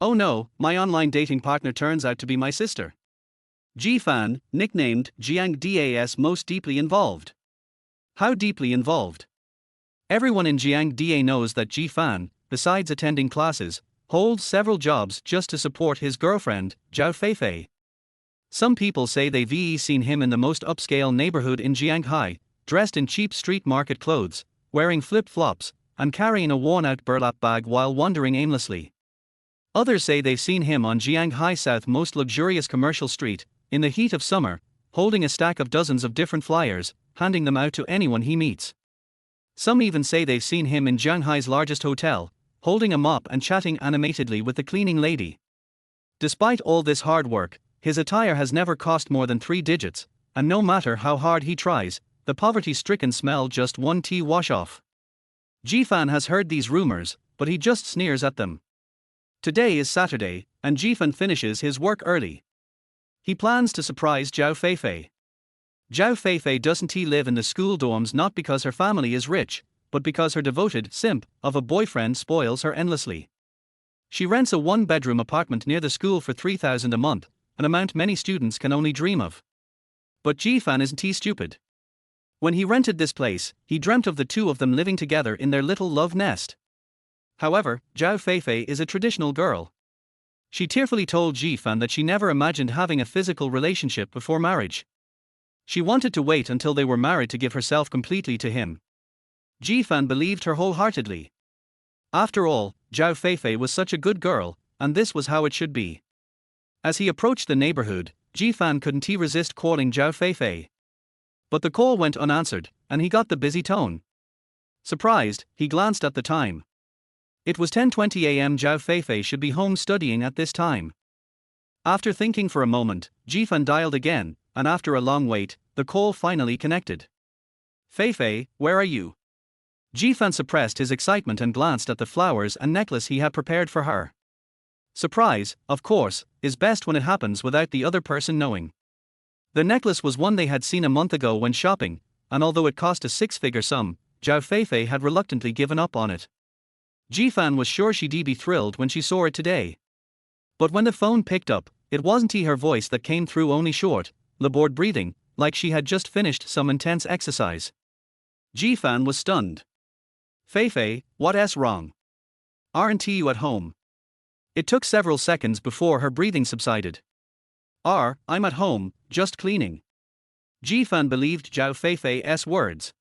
Oh no, my online dating partner turns out to be my sister. Ji-fan, nicknamed Jiang das most deeply involved. How deeply involved? Everyone in Jiang knows that Ji-fan, besides attending classes, holds several jobs just to support his girlfriend, Zhao Feifei. Some people say they've seen him in the most upscale neighborhood in Jianghai, dressed in cheap street market clothes, wearing flip-flops, and carrying a worn-out burlap bag while wandering aimlessly. Others say they've seen him on Jianghai South's most luxurious commercial street, in the heat of summer, holding a stack of dozens of different flyers, handing them out to anyone he meets. Some even say they've seen him in Jianghai's largest hotel, holding a mop and chatting animatedly with the cleaning lady. Despite all this hard work, his attire has never cost more than 3 digits, and no matter how hard he tries, the poverty-stricken smell just won't wash off. Ji-fan has heard these rumors, but he just sneers at them. Today is Saturday, and Ji-fan finishes his work early. He plans to surprise Zhao Feifei. Zhao Feifei doesn't live in the school dorms not because her family is rich, but because her devoted simp of a boyfriend spoils her endlessly. She rents a 1-bedroom apartment near the school for 3,000 a month, an amount many students can only dream of. But Ji-fan isn't stupid. When he rented this place, he dreamt of the two of them living together in their little love nest. However, Zhao Feifei is a traditional girl. She tearfully told Ji-fan that she never imagined having a physical relationship before marriage. She wanted to wait until they were married to give herself completely to him. Ji-fan believed her wholeheartedly. After all, Zhao Feifei was such a good girl, and this was how it should be. As he approached the neighborhood, Ji-fan couldn't resist calling Zhao Feifei. But the call went unanswered, and he got the busy tone. Surprised, he glanced at the time. It was 10:20 a.m. Zhao Feifei should be home studying at this time. After thinking for a moment, Ji-fan dialed again, and after a long wait, the call finally connected. Feifei, where are you? Ji-fan suppressed his excitement and glanced at the flowers and necklace he had prepared for her. Surprise, of course, is best when it happens without the other person knowing. The necklace was one they had seen a month ago when shopping, and although it cost a 6-figure sum, Zhao Feifei had reluctantly given up on it. Ji-fan was sure she'd be thrilled when she saw it today. But when the phone picked up, it wasn't her voice that came through, only short, labored breathing, like she had just finished some intense exercise. Ji-fan was stunned. Feifei, what's wrong? Aren't you at home? It took several seconds before her breathing subsided. I'm at home, just cleaning. Ji-fan believed Zhao Feifei's words.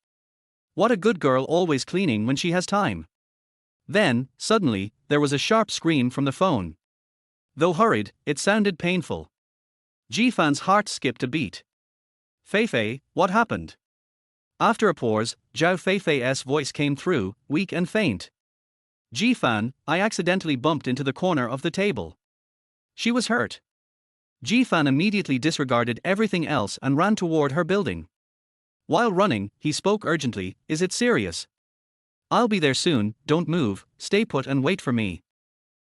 What a good girl, always cleaning when she has time. Then, suddenly, there was a sharp scream from the phone. Though hurried, it sounded painful. Ji-fan's heart skipped a beat. Feifei, what happened? After a pause, Zhao Feifei's voice came through, weak and faint. Ji-fan, I accidentally bumped into the corner of the table. She was hurt. Ji-fan immediately disregarded everything else and ran toward her building. While running, he spoke urgently, is it serious? I'll be there soon, don't move, stay put and wait for me.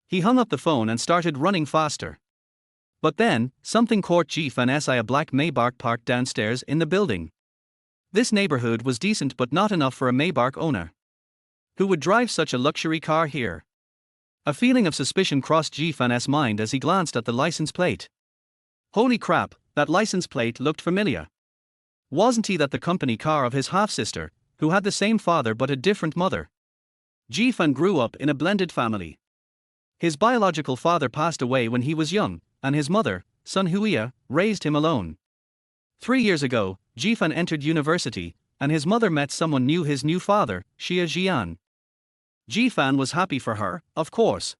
He hung up the phone and started running faster. But then, something caught Ji-fan's eye, a black Maybach parked downstairs in the building. This neighborhood was decent but not enough for a Maybach owner. Who would drive such a luxury car here? A feeling of suspicion crossed Ji-fan's mind as he glanced at the license plate. Holy crap, that license plate looked familiar. Wasn't that the company car of his half-sister, who had the same father but a different mother? Ji-fan grew up in a blended family. His biological father passed away when he was young, and his mother, Sun Huia, raised him alone. 3 years ago, Ji-fan entered university, and his mother met someone new, his new father, Jiang. Ji-fan was happy for her, of course.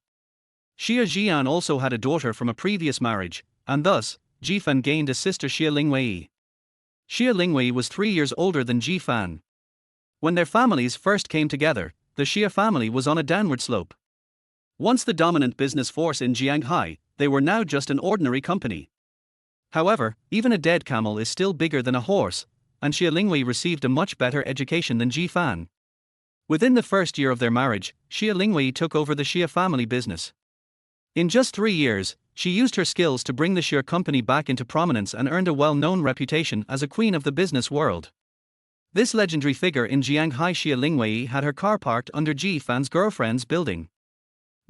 Jiang also had a daughter from a previous marriage, and thus, Ji-fan gained a sister, Lingwei. Lingwei was 3 years older than Ji-fan. When their families first came together, the Xia family was on a downward slope. Once the dominant business force in Jianghai, they were now just an ordinary company. However, even a dead camel is still bigger than a horse, and Lingwei received a much better education than Ji-fan. Within the first year of their marriage, Lingwei took over the Xia family business. In just 3 years, she used her skills to bring the Xia company back into prominence and earned a well-known reputation as a queen of the business world. This legendary figure in Jianghai, Lingwei, had her car parked under Ji-fan's girlfriend's building.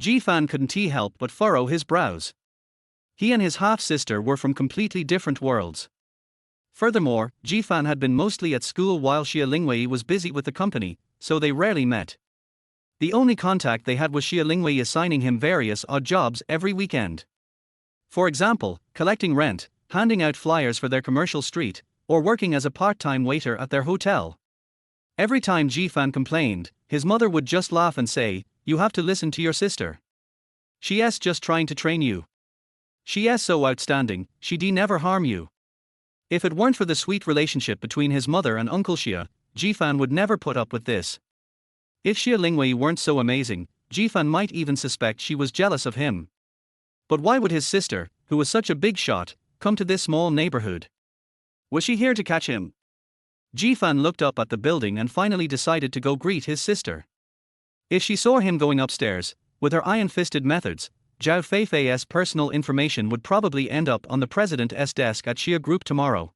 Ji Fan couldn't help but furrow his brows. He and his half-sister were from completely different worlds. Furthermore, Ji Fan had been mostly at school while Xia Lingwei was busy with the company, so they rarely met. The only contact they had was Xia Lingwei assigning him various odd jobs every weekend. For example, collecting rent, handing out flyers for their commercial street, or working as a part-time waiter at their hotel. Every time Ji Fan complained, his mother would just laugh and say, "You have to listen to your sister. She's just trying to train you. She's so outstanding, she'd never harm you." If it weren't for the sweet relationship between his mother and Uncle Xia, Ji Fan would never put up with this. If Xia Lingwei weren't so amazing, Ji Fan might even suspect she was jealous of him. But why would his sister, who was such a big shot, come to this small neighborhood? Was she here to catch him? Ji Fan looked up at the building and finally decided to go greet his sister. If she saw him going upstairs, with her iron-fisted methods, Zhao Feifei's personal information would probably end up on the president's desk at Xia Group tomorrow.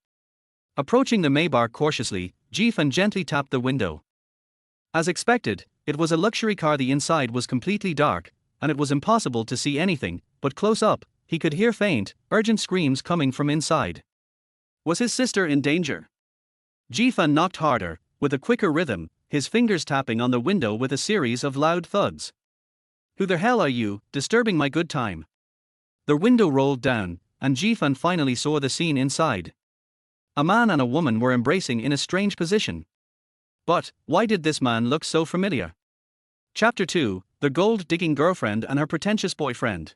Approaching the Maybach cautiously, Ji Fan gently tapped the window. As expected, it was a luxury car. The inside was completely dark, and it was impossible to see anything, but close up, he could hear faint, urgent screams coming from inside. Was his sister in danger? Ji Fan knocked harder, with a quicker rhythm, his fingers tapping on the window with a series of loud thuds. "Who the hell are you, disturbing my good time?" The window rolled down, and Ji Fan finally saw the scene inside. A man and a woman were embracing in a strange position. But, why did this man look so familiar? Chapter 2, The Gold-Digging Girlfriend and Her Pretentious Boyfriend.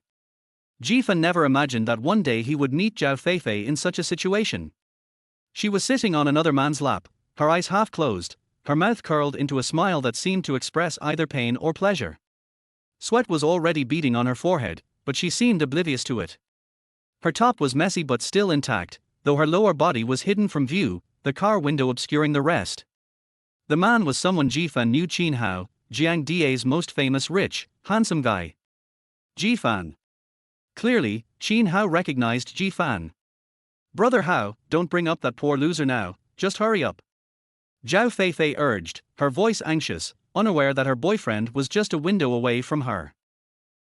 Ji Fan never imagined that one day he would meet Zhao Feifei in such a situation. She was sitting on another man's lap, her eyes half closed, her mouth curled into a smile that seemed to express either pain or pleasure. Sweat was already beading on her forehead, but she seemed oblivious to it. Her top was messy but still intact, though her lower body was hidden from view, the car window obscuring the rest. The man was someone Ji Fan knew: Jianghai, Jiang's most famous rich, handsome guy. Ji Fan. Clearly, Jianghai recognized Ji Fan. "Brother Hao, don't bring up that poor loser now, just hurry up," Zhao Feifei urged, her voice anxious, unaware that her boyfriend was just a window away from her.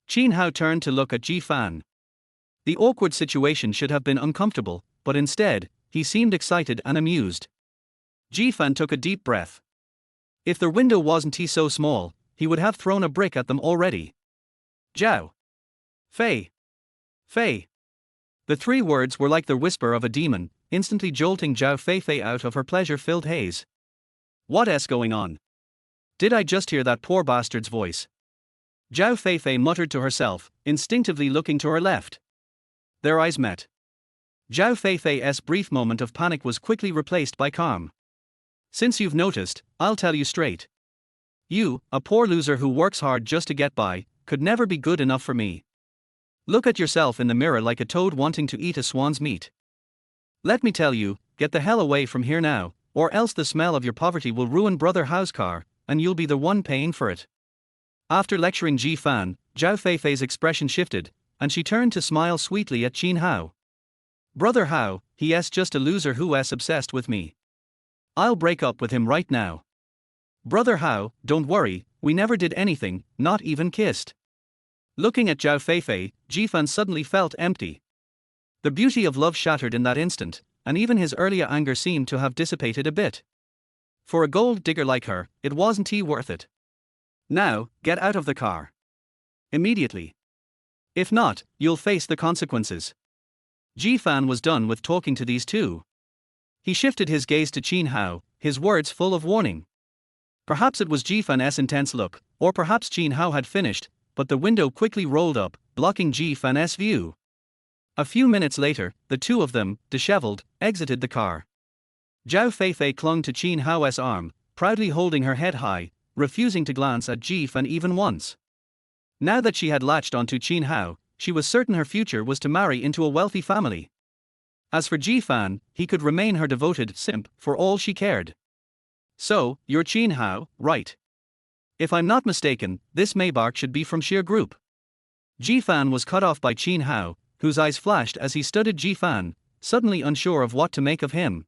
Jianghai turned to look at Ji Fan. The awkward situation should have been uncomfortable, but instead, he seemed excited and amused. Ji Fan took a deep breath. If the window wasn't so small, he would have thrown a brick at them already. Zhao Fei. The three words were like the whisper of a demon, instantly jolting Zhao Feifei out of her pleasure-filled haze. What's going on? Did I just hear that poor bastard's voice? Zhao Feifei muttered to herself, instinctively looking to her left. Their eyes met. Zhao Feifei's brief moment of panic was quickly replaced by calm. "Since you've noticed, I'll tell you straight. You, a poor loser who works hard just to get by, could never be good enough for me. Look at yourself in the mirror like a toad wanting to eat a swan's meat. Let me tell you, get the hell away from here now, or else the smell of your poverty will ruin Brother Hao's car, and you'll be the one paying for it." After lecturing Ji Fan, Zhao Feifei's expression shifted, and she turned to smile sweetly at Jianghai. "Brother Hao, he's just a loser who's obsessed with me. I'll break up with him right now." "Brother Hao, don't worry, we never did anything, not even kissed." Looking at Zhao Feifei, Ji Fan suddenly felt empty. The beauty of love shattered in that instant, and even his earlier anger seemed to have dissipated a bit. For a gold digger like her, it wasn't worth it. "Now, get out of the car. Immediately. If not, you'll face the consequences." Ji Fan was done with talking to these two. He shifted his gaze to Jianghai, his words full of warning. Perhaps it was Ji Fan's intense look, or perhaps Jianghai had finished, but the window quickly rolled up, blocking Ji Fan's view. A few minutes later, the two of them, disheveled, exited the car. Zhao Feifei clung to Jianghai's arm, proudly holding her head high, refusing to glance at Ji Fan even once. Now that she had latched onto Jianghai, she was certain her future was to marry into a wealthy family. As for Ji Fan, he could remain her devoted simp for all she cared. "So, you're Jianghai, right? If I'm not mistaken, this Maybach should be from Xia Group." Ji Fan was cut off by Jianghai, whose eyes flashed as he studied Ji Fan, suddenly unsure of what to make of him.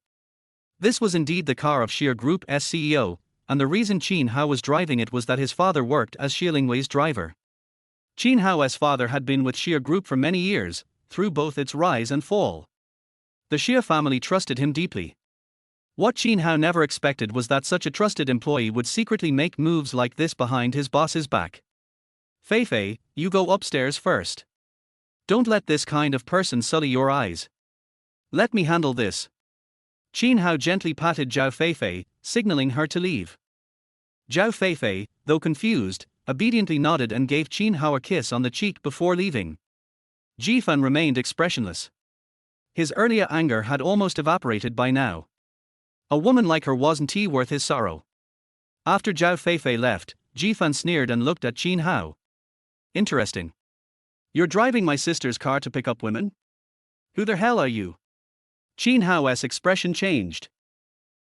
This was indeed the car of Xia Group's CEO, and the reason Jianghai was driving it was that his father worked as Xia Lingwei's driver. Qin Hao's father had been with Xia Group for many years, through both its rise and fall. The Xia family trusted him deeply. What Qin Hao never expected was that such a trusted employee would secretly make moves like this behind his boss's back. Feifei, you go upstairs first. Don't let this kind of person sully your eyes. Let me handle this. Qin Hao gently patted Zhao Feifei, signaling her to leave. Zhao Feifei, though confused, obediently nodded and gave Qin Hao a kiss on the cheek before leaving. Jifan remained expressionless. His earlier anger had almost evaporated by now. A woman like her wasn't worth his sorrow. After Zhao Feifei left, Jifan sneered and looked at Qin Hao. Interesting. You're driving my sister's car to pick up women? Who the hell are you? Qin Hao's expression changed.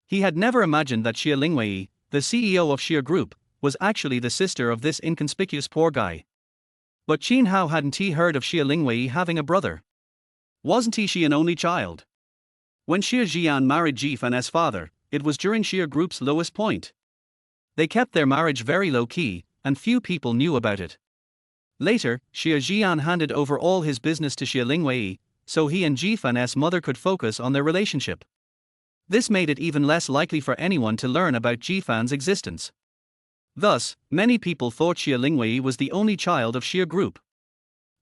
He had never imagined that Xia Lingwei, the CEO of Xia Group, was actually the sister of this inconspicuous poor guy. But Qin Hao hadn't heard of Xia Lingwei having a brother. Wasn't she an only child? When Xia Jian married Jifan's father, it was during Xia Group's lowest point. They kept their marriage very low-key, and few people knew about it. Later, Xia Jian handed over all his business to Xia Lingwei, so he and Jifan's mother could focus on their relationship. This made it even less likely for anyone to learn about Jifan's existence. Thus, many people thought Xia Lingwei was the only child of Xia Group.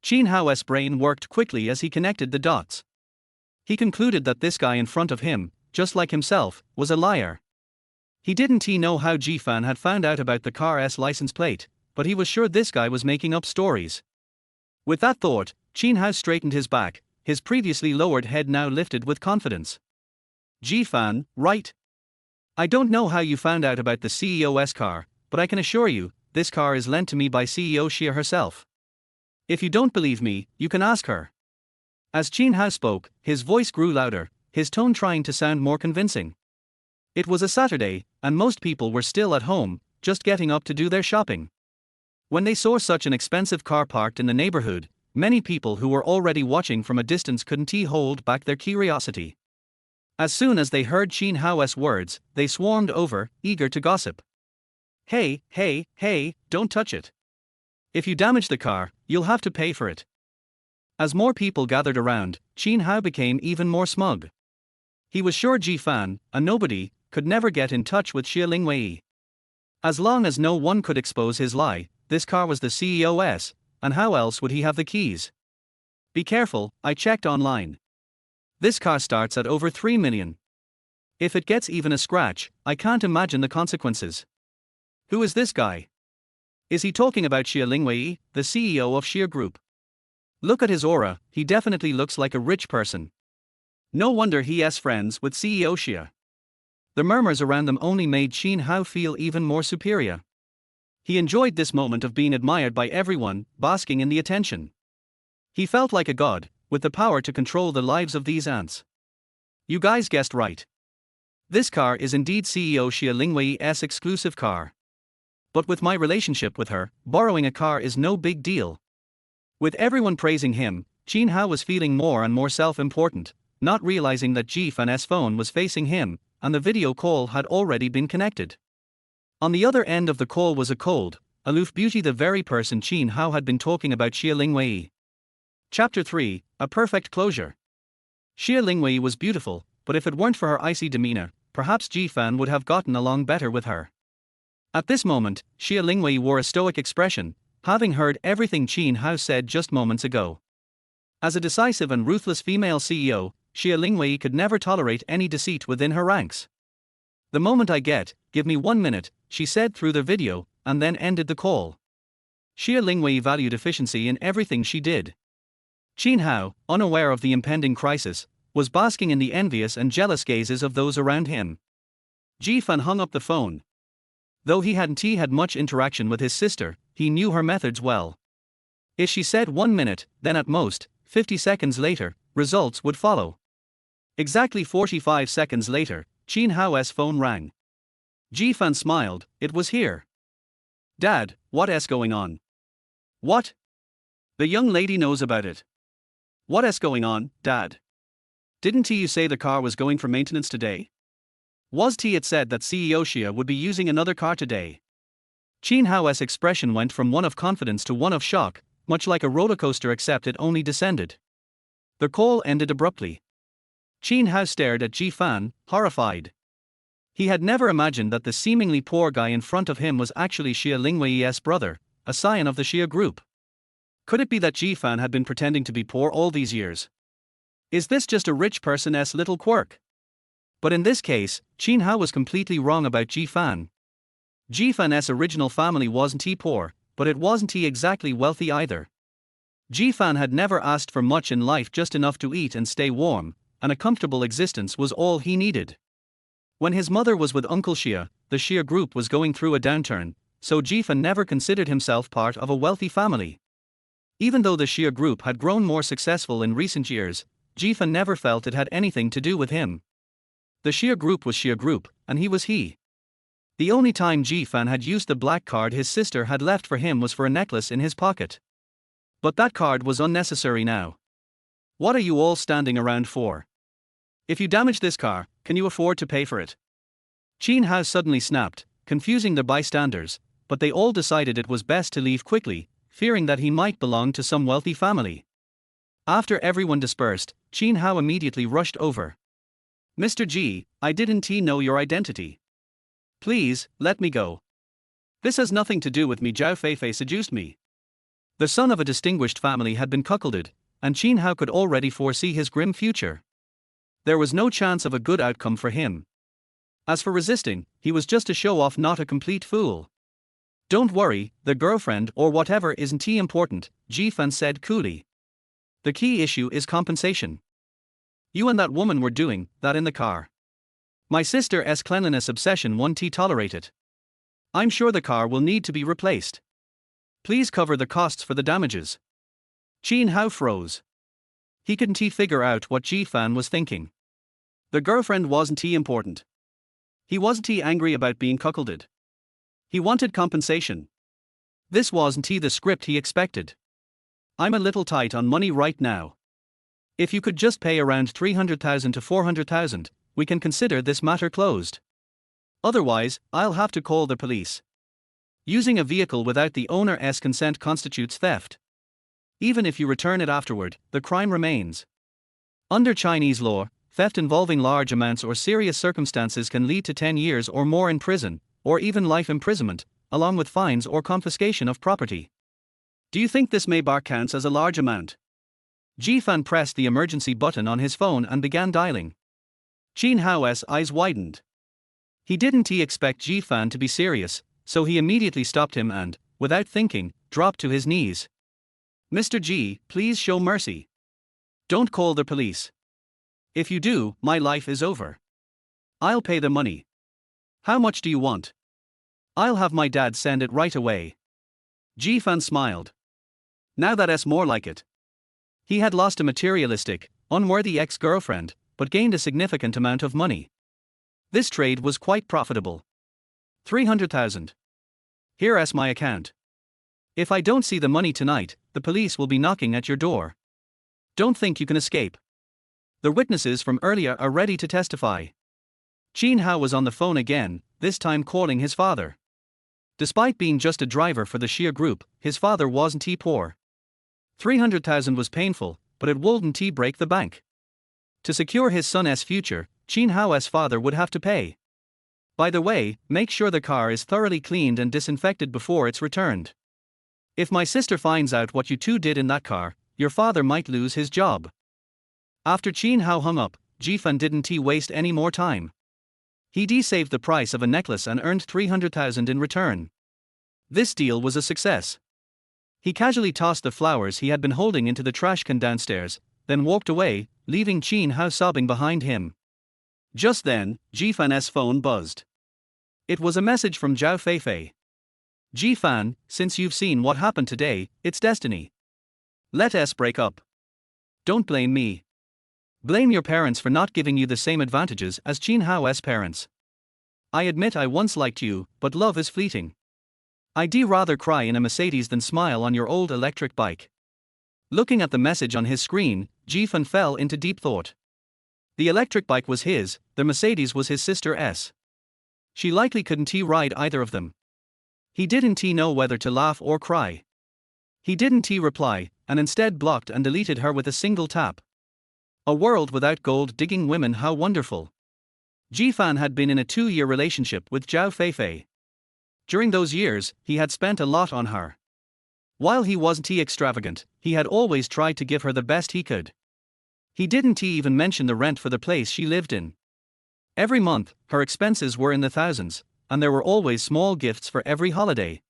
Qin Hao's brain worked quickly as he connected the dots. He concluded that this guy in front of him, just like himself, was a liar. He didn't know how Jifan had found out about the car's license plate, but he was sure this guy was making up stories. With that thought, Qin Hao straightened his back, his previously lowered head now lifted with confidence. Jifan, right? I don't know how you found out about the CEO's car, but I can assure you, this car is lent to me by CEO Xia herself. If you don't believe me, you can ask her. As Qin Hao spoke, his voice grew louder, his tone trying to sound more convincing. It was a Saturday, and most people were still at home, just getting up to do their shopping. When they saw such an expensive car parked in the neighborhood, many people who were already watching from a distance couldn't hold back their curiosity. As soon as they heard Qin Hao's words, they swarmed over, eager to gossip. Hey, hey, hey, don't touch it. If you damage the car, you'll have to pay for it. As more people gathered around, Qin Hao became even more smug. He was sure Jifan, a nobody, could never get in touch with Xia Lingwei. As long as no one could expose his lie, this car was the CEO's, and how else would he have the keys? Be careful, I checked online. This car starts at over 3 million. If it gets even a scratch, I can't imagine the consequences. Who is this guy? Is he talking about Xia Lingwei, the CEO of Xia Group? Look at his aura, he definitely looks like a rich person. No wonder he has friends with CEO Xia. The murmurs around them only made Qin Hao feel even more superior. He enjoyed this moment of being admired by everyone, basking in the attention. He felt like a god, with the power to control the lives of these ants. You guys guessed right. This car is indeed CEO Xia Lingwei's exclusive car. But with my relationship with her, borrowing a car is no big deal. With everyone praising him, Qin Hao was feeling more and more self-important, not realizing that Jifan's phone was facing him, and the video call had already been connected. On the other end of the call was a cold, aloof beauty, the very person Qin Hao had been talking about, Xia Lingwei. Chapter 3, A Perfect Closure. Xia Lingwei was beautiful, but if it weren't for her icy demeanor, perhaps Jifan would have gotten along better with her. At this moment, Xia Lingwei wore a stoic expression, having heard everything Qin Hao said just moments ago. As a decisive and ruthless female CEO, Xia Lingwei could never tolerate any deceit within her ranks. The moment I give me 1 minute, she said through the video, and then ended the call. Xia Lingwei valued efficiency in everything she did. Qin Hao, unaware of the impending crisis, was basking in the envious and jealous gazes of those around him. Jifan hung up the phone. Though he hadn't had much interaction with his sister, he knew her methods well. If she said 1 minute, then at most, 50 seconds later, results would follow. Exactly 45 seconds later, Qin Hao's phone rang. Jifan smiled, it was here. Dad, what's going on? What? The young lady knows about it. What's going on, Dad? Didn't you say the car was going for maintenance today? Was it said that CEO Xia would be using another car today? Qin Hao's expression went from one of confidence to one of shock, much like a roller coaster except it only descended. The call ended abruptly. Qin Hao stared at Ji Fan, horrified. He had never imagined that the seemingly poor guy in front of him was actually Xia Lingwei's brother, a scion of the Xia group. Could it be that Ji Fan had been pretending to be poor all these years? Is this just a rich person's little quirk? But in this case, Qin Hao was completely wrong about Ji Fan. Ji Fan's original family wasn't he poor, but it wasn't he exactly wealthy either. Ji Fan had never asked for much in life, just enough to eat and stay warm, and a comfortable existence was all he needed. When his mother was with Uncle Xia, the Xia group was going through a downturn, so Ji Fan never considered himself part of a wealthy family. Even though the Xia group had grown more successful in recent years, Ji Fan never felt it had anything to do with him. The Xia group was Xia group, and he was he. The only time Ji Fan had used the black card his sister had left for him was for a necklace in his pocket. But that card was unnecessary now. What are you all standing around for? If you damage this car, can you afford to pay for it? Qin Hao suddenly snapped, confusing the bystanders, but they all decided it was best to leave quickly, fearing that he might belong to some wealthy family. After everyone dispersed, Qin Hao immediately rushed over. Mr. Ji, I didn't know your identity. Please, let me go. This has nothing to do with me. Zhao Feifei seduced me. The son of a distinguished family had been cuckolded, and Qin Hao could already foresee his grim future. There was no chance of a good outcome for him. As for resisting, he was just a show-off, not a complete fool. Don't worry, the girlfriend or whatever isn't important, Ji Fan said coolly. The key issue is compensation. You and that woman were doing that in the car. My sister's cleanliness obsession won't tolerate it. I'm sure the car will need to be replaced. Please cover the costs for the damages. Qin Hao froze. He couldn't figure out what Ji Fan was thinking. The girlfriend wasn't important. He wasn't angry about being cuckolded. He wanted compensation. This wasn't the script he expected. I'm a little tight on money right now. If you could just pay around 300,000 to 400,000, we can consider this matter closed. Otherwise, I'll have to call the police. Using a vehicle without the owner's consent constitutes theft. Even if you return it afterward, the crime remains. Under Chinese law, theft involving large amounts or serious circumstances can lead to 10 years or more in prison, or even life imprisonment, along with fines or confiscation of property. Do you think this may counts as a large amount? Ji Fan pressed the emergency button on his phone and began dialing. Qin Hao's eyes widened. He didn't expect Ji Fan to be serious, so he immediately stopped him and, without thinking, dropped to his knees. Mr. Ji, please show mercy. Don't call the police. If you do, my life is over. I'll pay the money. How much do you want? I'll have my dad send it right away. Ji Fan smiled. Now that's more like it. He had lost a materialistic, unworthy ex-girlfriend, but gained a significant amount of money. This trade was quite profitable. 300,000. Here's my account. If I don't see the money tonight, the police will be knocking at your door. Don't think you can escape. The witnesses from earlier are ready to testify. Qin Hao was on the phone again, this time calling his father. Despite being just a driver for the Xia group, his father wasn't poor. 300,000 was painful, but it wouldn't break the bank. To secure his son's future, Qin Hao's father would have to pay. By the way, make sure the car is thoroughly cleaned and disinfected before it's returned. If my sister finds out what you two did in that car, your father might lose his job. After Qin Hao hung up, Ji Fan didn't waste any more time. He saved the price of a necklace and earned 300,000 in return. This deal was a success. He casually tossed the flowers he had been holding into the trash can downstairs, then walked away, leaving Qin Hao sobbing behind him. Just then, Ji Fan's phone buzzed. It was a message from Zhao Feifei. Ji Fan, since you've seen what happened today, it's destiny. Let us break up. Don't blame me. Blame your parents for not giving you the same advantages as Qin Hao's parents. I admit I once liked you, but love is fleeting. I'd rather cry in a Mercedes than smile on your old electric bike. Looking at the message on his screen, Ji Fan fell into deep thought. The electric bike was his, the Mercedes was his sister's. She likely couldn't ride either of them. He didn't know whether to laugh or cry. He didn't reply, and instead blocked and deleted her with a single tap. A world without gold-digging women, how wonderful. Jifan had been in a 2-year relationship with Zhao Feifei. During those years, he had spent a lot on her. While he wasn't extravagant, he had always tried to give her the best he could. He didn't even mention the rent for the place she lived in. Every month, her expenses were in the thousands, and there were always small gifts for every holiday.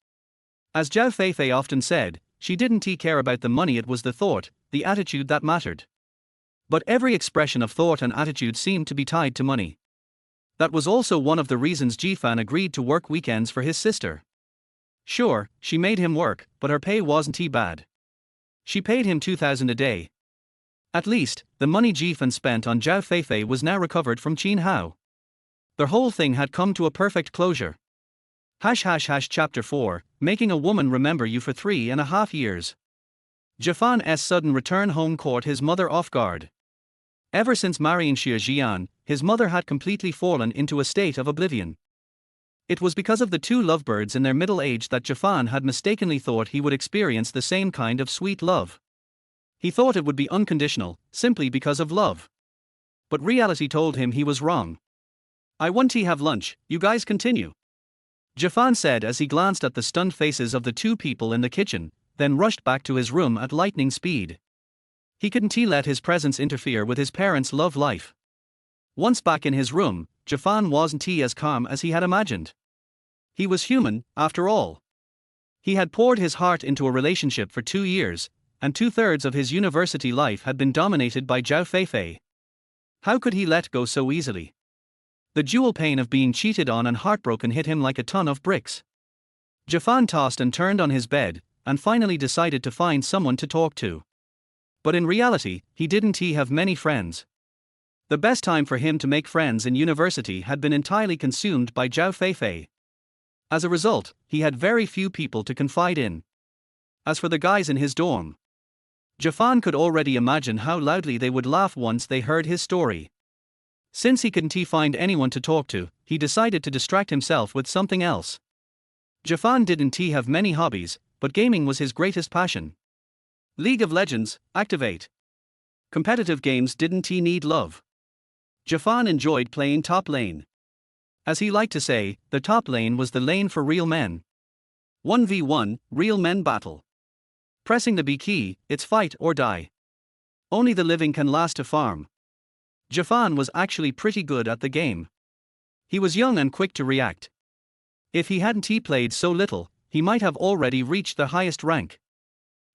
As Zhao Feifei often said, she didn't care about the money, it was the thought, the attitude that mattered. But every expression of thought and attitude seemed to be tied to money. That was also one of the reasons Jifan agreed to work weekends for his sister. Sure, she made him work, but her pay wasn't bad. She paid him 2,000 a day. At least, the money Jifan spent on Zhao Feifei was now recovered from Jianghai. The whole thing had come to a perfect closure. Chapter 4, Making a Woman Remember You for 3.5 years. Jifan's sudden return home caught his mother off guard. Ever since marrying Jiang, his mother had completely fallen into a state of oblivion. It was because of the two lovebirds in their middle age that Jifan had mistakenly thought he would experience the same kind of sweet love. He thought it would be unconditional, simply because of love. But reality told him he was wrong. "I want to have lunch, you guys continue," Jifan said as he glanced at the stunned faces of the two people in the kitchen, then rushed back to his room at lightning speed. He couldn't let his presence interfere with his parents' love life. Once back in his room, Jifan wasn't as calm as he had imagined. He was human, after all. He had poured his heart into a relationship for 2 years, and 2/3 of his university life had been dominated by Zhao Feifei. How could he let go so easily? The dual pain of being cheated on and heartbroken hit him like a ton of bricks. Jifan tossed and turned on his bed, and finally decided to find someone to talk to. But in reality, he didn't have many friends. The best time for him to make friends in university had been entirely consumed by Zhao Feifei. As a result, he had very few people to confide in. As for the guys in his dorm, Jifan could already imagine how loudly they would laugh once they heard his story. Since he couldn't find anyone to talk to, he decided to distract himself with something else. Jifan didn't have many hobbies, but gaming was his greatest passion. League of Legends, activate. Competitive games didn't need love. Jifan enjoyed playing top lane. As he liked to say, the top lane was the lane for real men. 1v1, real men battle. Pressing the B key, it's fight or die. Only the living can last to farm. Jifan was actually pretty good at the game. He was young and quick to react. If he hadn't played so little, he might have already reached the highest rank.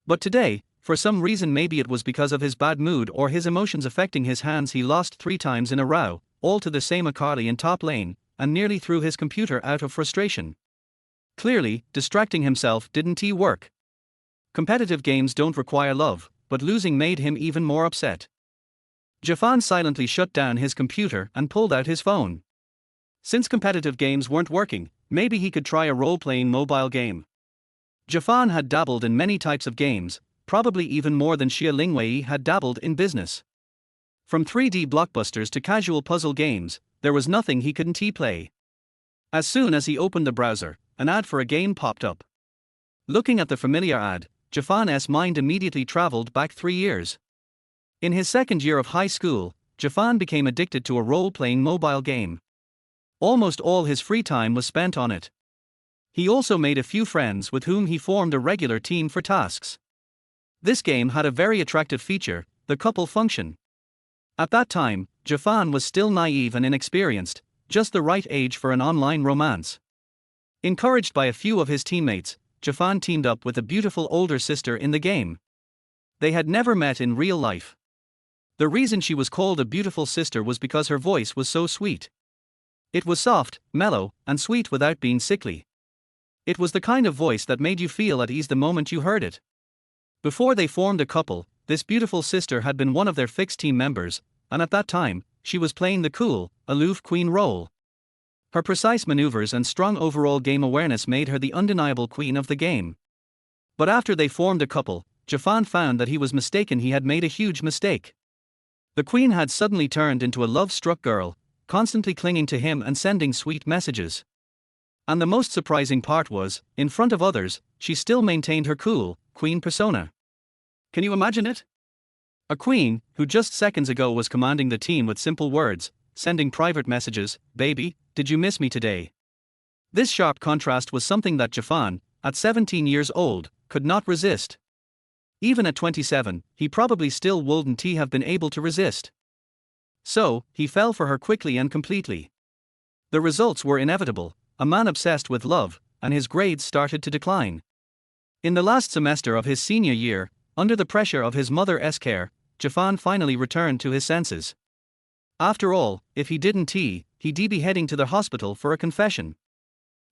But today, for some reason, maybe it was because of his bad mood or his emotions affecting his hands, he lost 3 times in a row, all to the same Akali in top lane, and nearly threw his computer out of frustration. Clearly, distracting himself didn't work. Competitive games don't require love, but losing made him even more upset. Jifan silently shut down his computer and pulled out his phone. Since competitive games weren't working, maybe he could try a role-playing mobile game. Jifan had dabbled in many types of games, probably even more than Xia Lingwei had dabbled in business. From 3D blockbusters to casual puzzle games, there was nothing he couldn't play. As soon as he opened the browser, an ad for a game popped up. Looking at the familiar ad, Jifan's mind immediately traveled back 3 years. In his second year of high school, Jifan became addicted to a role-playing mobile game. Almost all his free time was spent on it. He also made a few friends with whom he formed a regular team for tasks. This game had a very attractive feature, the couple function. At that time, Jifan was still naive and inexperienced, just the right age for an online romance. Encouraged by a few of his teammates, Jifan teamed up with a beautiful older sister in the game. They had never met in real life. The reason she was called a beautiful sister was because her voice was so sweet. It was soft, mellow, and sweet without being sickly. It was the kind of voice that made you feel at ease the moment you heard it. Before they formed a couple, this beautiful sister had been one of their fixed team members, and at that time, she was playing the cool, aloof queen role. Her precise maneuvers and strong overall game awareness made her the undeniable queen of the game. But after they formed a couple, Jifan found that he was mistaken. He had made a huge mistake. The queen had suddenly turned into a love-struck girl, constantly clinging to him and sending sweet messages. And the most surprising part was, in front of others, she still maintained her cool, queen persona. Can you imagine it? A queen, who just seconds ago was commanding the team with simple words, sending private messages, "Baby, did you miss me today?" This sharp contrast was something that Jiang, at 17 years old, could not resist. Even at 27, he probably still wouldn't have been able to resist. So, he fell for her quickly and completely. The results were inevitable: a man obsessed with love, and his grades started to decline. In the last semester of his senior year, under the pressure of his mother's care, Jiang finally returned to his senses. After all, if he didn't, he'd be heading to the hospital for a confession.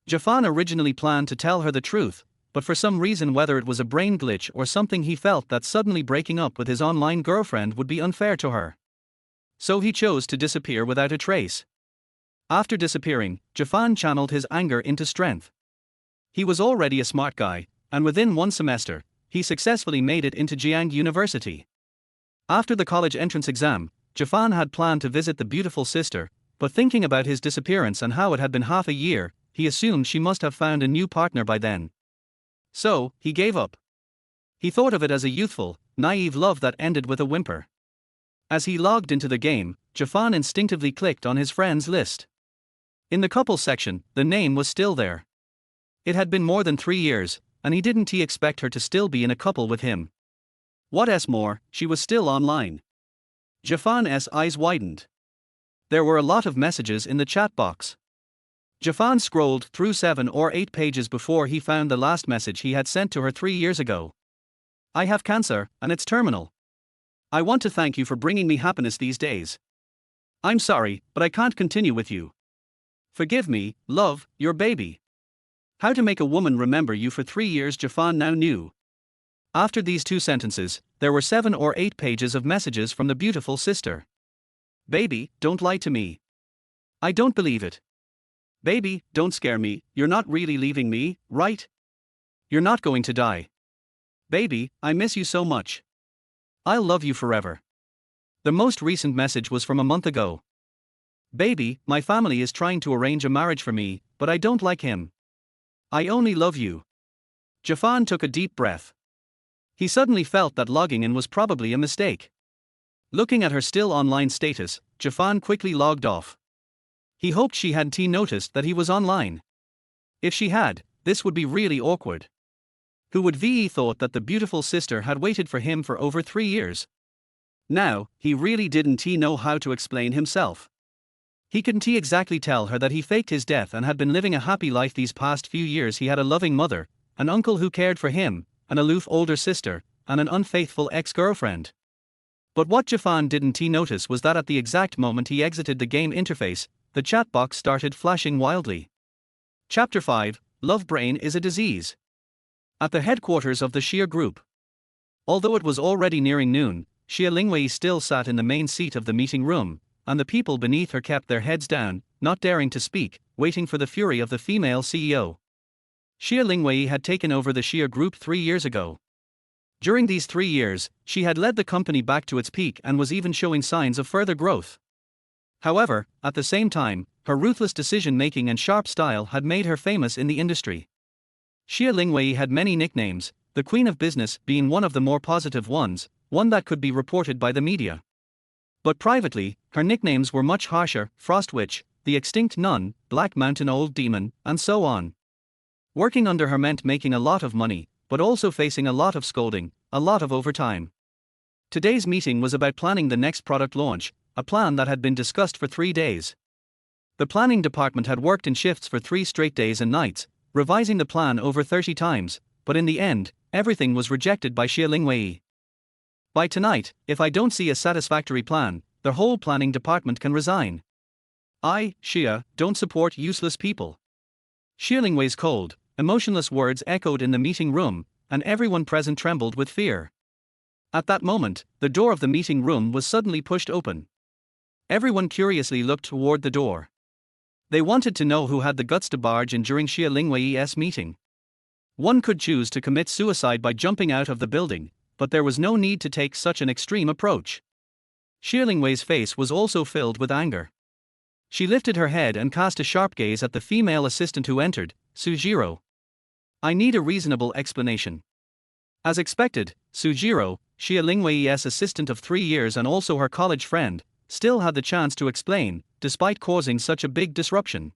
Jiang originally planned to tell her the truth, but for some reason, whether it was a brain glitch or something, he felt that suddenly breaking up with his online girlfriend would be unfair to her. So he chose to disappear without a trace. After disappearing, Jiang channeled his anger into strength. He was already a smart guy, and within one semester, he successfully made it into Jiang University. After the college entrance exam, Jiang had planned to visit the beautiful sister, but thinking about his disappearance and how it had been half a year, he assumed she must have found a new partner by then. So, he gave up. He thought of it as a youthful, naive love that ended with a whimper. As he logged into the game, Jiang instinctively clicked on his friends list. In the couples section, the name was still there. It had been more than 3 years, and he didn't expect her to still be in a couple with him. What's more, she was still online. Jiang's eyes widened. There were a lot of messages in the chat box. Jiang scrolled through 7 or 8 pages before he found the last message he had sent to her 3 years ago. "I have cancer, and it's terminal. I want to thank you for bringing me happiness these days. I'm sorry, but I can't continue with you. Forgive me, love, your baby." How to make a woman remember you for 3 years, Jiang now knew. After these 2 sentences, there were 7 or 8 pages of messages from the beautiful sister. "Baby, don't lie to me. I don't believe it. Baby, don't scare me, you're not really leaving me, right? You're not going to die. Baby, I miss you so much. I'll love you forever." The most recent message was from a month ago. "Baby, my family is trying to arrange a marriage for me, but I don't like him. I only love you." Jiang took a deep breath. He suddenly felt that logging in was probably a mistake. Looking at her still online status, Jiang quickly logged off. He hoped she hadn't noticed that he was online. If she had, this would be really awkward. Who would have thought that the beautiful sister had waited for him for over 3 years? Now, he really didn't know how to explain himself. He couldn't exactly tell her that he faked his death and had been living a happy life these past few years. He had a loving mother, an uncle who cared for him, an aloof older sister, and an unfaithful ex-girlfriend. But what Jiang didn't notice was that at the exact moment he exited the game interface, the chat box started flashing wildly. Chapter 5, Love Brain is a Disease. At the headquarters of the Xia Group. Although it was already nearing noon, Xia Lingwei still sat in the main seat of the meeting room, and the people beneath her kept their heads down, not daring to speak, waiting for the fury of the female CEO. Xia Lingwei had taken over the Xia Group 3 years ago. During these 3 years, she had led the company back to its peak and was even showing signs of further growth. However, at the same time, her ruthless decision-making and sharp style had made her famous in the industry. Xia Lingwei had many nicknames, the Queen of Business being one of the more positive ones, one that could be reported by the media. But privately, her nicknames were much harsher: Frost Witch, the Extinct Nun, Black Mountain Old Demon, and so on. Working under her meant making a lot of money, but also facing a lot of scolding, a lot of overtime. Today's meeting was about planning the next product launch, a plan that had been discussed for 3 days. The planning department had worked in shifts for 3 straight days and nights, revising the plan over 30 times, but in the end, everything was rejected by Xia Lingwei. "By tonight, if I don't see a satisfactory plan, the whole planning department can resign. I, Xia, don't support useless people." Xia Lingwei's cold, emotionless words echoed in the meeting room, and everyone present trembled with fear. At that moment, the door of the meeting room was suddenly pushed open. Everyone curiously looked toward the door. They wanted to know who had the guts to barge in during Xia Lingwei's meeting. One could choose to commit suicide by jumping out of the building, but there was no need to take such an extreme approach. Xia Lingwei's face was also filled with anger. She lifted her head and cast a sharp gaze at the female assistant who entered, Sujiro. I need a reasonable explanation. As expected, Sujiro, Xia Lingwei's assistant of 3 years and also her college friend, still had the chance to explain, despite causing such a big disruption.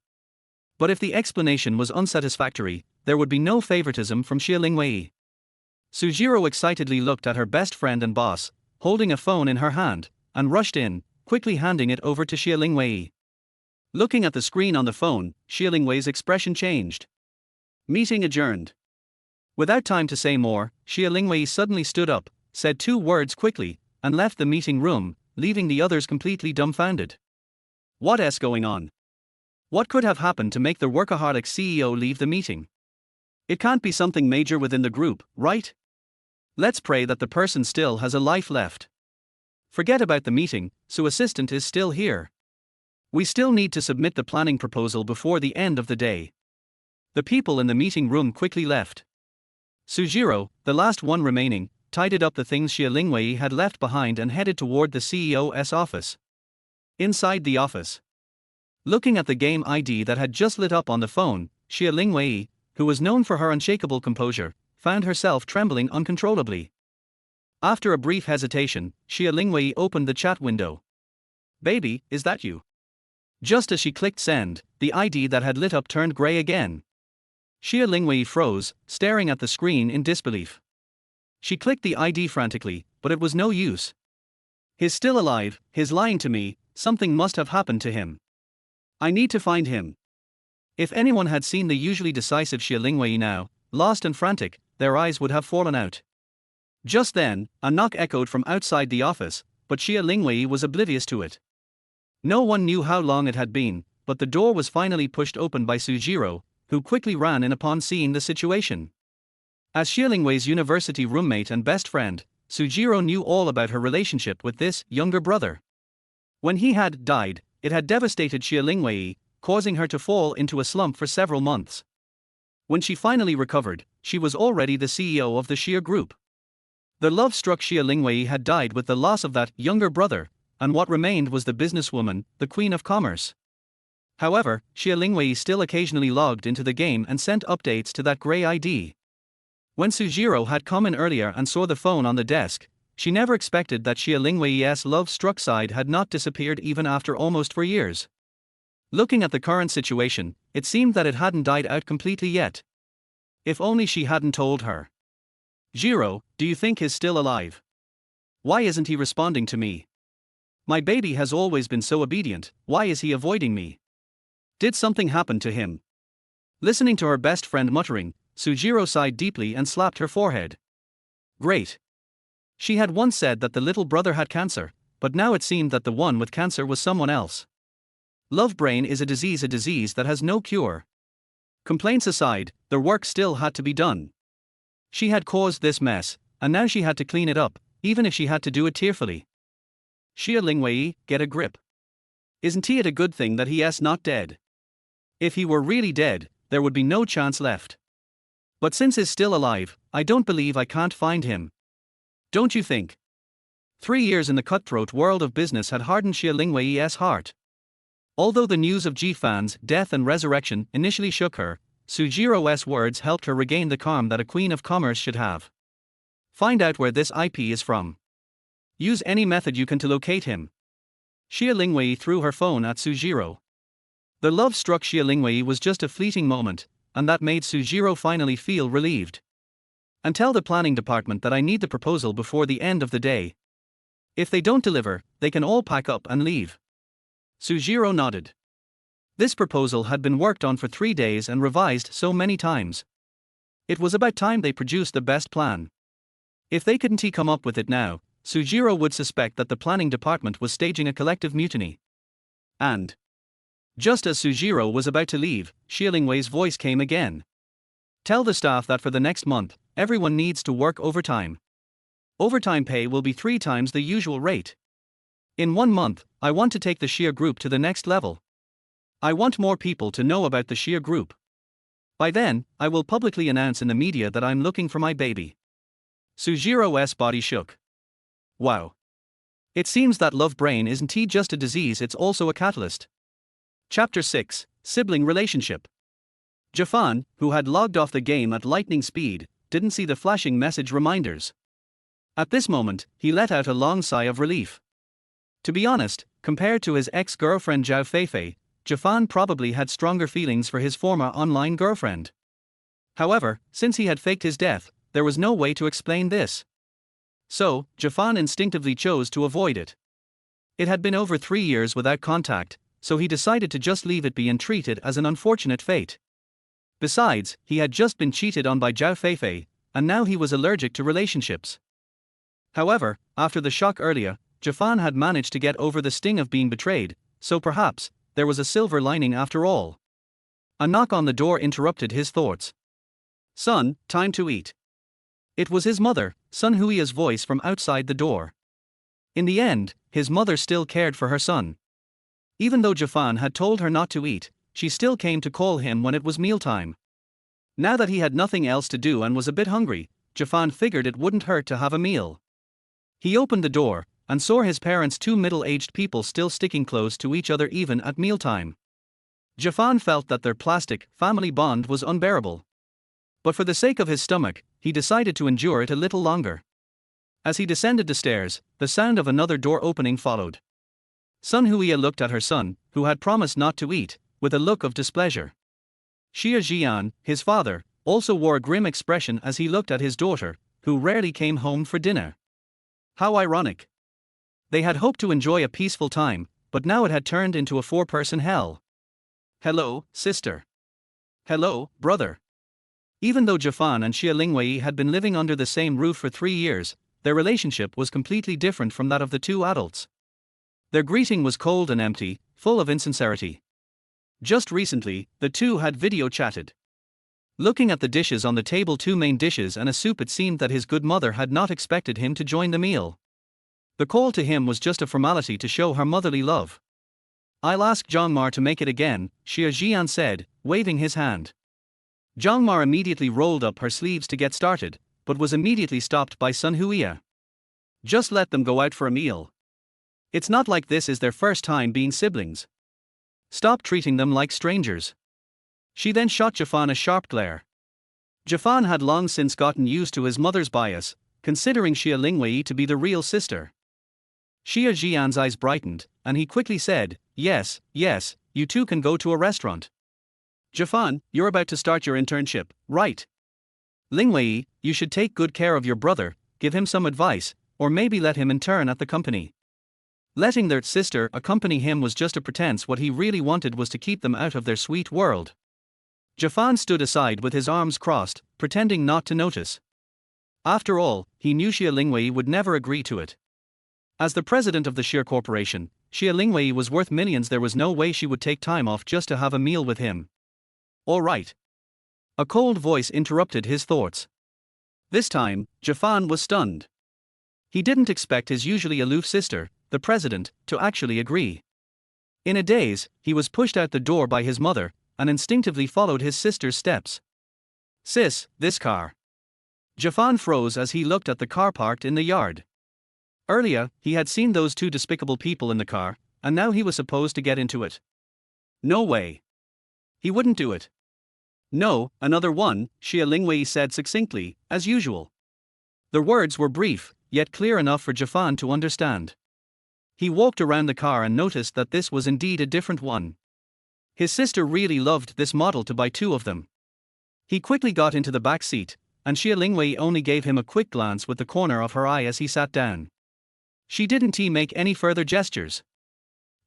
But if the explanation was unsatisfactory, there would be no favoritism from Xia Lingwei. Sujiro excitedly looked at her best friend and boss, holding a phone in her hand, and rushed in, quickly handing it over to Xia Lingwei. Looking at the screen on the phone, Xia Lingwei's expression changed. Meeting adjourned. Without time to say more, Xia Lingwei suddenly stood up, said 2 words quickly, and left the meeting room, leaving the others completely dumbfounded. What's going on? What could have happened to make the workaholic CEO leave the meeting? It can't be something major within the group, right? Let's pray that the person still has a life left. Forget about the meeting, Su assistant is still here. We still need to submit the planning proposal before the end of the day. The people in the meeting room quickly left. Sujiro, the last one remaining, tidied up the things Xia Lingwei had left behind and headed toward the CEO's office. Inside the office, looking at the game ID that had just lit up on the phone, Xia Lingwei, who was known for her unshakable composure, found herself trembling uncontrollably. After a brief hesitation, Xia Lingwei opened the chat window. Baby, is that you? Just as she clicked send, the ID that had lit up turned grey again. Xia Lingwei froze, staring at the screen in disbelief. She clicked the ID frantically, but it was no use. He's still alive, he's lying to me, something must have happened to him. I need to find him. If anyone had seen the usually decisive Xia Lingwei now, lost and frantic, their eyes would have fallen out. Just then, a knock echoed from outside the office, but Xia Lingwei was oblivious to it. No one knew how long it had been, but the door was finally pushed open by Sujiro, who quickly ran in upon seeing the situation. As Xia Lingwei's university roommate and best friend, Sujiro knew all about her relationship with this younger brother. When he had died, it had devastated Xia Lingwei, causing her to fall into a slump for several months. When she finally recovered, she was already the CEO of the Xia Group. The love-struck Xia Lingwei had died with the loss of that younger brother, and what remained was the businesswoman, the Queen of Commerce. However, Xia Lingwei still occasionally logged into the game and sent updates to that grey ID. When Sujiro had come in earlier and saw the phone on the desk, she never expected that Xia Lingwei's love-struck side had not disappeared even after almost 4 years. Looking at the current situation, it seemed that it hadn't died out completely yet. If only she hadn't told her. Jiro, do you think he's still alive? Why isn't he responding to me? My baby has always been so obedient, why is he avoiding me? Did something happen to him? Listening to her best friend muttering, Sujiro sighed deeply and slapped her forehead. Great. She had once said that the little brother had cancer, but now it seemed that the one with cancer was someone else. Love brain is a disease that has no cure. Complaints aside, the work still had to be done. She had caused this mess, and now she had to clean it up, even if she had to do it tearfully. Xia Lingwei, get a grip. Isn't it a good thing that he's not dead? If he were really dead, there would be no chance left. But since he's still alive, I don't believe I can't find him. Don't you think? 3 years in the cutthroat world of business had hardened Xia Lingwei's heart. Although the news of Jifan's death and resurrection initially shook her, Sujiro's words helped her regain the calm that a queen of commerce should have. Find out where this IP is from. Use any method you can to locate him. Xia Lingwei threw her phone at Sujiro. The love-struck Xia Lingwei was just a fleeting moment, and that made Sujiro finally feel relieved. And tell the planning department that I need the proposal before the end of the day. If they don't deliver, they can all pack up and leave. Sujiro nodded. This proposal had been worked on for 3 days and revised so many times. It was about time they produced the best plan. If they couldn't come up with it now, Sujiro would suspect that the planning department was staging a collective mutiny. And just as Sujiro was about to leave, Xia Lingwei's voice came again. Tell the staff that for the next month, everyone needs to work overtime. Overtime pay will be 3 times the usual rate. In 1 month, I want to take the Xia Group to the next level. I want more people to know about the Xia Group. By then, I will publicly announce in the media that I'm looking for my baby. Sujiro's body shook. Wow. It seems that love brain isn't just a disease, it's also a catalyst. Chapter 6, Sibling Relationship. Jafan, who had logged off the game at lightning speed, didn't see the flashing message reminders. At this moment, he let out a long sigh of relief. To be honest, compared to his ex-girlfriend Zhao Feifei, Jafan probably had stronger feelings for his former online girlfriend. However, since he had faked his death, there was no way to explain this. So, Jafan instinctively chose to avoid it. It had been over 3 years without contact, so he decided to just leave it be and treat it as an unfortunate fate. Besides, he had just been cheated on by Zhao Feifei, and now he was allergic to relationships. However, after the shock earlier, Jafan had managed to get over the sting of being betrayed, so perhaps there was a silver lining after all. A knock on the door interrupted his thoughts. "Son, time to eat." It was his mother, Sun Hui's voice from outside the door. In the end, his mother still cared for her son. Even though Jafan had told her not to eat, she still came to call him when it was mealtime. Now that he had nothing else to do and was a bit hungry, Jafan figured it wouldn't hurt to have a meal. He opened the door and saw his parents, two middle-aged people, still sticking close to each other even at mealtime. Jafan felt that their plastic family bond was unbearable. But for the sake of his stomach, he decided to endure it a little longer. As he descended the stairs, the sound of another door opening followed. Sun Hui looked at her son, who had promised not to eat, with a look of displeasure. Xie Jian, his father, also wore a grim expression as he looked at his daughter, who rarely came home for dinner. How ironic. They had hoped to enjoy a peaceful time, but now it had turned into a four-person hell. "Hello, sister." "Hello, brother." Even though Jafan and Xie Lingwei had been living under the same roof for 3 years, their relationship was completely different from that of the two adults. Their greeting was cold and empty, full of insincerity. Just recently, the two had video chatted. Looking at the dishes on the table, 2 main dishes and a soup, it seemed that his good mother had not expected him to join the meal. The call to him was just a formality to show her motherly love. "I'll ask Jiangmar to make it again," Xie Jian said, waving his hand. Jiangmar immediately rolled up her sleeves to get started, but was immediately stopped by Sun Hui. "Just let them go out for a meal. It's not like this is their first time being siblings. Stop treating them like strangers." She then shot Jafan a sharp glare. Jafan had long since gotten used to his mother's bias, considering Xie Lingwei to be the real sister. Xie Jian's eyes brightened, and he quickly said, yes, you two can go to a restaurant. "Jafan, you're about to start your internship, right? Lingwei, you should take good care of your brother, give him some advice, or maybe let him intern at the company." Letting their sister accompany him was just a pretense. What he really wanted was to keep them out of their sweet world. Jafan stood aside with his arms crossed, pretending not to notice. After all, he knew Xie Lingwei would never agree to it. As the president of the sheer corporation, Xie Lingwei was worth millions. There was no way she would take time off just to have a meal with him. "All right." A cold voice interrupted his thoughts. This time, Jafan was stunned. He didn't expect his usually aloof sister, the president, to actually agree. In a daze, he was pushed out the door by his mother, and instinctively followed his sister's steps. "Sis, this car." Jafan froze as he looked at the car parked in the yard. Earlier, he had seen those 2 despicable people in the car, and now he was supposed to get into it. No way. He wouldn't do it. "No, another one," Xie Lingwei said succinctly, as usual. The words were brief, yet clear enough for Jafan to understand. He walked around the car and noticed that this was indeed a different one. His sister really loved this model to buy 2 of them. He quickly got into the back seat, and Xie Lingwei only gave him a quick glance with the corner of her eye as he sat down. She didn't make any further gestures.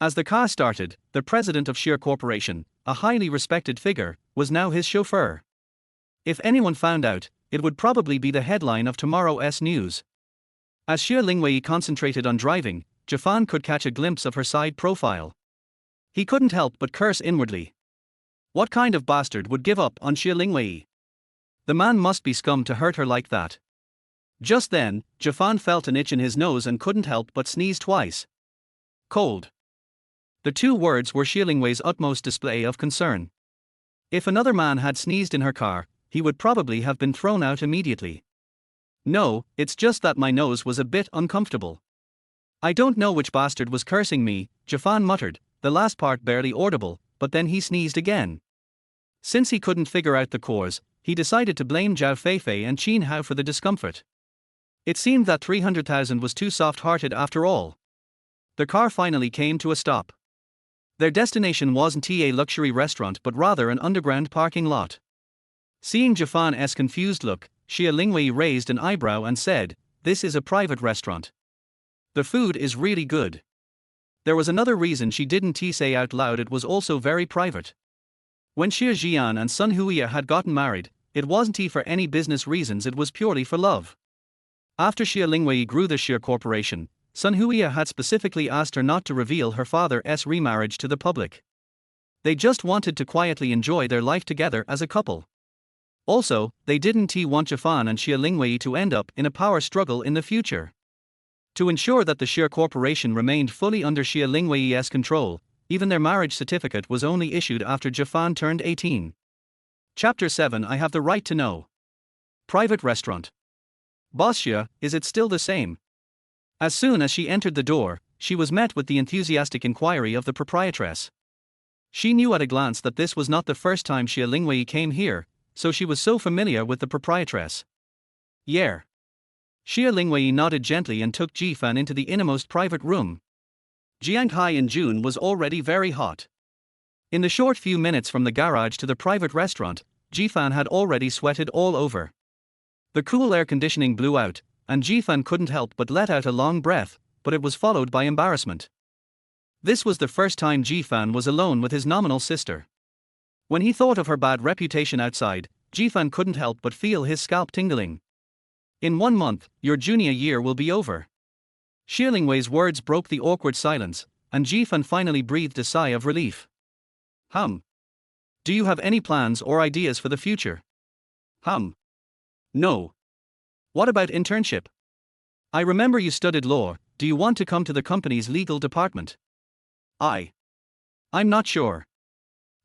As the car started, the president of Sheer Corporation, a highly respected figure, was now his chauffeur. If anyone found out, it would probably be the headline of tomorrow's news. As Xie Lingwei concentrated on driving, Jafan could catch a glimpse of her side profile. He couldn't help but curse inwardly. What kind of bastard would give up on Xie Lingwei? The man must be scum to hurt her like that. Just then, Jafan felt an itch in his nose and couldn't help but sneeze twice. Cold. The 2 words were Xie Lingwei's utmost display of concern. If another man had sneezed in her car, he would probably have been thrown out immediately. "No, it's just that my nose was a bit uncomfortable." "I don't know which bastard was cursing me," Jafan muttered, the last part barely audible, but then he sneezed again. Since he couldn't figure out the cause, he decided to blame Zhao Feifei and Jianghai for the discomfort. It seemed that 300,000 was too soft-hearted after all. The car finally came to a stop. Their destination wasn't a luxury restaurant but rather an underground parking lot. Seeing Jian's confused look, Xia Lingwei raised an eyebrow and said, "This is a private restaurant. The food is really good." There was another reason she didn't say out loud: it was also very private. When Xia Jian and Sun Huiya had gotten married, it wasn't for any business reasons, it was purely for love. After Xia Lingwei grew the Xia Corporation, Sun Huiya had specifically asked her not to reveal her father's remarriage to the public. They just wanted to quietly enjoy their life together as a couple. Also, they didn't want Jiang and Xia Lingwei to end up in a power struggle in the future. To ensure that the Xia Corporation remained fully under Xia Lingwei's control, even their marriage certificate was only issued after Jiang turned 18. Chapter 7: I Have the Right to Know. Private Restaurant. Boss Xia, is it still the same? As soon as she entered the door, she was met with the enthusiastic inquiry of the proprietress. She knew at a glance that this was not the first time Xia Lingwei came here, so she was so familiar with the proprietress. Yeah. Xia Lingwei nodded gently and took Jiang into the innermost private room. Jianghai in June was already very hot. In the short few minutes from the garage to the private restaurant, Jiang had already sweated all over. The cool air conditioning blew out, and Jiang couldn't help but let out a long breath, but it was followed by embarrassment. This was the first time Jiang was alone with his nominal sister. When he thought of her bad reputation outside, Jiang couldn't help but feel his scalp tingling. "In 1 month, your junior year will be over." Xia Lingwei's words broke the awkward silence, and Jiang finally breathed a sigh of relief. Do you have any plans or ideas for the future?" No. What about internship? I remember you studied law, do you want to come to the company's legal department? I'm not sure.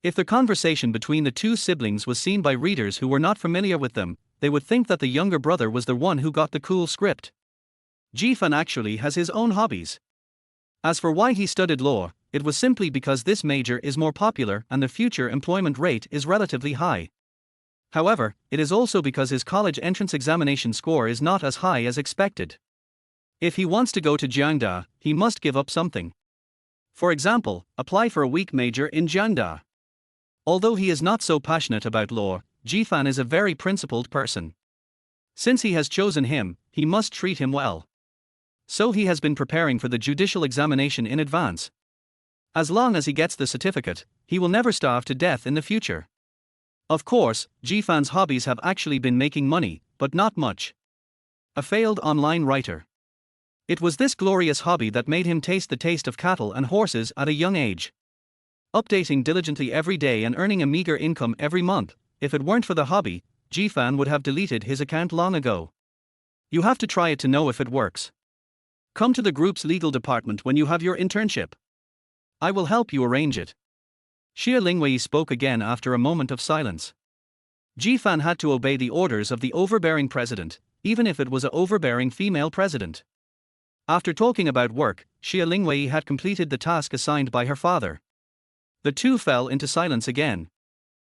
If the conversation between the two siblings was seen by readers who were not familiar with them, they would think that the younger brother was the one who got the cool script. Jiang actually has his own hobbies. As for why he studied law, it was simply because this major is more popular and the future employment rate is relatively high. However, it is also because his college entrance examination score is not as high as expected. If he wants to go to Jiangda, he must give up something. For example, apply for a weak major in Jiangda. Although he is not so passionate about law, Jiang is a very principled person. Since he has chosen him, he must treat him well. So he has been preparing for the judicial examination in advance. As long as he gets the certificate, he will never starve to death in the future. Of course, Jiang's hobbies have actually been making money, but not much. A failed online writer. It was this glorious hobby that made him taste the taste of cattle and horses at a young age. Updating diligently every day and earning a meager income every month, if it weren't for the hobby, Jiang would have deleted his account long ago. You have to try it to know if it works. Come to the group's legal department when you have your internship. I will help you arrange it. Xia Lingwei spoke again after a moment of silence. Jiang had to obey the orders of the overbearing president, even if it was an overbearing female president. After talking about work, Xia Lingwei had completed the task assigned by her father. The two fell into silence again.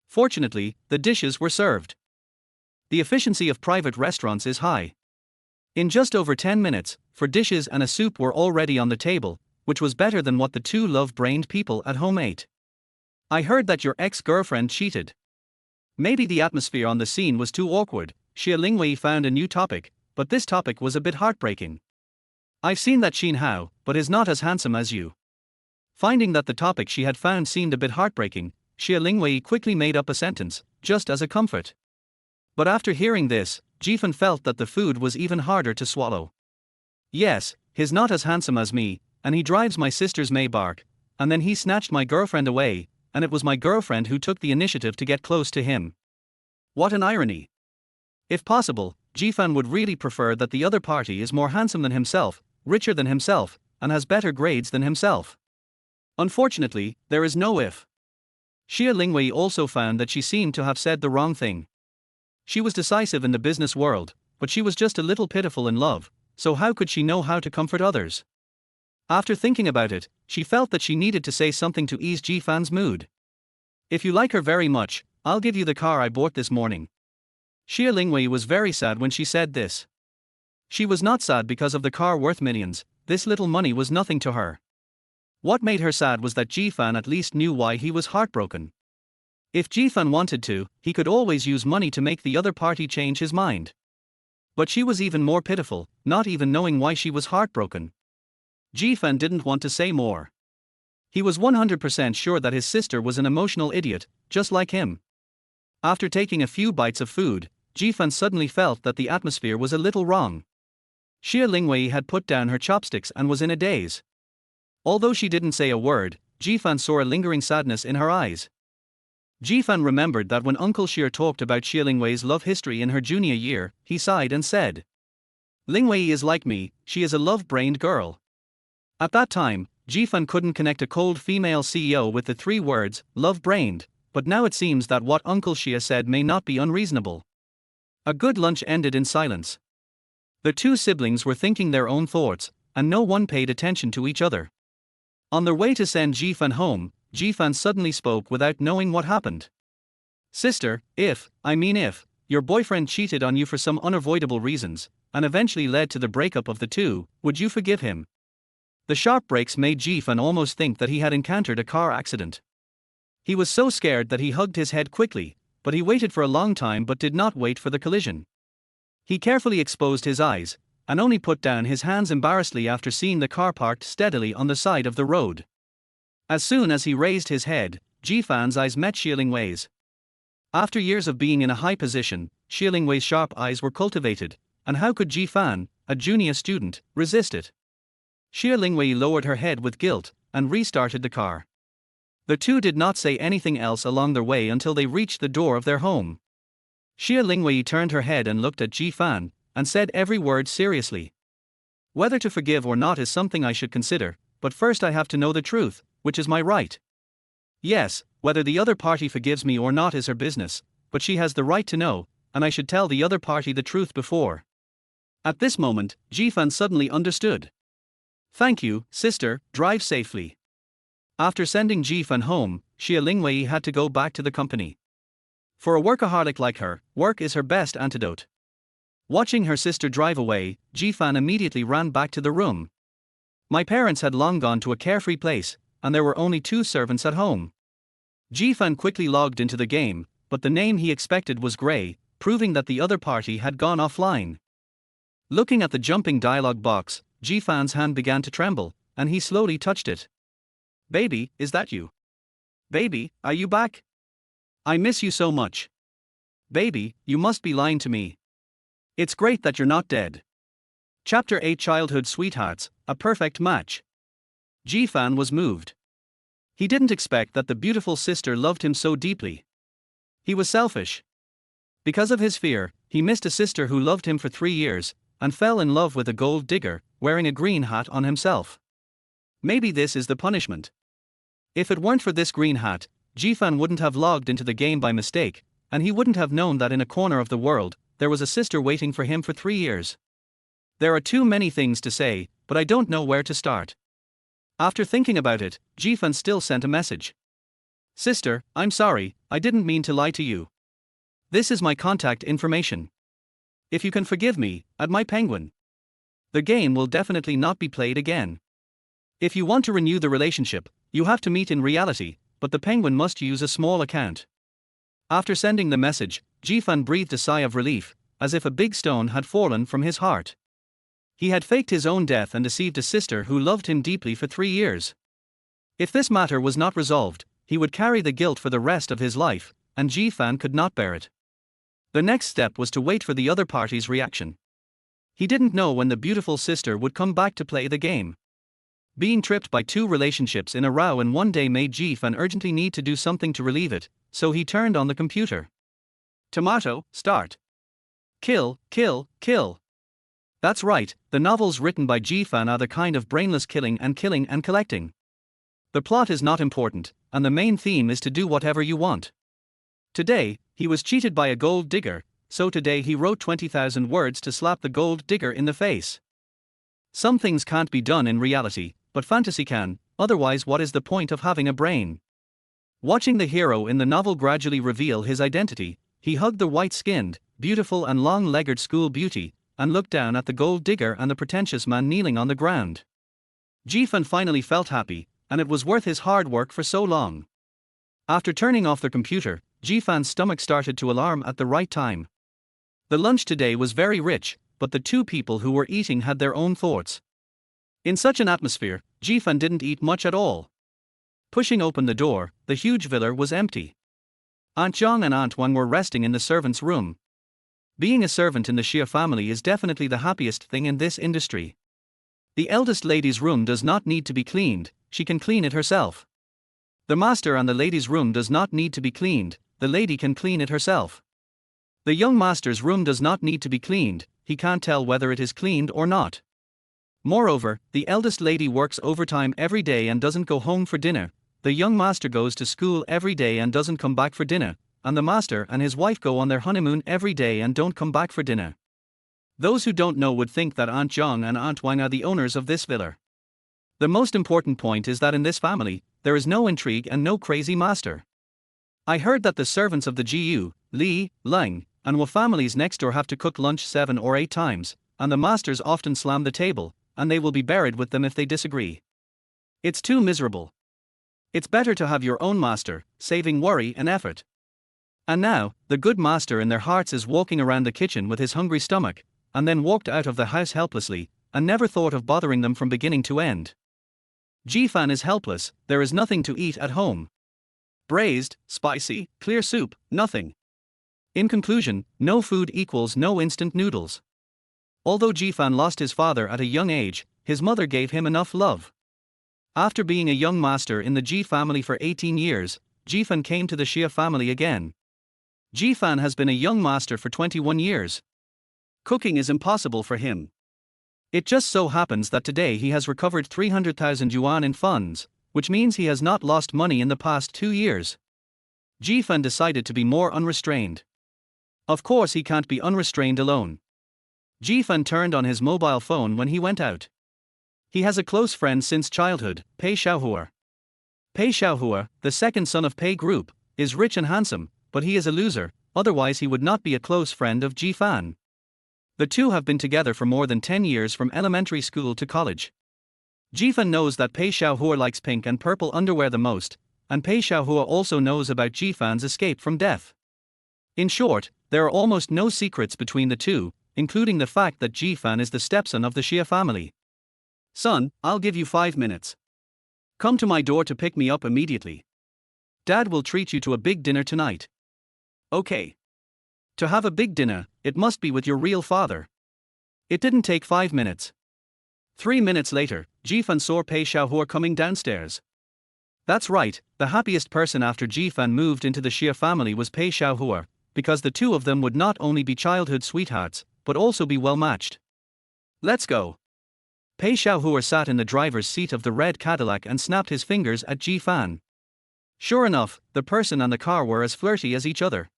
Fortunately, the dishes were served. The efficiency of private restaurants is high. In just over 10 minutes, for dishes and a soup were already on the table, which was better than what the two love-brained people at home ate. I heard that your ex-girlfriend cheated. Maybe the atmosphere on the scene was too awkward. Xia Lingwei found a new topic, but this topic was a bit heartbreaking. I've seen that Jianghai, but is not as handsome as you. Finding that the topic she had found seemed a bit heartbreaking, Xia Lingwei quickly made up a sentence, just as a comfort. But after hearing this, Jiang felt that the food was even harder to swallow. Yes, he's not as handsome as me, and he drives my sister's Maybach, and then he snatched my girlfriend away, and it was my girlfriend who took the initiative to get close to him. What an irony. If possible, Jiang would really prefer that the other party is more handsome than himself, richer than himself, and has better grades than himself. Unfortunately, there is no if. Xia Lingwei also found that she seemed to have said the wrong thing. She was decisive in the business world, but she was just a little pitiful in love, so how could she know how to comfort others? After thinking about it, she felt that she needed to say something to ease Jiang's mood. If you like her very much, I'll give you the car I bought this morning. Xie Lingwei was very sad when she said this. She was not sad because of the car worth millions, this little money was nothing to her. What made her sad was that Jifan at least knew why he was heartbroken. If Jifan wanted to, he could always use money to make the other party change his mind. But she was even more pitiful, not even knowing why she was heartbroken. Jifan didn't want to say more. He was 100% sure that his sister was an emotional idiot, just like him. After taking a few bites of food, Jifan suddenly felt that the atmosphere was a little wrong. Xie Lingwei had put down her chopsticks and was in a daze. Although she didn't say a word, Jifan saw a lingering sadness in her eyes. Jifan remembered that when Uncle Xie talked about Xie Lingwei's love history in her junior year, he sighed and said, "Lingwei is like me, she is a love-brained girl." At that time, Jifan couldn't connect a cold female CEO with the three words, love-brained, but now it seems that what Uncle Xie said may not be unreasonable. A good lunch ended in silence. The two siblings were thinking their own thoughts, and no one paid attention to each other. On their way to send Jifan home, Jifan suddenly spoke without knowing what happened. "Sister, if your boyfriend cheated on you for some unavoidable reasons, and eventually led to the breakup of the two, would you forgive him?" The sharp brakes made Jifan almost think that he had encountered a car accident. He was so scared that he hugged his head quickly, but he waited for a long time but did not wait for the collision. He carefully exposed his eyes, and only put down his hands embarrassedly after seeing the car parked steadily on the side of the road. As soon as he raised his head, Jifan's eyes met Xie Lingwei's. After years of being in a high position, Xie Lingwei's sharp eyes were cultivated, and how could Jifan, a junior student, resist it? Xie Lingwei lowered her head with guilt, and restarted the car. The two did not say anything else along their way until they reached the door of their home. Xie Lingwei turned her head and looked at Jifan, and said every word seriously. "Whether to forgive or not is something I should consider, but first I have to know the truth, which is my right. Yes, whether the other party forgives me or not is her business, but she has the right to know, and I should tell the other party the truth before." At this moment, Jifan suddenly understood. "Thank you, sister, drive safely." After sending Jifan home, Xie Lingwei had to go back to the company. For a workaholic like her, work is her best antidote. Watching her sister drive away, Jifan immediately ran back to the room. My parents had long gone to a carefree place, and there were only 2 servants at home. Jifan quickly logged into the game, but the name he expected was Gray, proving that the other party had gone offline. Looking at the jumping dialog box, Jifan's hand began to tremble, and he slowly touched it. "Baby, is that you? Baby, are you back? I miss you so much. Baby, you must be lying to me. It's great that you're not dead." Chapter 8 Childhood Sweethearts, a perfect match. Jifan was moved. He didn't expect that the beautiful sister loved him so deeply. He was selfish. Because of his fear, he missed a sister who loved him for 3 years, and fell in love with a gold digger, wearing a green hat on himself. Maybe this is the punishment. If it weren't for this green hat, Jifan wouldn't have logged into the game by mistake, and he wouldn't have known that in a corner of the world, there was a sister waiting for him for 3 years. There are too many things to say, but I don't know where to start. After thinking about it, Jifan still sent a message. "Sister, I'm sorry, I didn't mean to lie to you. This is my contact information. If you can forgive me, at my penguin. The game will definitely not be played again. If you want to renew the relationship, you have to meet in reality, but the penguin must use a small account." After sending the message, Jifan breathed a sigh of relief, as if a big stone had fallen from his heart. He had faked his own death and deceived a sister who loved him deeply for 3 years. If this matter was not resolved, he would carry the guilt for the rest of his life, and Jifan could not bear it. The next step was to wait for the other party's reaction. He didn't know when the beautiful sister would come back to play the game. Being tripped by 2 relationships in a row in one day made Jifan urgently need to do something to relieve it, so he turned on the computer. Tomato, start. Kill, kill, kill. That's right, the novels written by Jifan are the kind of brainless killing and collecting. The plot is not important, and the main theme is to do whatever you want. Today, he was cheated by a gold digger, so today he wrote 20,000 words to slap the gold digger in the face. Some things can't be done in reality, but fantasy can, otherwise what is the point of having a brain? Watching the hero in the novel gradually reveal his identity, he hugged the white-skinned, beautiful and long-legged school beauty, and looked down at the gold digger and the pretentious man kneeling on the ground. Jifan finally felt happy, and it was worth his hard work for so long. After turning off the computer, Jifan's stomach started to alarm at the right time. The lunch today was very rich, but the two people who were eating had their own thoughts. In such an atmosphere, Jifan didn't eat much at all. Pushing open the door, the huge villa was empty. Aunt Jiang and Aunt Wang were resting in the servants' room. Being a servant in the Xia family is definitely the happiest thing in this industry. The eldest lady's room does not need to be cleaned, she can clean it herself. The master and the lady's room does not need to be cleaned, the lady can clean it herself. The young master's room does not need to be cleaned, he can't tell whether it is cleaned or not. Moreover, the eldest lady works overtime every day and doesn't go home for dinner, the young master goes to school every day and doesn't come back for dinner, and the master and his wife go on their honeymoon every day and don't come back for dinner. Those who don't know would think that Aunt Jiang and Aunt Wang are the owners of this villa. The most important point is that in this family, there is no intrigue and no crazy master. I heard that the servants of the Jiu, Li, Lang, and Wu families next door have to cook lunch 7 or 8 times, and the masters often slam the table, and they will be buried with them if they disagree. It's too miserable. It's better to have your own master, saving worry and effort. And now, the good master in their hearts is walking around the kitchen with his hungry stomach, and then walked out of the house helplessly, and never thought of bothering them from beginning to end. Jifan is helpless, there is nothing to eat at home. Braised, spicy, clear soup, nothing. In conclusion, no food equals no instant noodles. Although Jifan lost his father at a young age, his mother gave him enough love. After being a young master in the Ji family for 18 years, Jifan came to the Xia family again. Jifan has been a young master for 21 years. Cooking is impossible for him. It just so happens that today he has recovered 300,000 yuan in funds, which means he has not lost money in the past 2 years. Jifan decided to be more unrestrained. Of course he can't be unrestrained alone. Jifan turned on his mobile phone when he went out. He has a close friend since childhood, Pei Xiaohua. Pei Xiaohua, the second son of Pei Group, is rich and handsome, but he is a loser, otherwise he would not be a close friend of Jifan. The two have been together for more than 10 years from elementary school to college. Jifan knows that Pei Xiaohua likes pink and purple underwear the most, and Pei Xiaohua also knows about Jifan's escape from death. In short, there are almost no secrets between the two, including the fact that Jifan is the stepson of the Xia family. Son, I'll give you 5 minutes. Come to my door to pick me up immediately. Dad will treat you to a big dinner tonight. Okay. To have a big dinner, it must be with your real father. It didn't take 5 minutes. 3 minutes later, Jifan saw Pei Xiaohua coming downstairs. That's right, the happiest person after Jifan moved into the Xia family was Pei Xiaohua, because the two of them would not only be childhood sweethearts, but also be well matched. Let's go. Pei Xiaohua sat in the driver's seat of the red Cadillac and snapped his fingers at Jifan. Sure enough, the person and the car were as flirty as each other.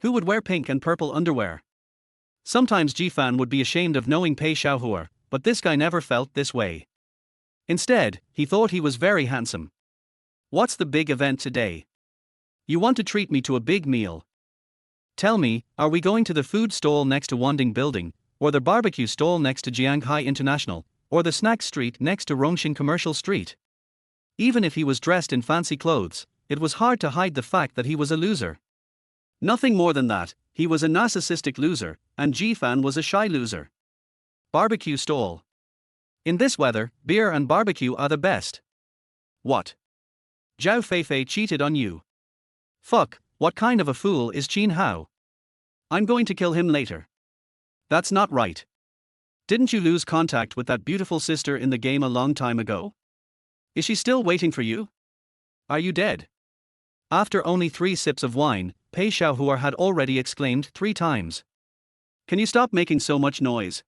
Who would wear pink and purple underwear? Sometimes Jifan would be ashamed of knowing Pei Xiaohua, but this guy never felt this way. Instead, he thought he was very handsome. What's the big event today? You want to treat me to a big meal. Tell me, are we going to the food stall next to Wanding Building, or the barbecue stall next to Jianghai International, or the snack street next to Rongxing Commercial Street? Even if he was dressed in fancy clothes, it was hard to hide the fact that he was a loser. Nothing more than that, he was a narcissistic loser, and Jifan was a shy loser. Barbecue stall. In this weather, beer and barbecue are the best. What? Zhao Feifei cheated on you. Fuck, what kind of a fool is Jianghai? I'm going to kill him later. That's not right. Didn't you lose contact with that beautiful sister in the game a long time ago? Is she still waiting for you? Are you dead? After only 3 sips of wine, Pei Xiaohua had already exclaimed 3 times. Can you stop making so much noise?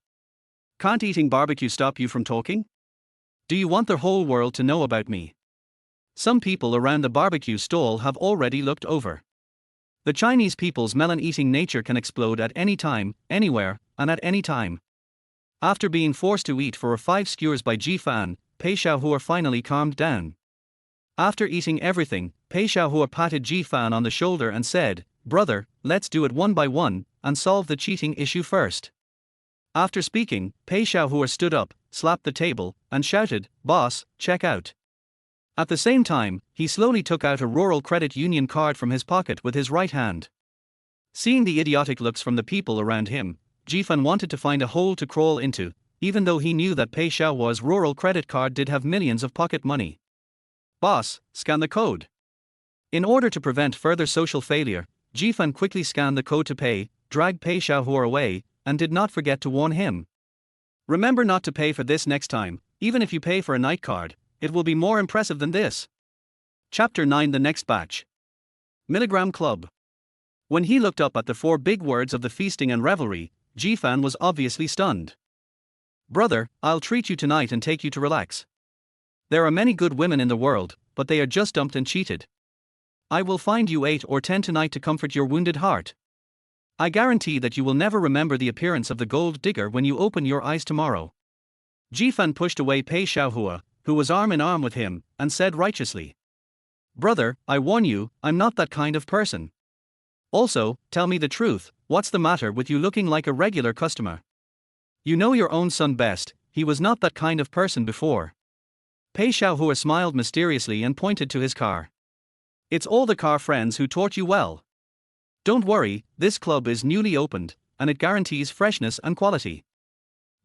Can't eating barbecue stop you from talking? Do you want the whole world to know about me? Some people around the barbecue stall have already looked over. The Chinese people's melon-eating nature can explode at any time, anywhere, and at any time. After being forced to eat 4 or 5 skewers by Jifan, Pei Xiaohua finally calmed down. After eating everything, Pei Xiaohua patted Ji Fan on the shoulder and said, "Brother, let's do it one by one, and solve the cheating issue first." After speaking, Pei Xiaohua stood up, slapped the table, and shouted, "Boss, check out." At the same time, he slowly took out a rural credit union card from his pocket with his right hand. Seeing the idiotic looks from the people around him, Jifan wanted to find a hole to crawl into, even though he knew that Pei Xiaohua's rural credit card did have millions of pocket money. "Boss, scan the code." In order to prevent further social failure, Jifan quickly scanned the code to pay, dragged Pei Xiaohua away, and did not forget to warn him. "Remember not to pay for this next time, even if you pay for a night card, it will be more impressive than this." Chapter 9: The Next Batch. Milligram Club. When he looked up at the 4 big words of the feasting and revelry, Jifan was obviously stunned. "Brother, I'll treat you tonight and take you to relax. There are many good women in the world, but they are just dumped and cheated. I will find you 8 or 10 tonight to comfort your wounded heart. I guarantee that you will never remember the appearance of the gold digger when you open your eyes tomorrow." Jifan pushed away Pei Xiaohua, who was arm in arm with him, and said righteously, "Brother, I warn you, I'm not that kind of person. Also, tell me the truth, what's the matter with you looking like a regular customer? You know your own son best, he was not that kind of person before." Pei Xiaohua smiled mysteriously and pointed to his car. "It's all the car friends who taught you well. Don't worry, this club is newly opened, and it guarantees freshness and quality."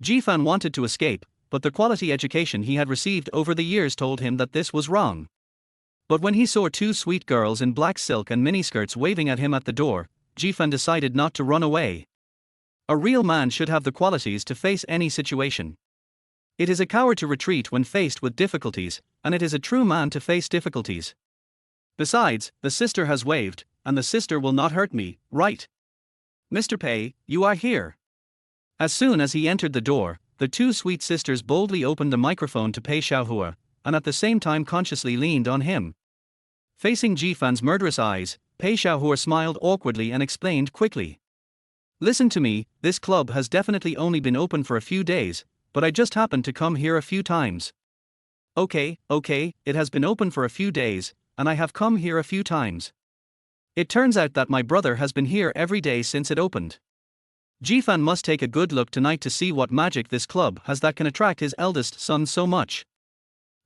Jifan wanted to escape, but the quality education he had received over the years told him that this was wrong. But when he saw 2 sweet girls in black silk and miniskirts waving at him at the door, Jifan decided not to run away. A real man should have the qualities to face any situation. It is a coward to retreat when faced with difficulties, and it is a true man to face difficulties. Besides, the sister has waved, and the sister will not hurt me, right? "Mr. Pei, you are here." As soon as he entered the door, the 2 sweet sisters boldly opened the microphone to Pei Xiaohua, and at the same time consciously leaned on him. Facing Jifan's murderous eyes, Pei Xiaohua smiled awkwardly and explained quickly. "Listen to me, this club has definitely only been open for a few days, but I just happened to come here a few times." Okay, it has been open for a few days, and I have come here a few times. It turns out that my brother has been here every day since it opened. Jifan must take a good look tonight to see what magic this club has that can attract his eldest son so much.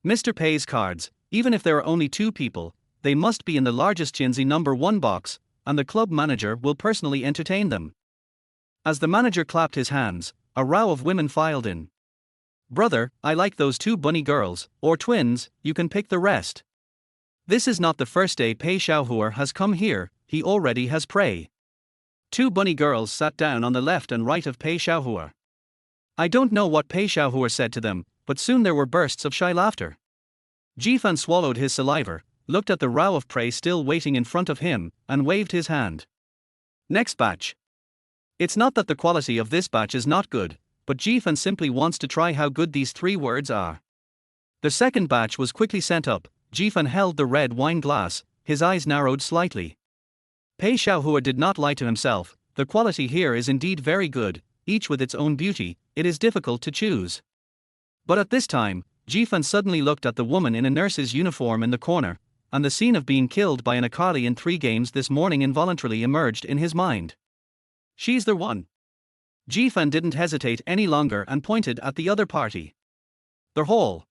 Mr. Pei's cards, even if there are only 2 people, they must be in the largest Jianzi number 1 box, and the club manager will personally entertain them. As the manager clapped his hands, a row of women filed in. "Brother, I like those 2 bunny girls, or twins, you can pick the rest." This is not the first day Pei Xiaohua has come here, he already has prey. 2 bunny girls sat down on the left and right of Pei Xiaohua. I don't know what Pei Xiaohua said to them, but soon there were bursts of shy laughter. Jifan swallowed his saliva, looked at the row of prey still waiting in front of him, and waved his hand. Next batch. It's not that the quality of this batch is not good, but Jifan simply wants to try how good these 3 words are. The second batch was quickly sent up. Jifan held the red wine glass, his eyes narrowed slightly. Pei Xiaohua did not lie to himself, the quality here is indeed very good, each with its own beauty, it is difficult to choose. But at this time, Jifan suddenly looked at the woman in a nurse's uniform in the corner, and the scene of being killed by an Akali in 3 games this morning involuntarily emerged in his mind. She's the one. Jifan didn't hesitate any longer and pointed at the other party. The hall.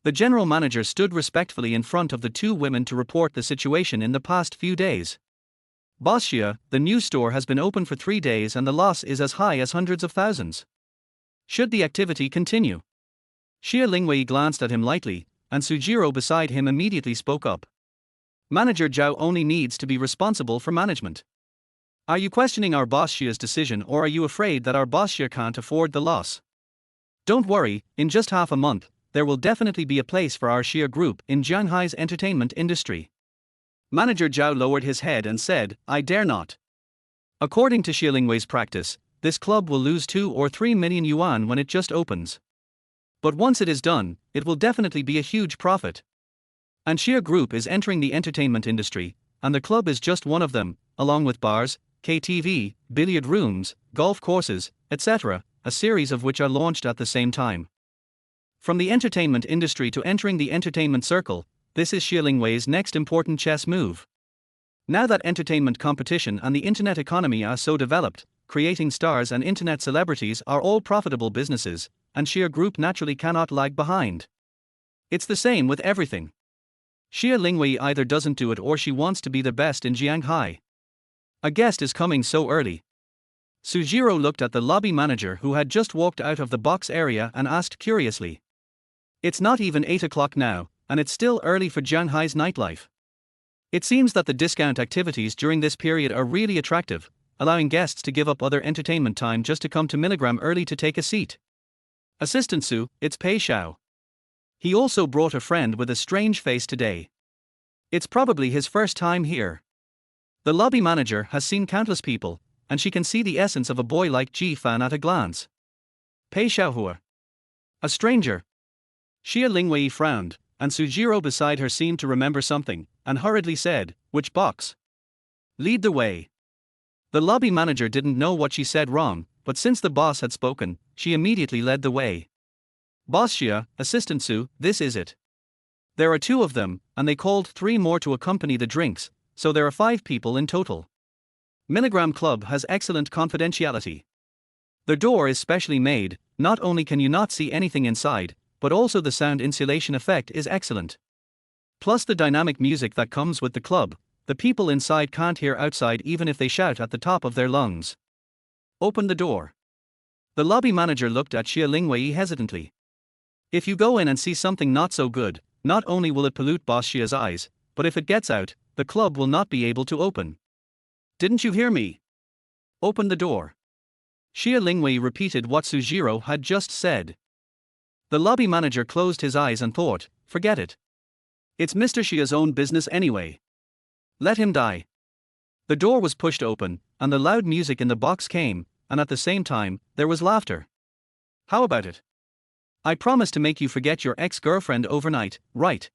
The general manager stood respectfully in front of the 2 women to report the situation in the past few days. "Boss Xia, the new store has been open for 3 days and the loss is as high as hundreds of thousands. Should the activity continue?" Xia Lingwei glanced at him lightly, and Sujiro beside him immediately spoke up. "Manager Zhao only needs to be responsible for management. Are you questioning our boss Xia's decision, or are you afraid that our boss Xia can't afford the loss? Don't worry, in just half a month, there will definitely be a place for our Xia group in Jianghai's entertainment industry." Manager Zhao lowered his head and said, "I dare not. According to Xia Lingwei's practice, this club will lose 2 or 3 million yuan when it just opens. But once it is done, it will definitely be a huge profit. And Xia Group is entering the entertainment industry, and the club is just one of them, along with bars, KTV, billiard rooms, golf courses, etc., a series of which are launched at the same time. From the entertainment industry to entering the entertainment circle, this is Xie Lingwei's next important chess move. Now that entertainment competition and the internet economy are so developed, creating stars and internet celebrities are all profitable businesses, and Xie Group naturally cannot lag behind. It's the same with everything. Xie Lingwei either doesn't do it or she wants to be the best in Jianghai. A guest is coming so early. Sujiro looked at the lobby manager who had just walked out of the box area and asked curiously. It's not even 8 o'clock now, and it's still early for Jianghai's nightlife. It seems that the discount activities during this period are really attractive, allowing guests to give up other entertainment time just to come to Milligram early to take a seat. Assistant Su, it's Pei Xiao. He also brought a friend with a strange face today. It's probably his first time here. The lobby manager has seen countless people, and she can see the essence of a boy like Ji Fan at a glance. Pei Xiaohua. A stranger. Xie Lingwei frowned, and Sujiro beside her seemed to remember something, and hurriedly said, "Which box?" "Lead the way." The lobby manager didn't know what she said wrong, but since the boss had spoken, she immediately led the way. "Boss Xie, Assistant Su, this is it. There are 2 of them, and they called 3 more to accompany the drinks, so there are 5 people in total. Milligram Club has excellent confidentiality. The door is specially made, not only can you not see anything inside, but also the sound insulation effect is excellent. Plus the dynamic music that comes with the club, the people inside can't hear outside even if they shout at the top of their lungs. Open the door." The lobby manager looked at Xie Lingwei hesitantly. "If you go in and see something not so good, not only will it pollute Boss Xie's eyes, but if it gets out, the club will not be able to open." "Didn't you hear me? Open the door." Xie Lingwei repeated what Sujiro had just said. The lobby manager closed his eyes and thought, forget it. It's Mr. Xia's own business anyway. Let him die. The door was pushed open, and the loud music in the box came, and at the same time, there was laughter. "How about it? I promise to make you forget your ex-girlfriend overnight, right?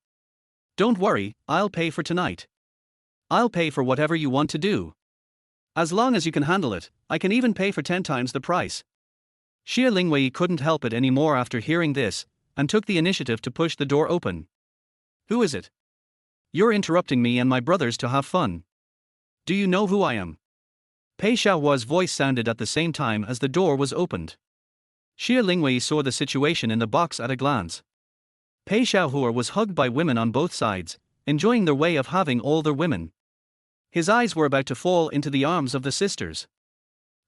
Don't worry, I'll pay for tonight. I'll pay for whatever you want to do. As long as you can handle it, I can even pay for 10 times the price." Xie Lingwei couldn't help it anymore after hearing this, and took the initiative to push the door open. "Who is it? You're interrupting me and my brothers to have fun. Do you know who I am?" Pei Xiaohua's voice sounded at the same time as the door was opened. Xie Lingwei saw the situation in the box at a glance. Pei Xiaohua was hugged by women on both sides, enjoying their way of having all their women. His eyes were about to fall into the arms of the sisters.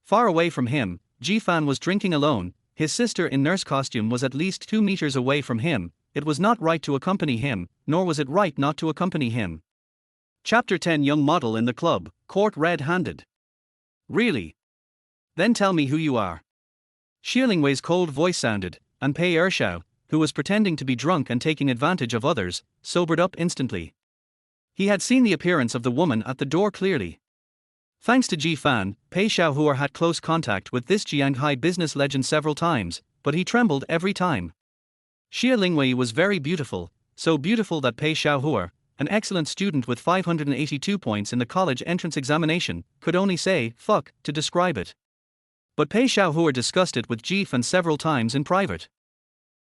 Far away from him, Ji Fan was drinking alone. His sister in nurse costume was at least 2 meters away from him. It was not right to accompany him, nor was it right not to accompany him. Chapter 10. Young model in the club, caught red-handed. "Really? Then tell me who you are." Xie Lingwei's cold voice sounded, and Pei Ershao, who was pretending to be drunk and taking advantage of others, sobered up instantly. He had seen the appearance of the woman at the door clearly. Thanks to Ji Fan, Pei Xiaohua had close contact with this Jianghai business legend several times, but he trembled every time. Xie Lingwei was very beautiful, so beautiful that Pei Xiaohua, an excellent student with 582 points in the college entrance examination, could only say, "fuck," to describe it. But Pei Xiaohua discussed it with Ji Fan several times in private.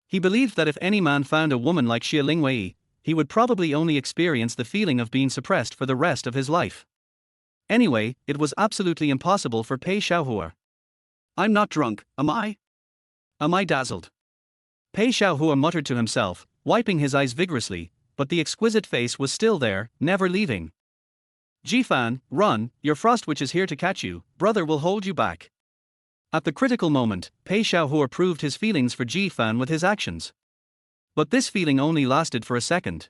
He believed that if any man found a woman like Xie Lingwei, he would probably only experience the feeling of being suppressed for the rest of his life. Anyway, it was absolutely impossible for Pei Xiaohua. "I'm not drunk, am I? Am I dazzled?" Pei Xiaohua muttered to himself, wiping his eyes vigorously, but the exquisite face was still there, never leaving. "Ji Fan, run, your frost witch is here to catch you, brother will hold you back." At the critical moment, Pei Xiaohua proved his feelings for Ji Fan with his actions. But this feeling only lasted for a second.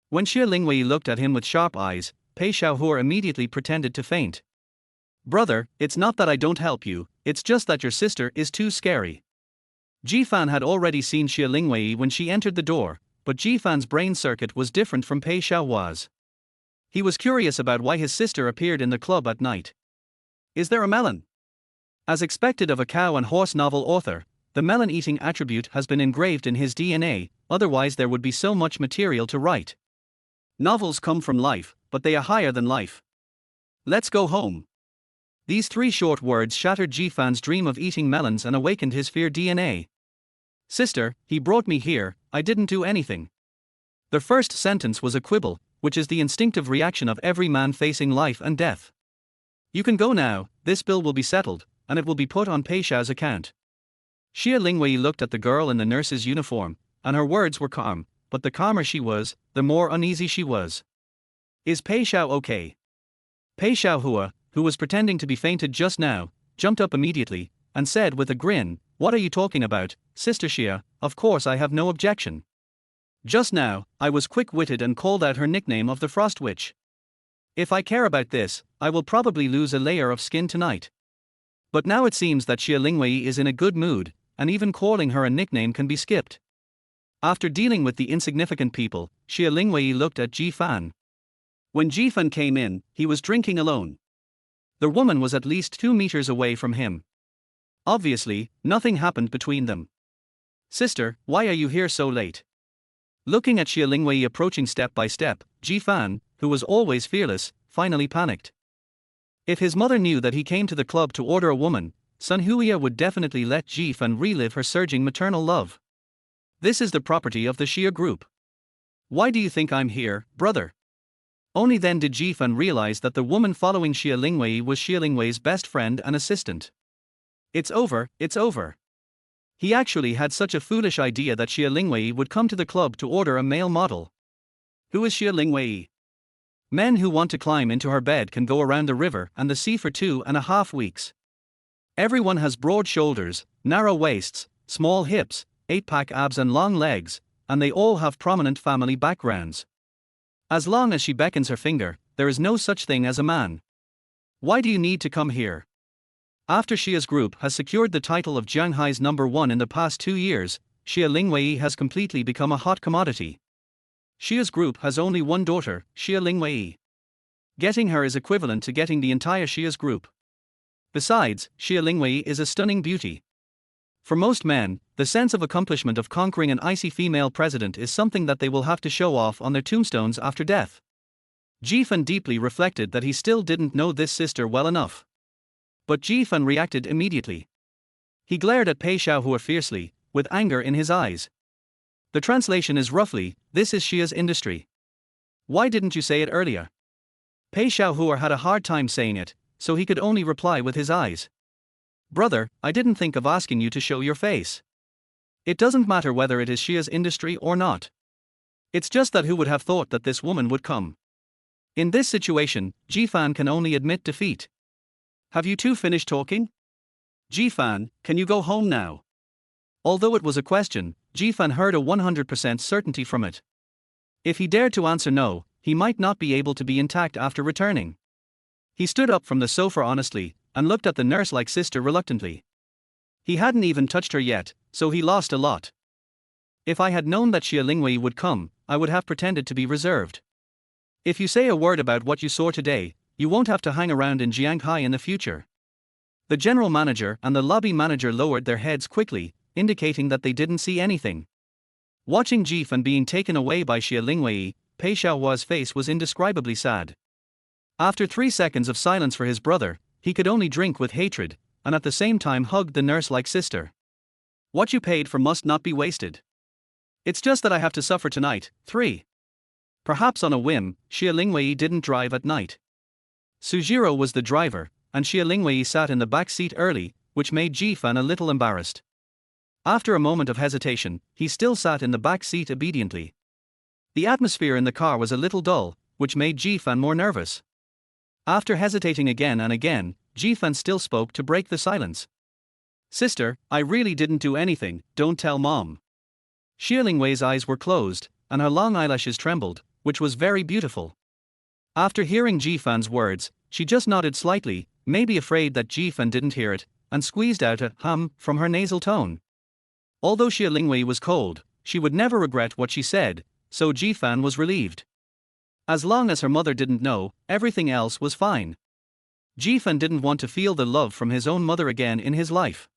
When Xie Lingwei looked at him with sharp eyes, Pei Xiaohua immediately pretended to faint. "Brother, it's not that I don't help you, it's just that your sister is too scary." Ji Fan had already seen Xie Lingwei when she entered the door, but Ji Fan's brain circuit was different from Pei Xiaohua's. He was curious about why his sister appeared in the club at night. "Is there a melon?" As expected of a cow and horse novel author, the melon-eating attribute has been engraved in his DNA, otherwise there would be so much material to write. Novels come from life, but they are higher than life. "Let's go home." These 3 short words shattered Ji Fan's dream of eating melons and awakened his fear DNA. "Sister, he brought me here, I didn't do anything." The first sentence was a quibble, which is the instinctive reaction of every man facing life and death. You can go now, this bill will be settled, and it will be put on Pei Xiao's account. Xia Lingwei looked at the girl in the nurse's uniform, and her words were calm, but the calmer she was, the more uneasy she was. Is Pei Xiao okay? Pei Xiaohua, who was pretending to be fainted just now, jumped up immediately, and said with a grin, "What are you talking about, Sister Xia? Of course I have no objection. Just now, I was quick-witted and called out her nickname of the Frost Witch. If I care about this, I will probably lose a layer of skin tonight." But now it seems that Xia Lingwei is in a good mood, and even calling her a nickname can be skipped. After dealing with the insignificant people, Xia Lingwei looked at Ji Fan. When Ji Fan came in, he was drinking alone. The woman was at least 2 meters away from him. Obviously, nothing happened between them. "Sister, why are you here so late?" Looking at Xia Lingwei approaching step by step, Ji Fan, who was always fearless, finally panicked. If his mother knew that he came to the club to order a woman, Sun Huia would definitely let Ji Fan relive her surging maternal love. This is the property of the Xia group. "Why do you think I'm here, brother?" Only then did Ji Fan realize that the woman following Xia Lingwei was Xia Lingwei's best friend and assistant. It's over, it's over. He actually had such a foolish idea that Xia Lingwei would come to the club to order a male model. Who is Xia Lingwei? Men who want to climb into her bed can go around the river and the sea for 2.5 weeks. Everyone has broad shoulders, narrow waists, small hips, 8-pack abs and long legs, and they all have prominent family backgrounds. As long as she beckons her finger, there is no such thing as a man. Why do you need to come here? After Xia's group has secured the title of Jianghai's #1 in the past 2 years, Xia Lingwei has completely become a hot commodity. Xia's group has only one daughter, Xia Lingwei. Getting her is equivalent to getting the entire Xia's group. Besides, Xia Lingwei is a stunning beauty. For most men, the sense of accomplishment of conquering an icy female president is something that they will have to show off on their tombstones after death. Ji Fan deeply reflected that he still didn't know this sister well enough. But Ji Fan reacted immediately. He glared at Pei Xiaohua fiercely, with anger in his eyes. The translation is roughly, "This is Xia's industry. Why didn't you say it earlier?" Pei Xiaohua had a hard time saying it, so he could only reply with his eyes. "Brother, I didn't think of asking you to show your face. It doesn't matter whether it is Xia's industry or not. It's just that who would have thought that this woman would come?" In this situation, Ji Fan can only admit defeat. "Have you two finished talking? Ji Fan, can you go home now?" Although it was a question, Ji Fan heard a 100% certainty from it. If he dared to answer no, he might not be able to be intact after returning. He stood up from the sofa honestly, and looked at the nurse-like sister reluctantly. He hadn't even touched her yet, so he lost a lot. If I had known that Xia Lingwei would come, I would have pretended to be reserved. If you say a word about what you saw today, you won't have to hang around in Jianghai in the future. The general manager and the lobby manager lowered their heads quickly, indicating that they didn't see anything. Watching Ji Fan being taken away by Xia Lingwei, Pei Xiaohua's face was indescribably sad. After 3 seconds of silence for his brother, he could only drink with hatred, and at the same time hugged the nurse-like sister. "What you paid for must not be wasted. It's just that I have to suffer tonight." 3. Perhaps on a whim, Xia Lingwei didn't drive at night. Sujiro was the driver, and Xia Lingwei sat in the back seat early, which made Ji Fan a little embarrassed. After a moment of hesitation, he still sat in the back seat obediently. The atmosphere in the car was a little dull, which made Ji Fan more nervous. After hesitating again and again, Ji Fan still spoke to break the silence. "Sister, I really didn't do anything, don't tell Mom." Xia Lingwei's eyes were closed, and her long eyelashes trembled, which was very beautiful. After hearing Ji Fan's words, she just nodded slightly, maybe afraid that Ji Fan didn't hear it, and squeezed out a hum from her nasal tone. Although Xia Lingwei was cold, she would never regret what she said, so Ji Fan was relieved. As long as her mother didn't know, everything else was fine. Ji Fan didn't want to feel the love from his own mother again in his life.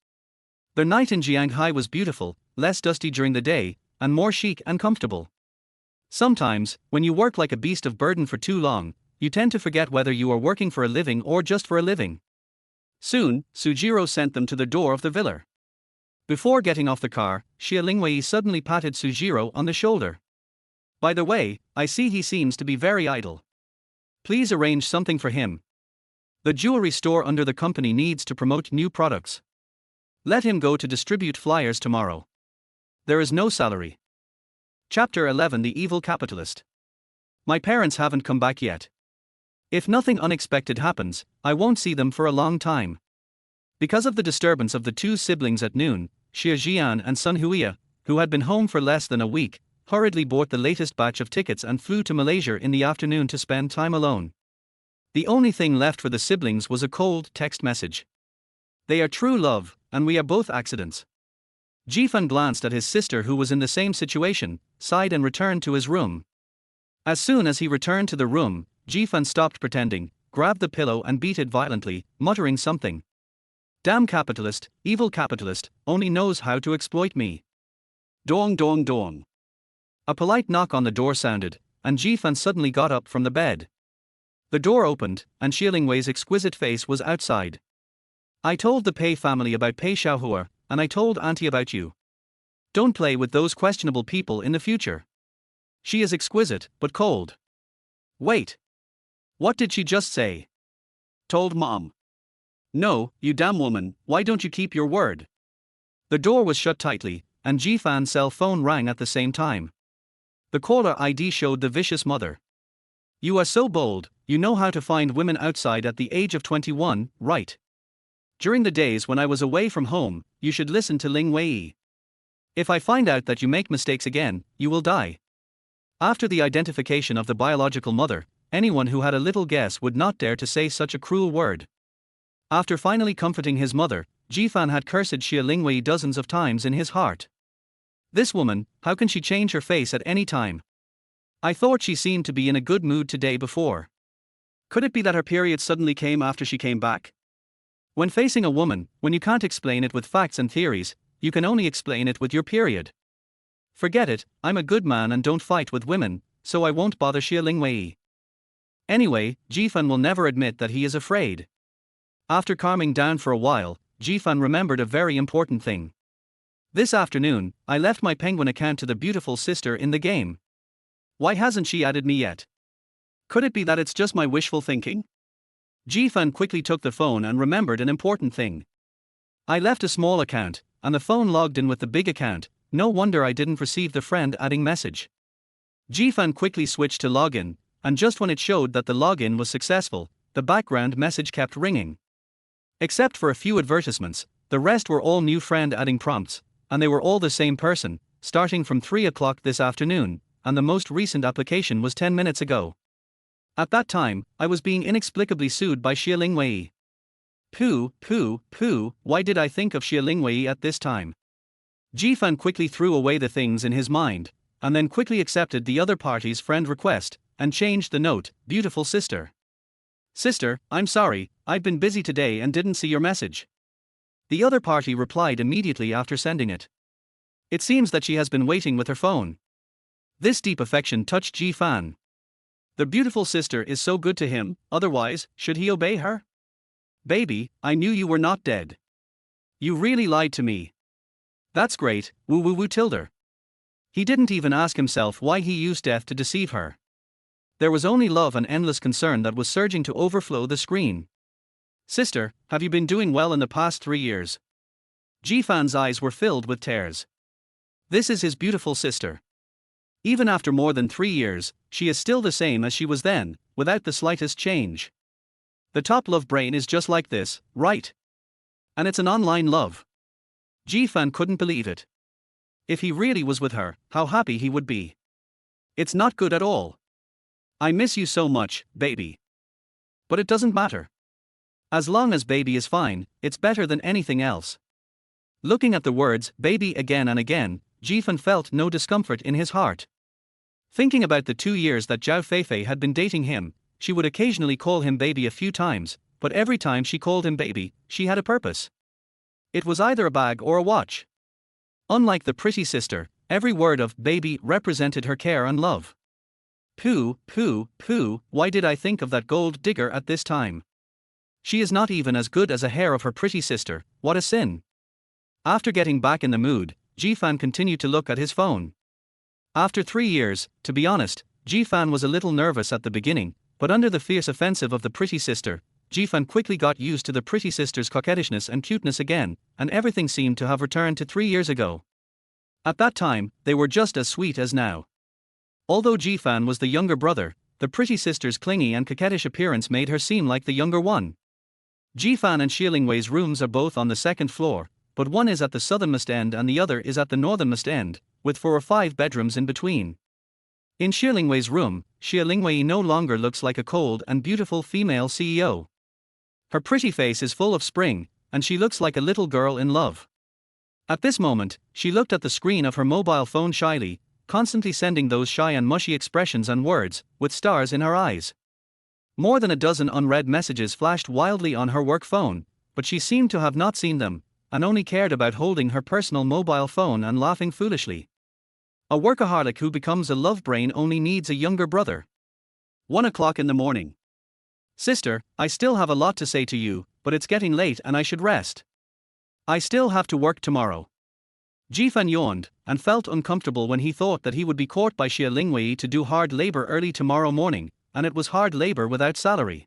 The night in Jianghai was beautiful, less dusty during the day, and more chic and comfortable. Sometimes, when you work like a beast of burden for too long, you tend to forget whether you are working for a living or just for a living. Soon, Sujiro sent them to the door of the villa. Before getting off the car, Xia Lingwei suddenly patted Sujiro on the shoulder. By the way, I see he seems to be very idle. Please arrange something for him. The jewelry store under the company needs to promote new products. Let him go to distribute flyers tomorrow. There is no salary. Chapter 11: The Evil Capitalist. My parents haven't come back yet. If nothing unexpected happens, I won't see them for a long time. Because of the disturbance of the two siblings at noon, Xie Jian and Sun Huiya, who had been home for less than a week, hurriedly bought the latest batch of tickets and flew to Malaysia in the afternoon to spend time alone. The only thing left for the siblings was a cold text message. They are true love, and we are both accidents. Jifan glanced at his sister, who was in the same situation, sighed and returned to his room. As soon as he returned to the room, Jifan stopped pretending, grabbed the pillow and beat it violently, muttering something. Damn capitalist, evil capitalist, only knows how to exploit me. Dong dong dong. A polite knock on the door sounded, and Jifan suddenly got up from the bed. The door opened, and Xie Lingwei's exquisite face was outside. I told the Pei family about Pei Xiaohua, and I told Auntie about you. Don't play with those questionable people in the future. She is exquisite, but cold. Wait. What did she just say? Told Mom. No, you damn woman, why don't you keep your word? The door was shut tightly, and Jifan's cell phone rang at the same time. The caller ID showed the vicious mother. You are so bold, you know how to find women outside at the age of 21, right? During the days when I was away from home, you should listen to Ling Wei. If I find out that you make mistakes again, you will die. After the identification of the biological mother, anyone who had a little guess would not dare to say such a cruel word. After finally comforting his mother, Jifan had cursed Xie Lingwei dozens of times in his heart. This woman, how can she change her face at any time? I thought she seemed to be in a good mood today before. Could it be that her period suddenly came after she came back? When facing a woman, when you can't explain it with facts and theories, you can only explain it with your period. Forget it, I'm a good man and don't fight with women, so I won't bother Xie Lingwei. Anyway, Jifan will never admit that he is afraid. After calming down for a while, Jifan remembered a very important thing. This afternoon, I left my penguin account to the beautiful sister in the game. Why hasn't she added me yet? Could it be that it's just my wishful thinking? Jifan quickly took the phone and remembered an important thing. I left a small account, and the phone logged in with the big account. No wonder I didn't receive the friend adding message. Jifan quickly switched to login, and just when it showed that the login was successful, the background message kept ringing. Except for a few advertisements, the rest were all new friend adding prompts, and they were all the same person, starting from 3 o'clock this afternoon, and the most recent application was 10 minutes ago. At that time, I was being inexplicably sued by Xie Lingwei. Why did I think of Xie Lingwei at this time? Jifan quickly threw away the things in his mind, and then quickly accepted the other party's friend request, and changed the note, beautiful sister. Sister, I'm sorry, I've been busy today and didn't see your message. The other party replied immediately after sending it. It seems that she has been waiting with her phone. This deep affection touched Jifan. The beautiful sister is so good to him, otherwise, should he obey her? Baby, I knew you were not dead. You really lied to me. That's great, woo woo woo tilde. He didn't even ask himself why he used death to deceive her. There was only love and endless concern that was surging to overflow the screen. Sister, have you been doing well in the past 3 years? Jifan's eyes were filled with tears. This is his beautiful sister. Even after more than 3 years, she is still the same as she was then, without the slightest change. The top love brain is just like this, right? And it's an online love. Jifan couldn't believe it. If he really was with her, how happy he would be. It's not good at all. I miss you so much, baby. But it doesn't matter. As long as baby is fine, it's better than anything else. Looking at the words baby again and again, Jifan felt no discomfort in his heart. Thinking about the 2 years that Zhao Feifei had been dating him, she would occasionally call him baby a few times, but every time she called him baby, she had a purpose. It was either a bag or a watch. Unlike the pretty sister, every word of baby represented her care and love. Why did I think of that gold digger at this time? She is not even as good as a hair of her pretty sister, what a sin. After getting back in the mood, Jifan continued to look at his phone. After 3 years, to be honest, Jifan was a little nervous at the beginning, but under the fierce offensive of the pretty sister, Jifan quickly got used to the pretty sister's coquettishness and cuteness again, and everything seemed to have returned to 3 years ago. At that time, they were just as sweet as now. Although Jifan was the younger brother, the pretty sister's clingy and coquettish appearance made her seem like the younger one. Jifan and Xie Lingwei's rooms are both on the second floor, but one is at the southernmost end and the other is at the northernmost end, with 4 or 5 bedrooms in between. In Xie Lingwei's room, Xie Lingwei no longer looks like a cold and beautiful female CEO. Her pretty face is full of spring, and she looks like a little girl in love. At this moment, she looked at the screen of her mobile phone shyly, constantly sending those shy and mushy expressions and words, with stars in her eyes. More than a dozen unread messages flashed wildly on her work phone, but she seemed to have not seen them, and only cared about holding her personal mobile phone and laughing foolishly. A workaholic who becomes a love brain only needs a younger brother. 1 o'clock in the morning. Sister, I still have a lot to say to you, but it's getting late and I should rest. I still have to work tomorrow. Jifan yawned, and felt uncomfortable when he thought that he would be caught by Xie Lingwei to do hard labor early tomorrow morning, and it was hard labor without salary.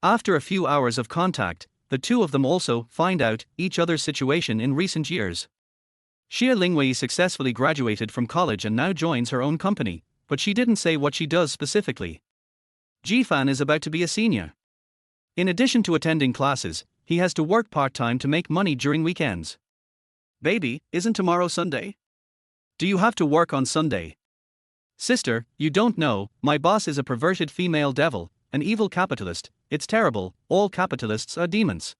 After a few hours of contact, the two of them also find out each other's situation in recent years. Xie Lingwei successfully graduated from college and now joins her own company, but she didn't say what she does specifically. Jifan is about to be a senior. In addition to attending classes, he has to work part-time to make money during weekends. Baby, isn't tomorrow Sunday? Do you have to work on Sunday? Sister, you don't know, my boss is a perverted female devil, an evil capitalist. It's terrible, all capitalists are demons.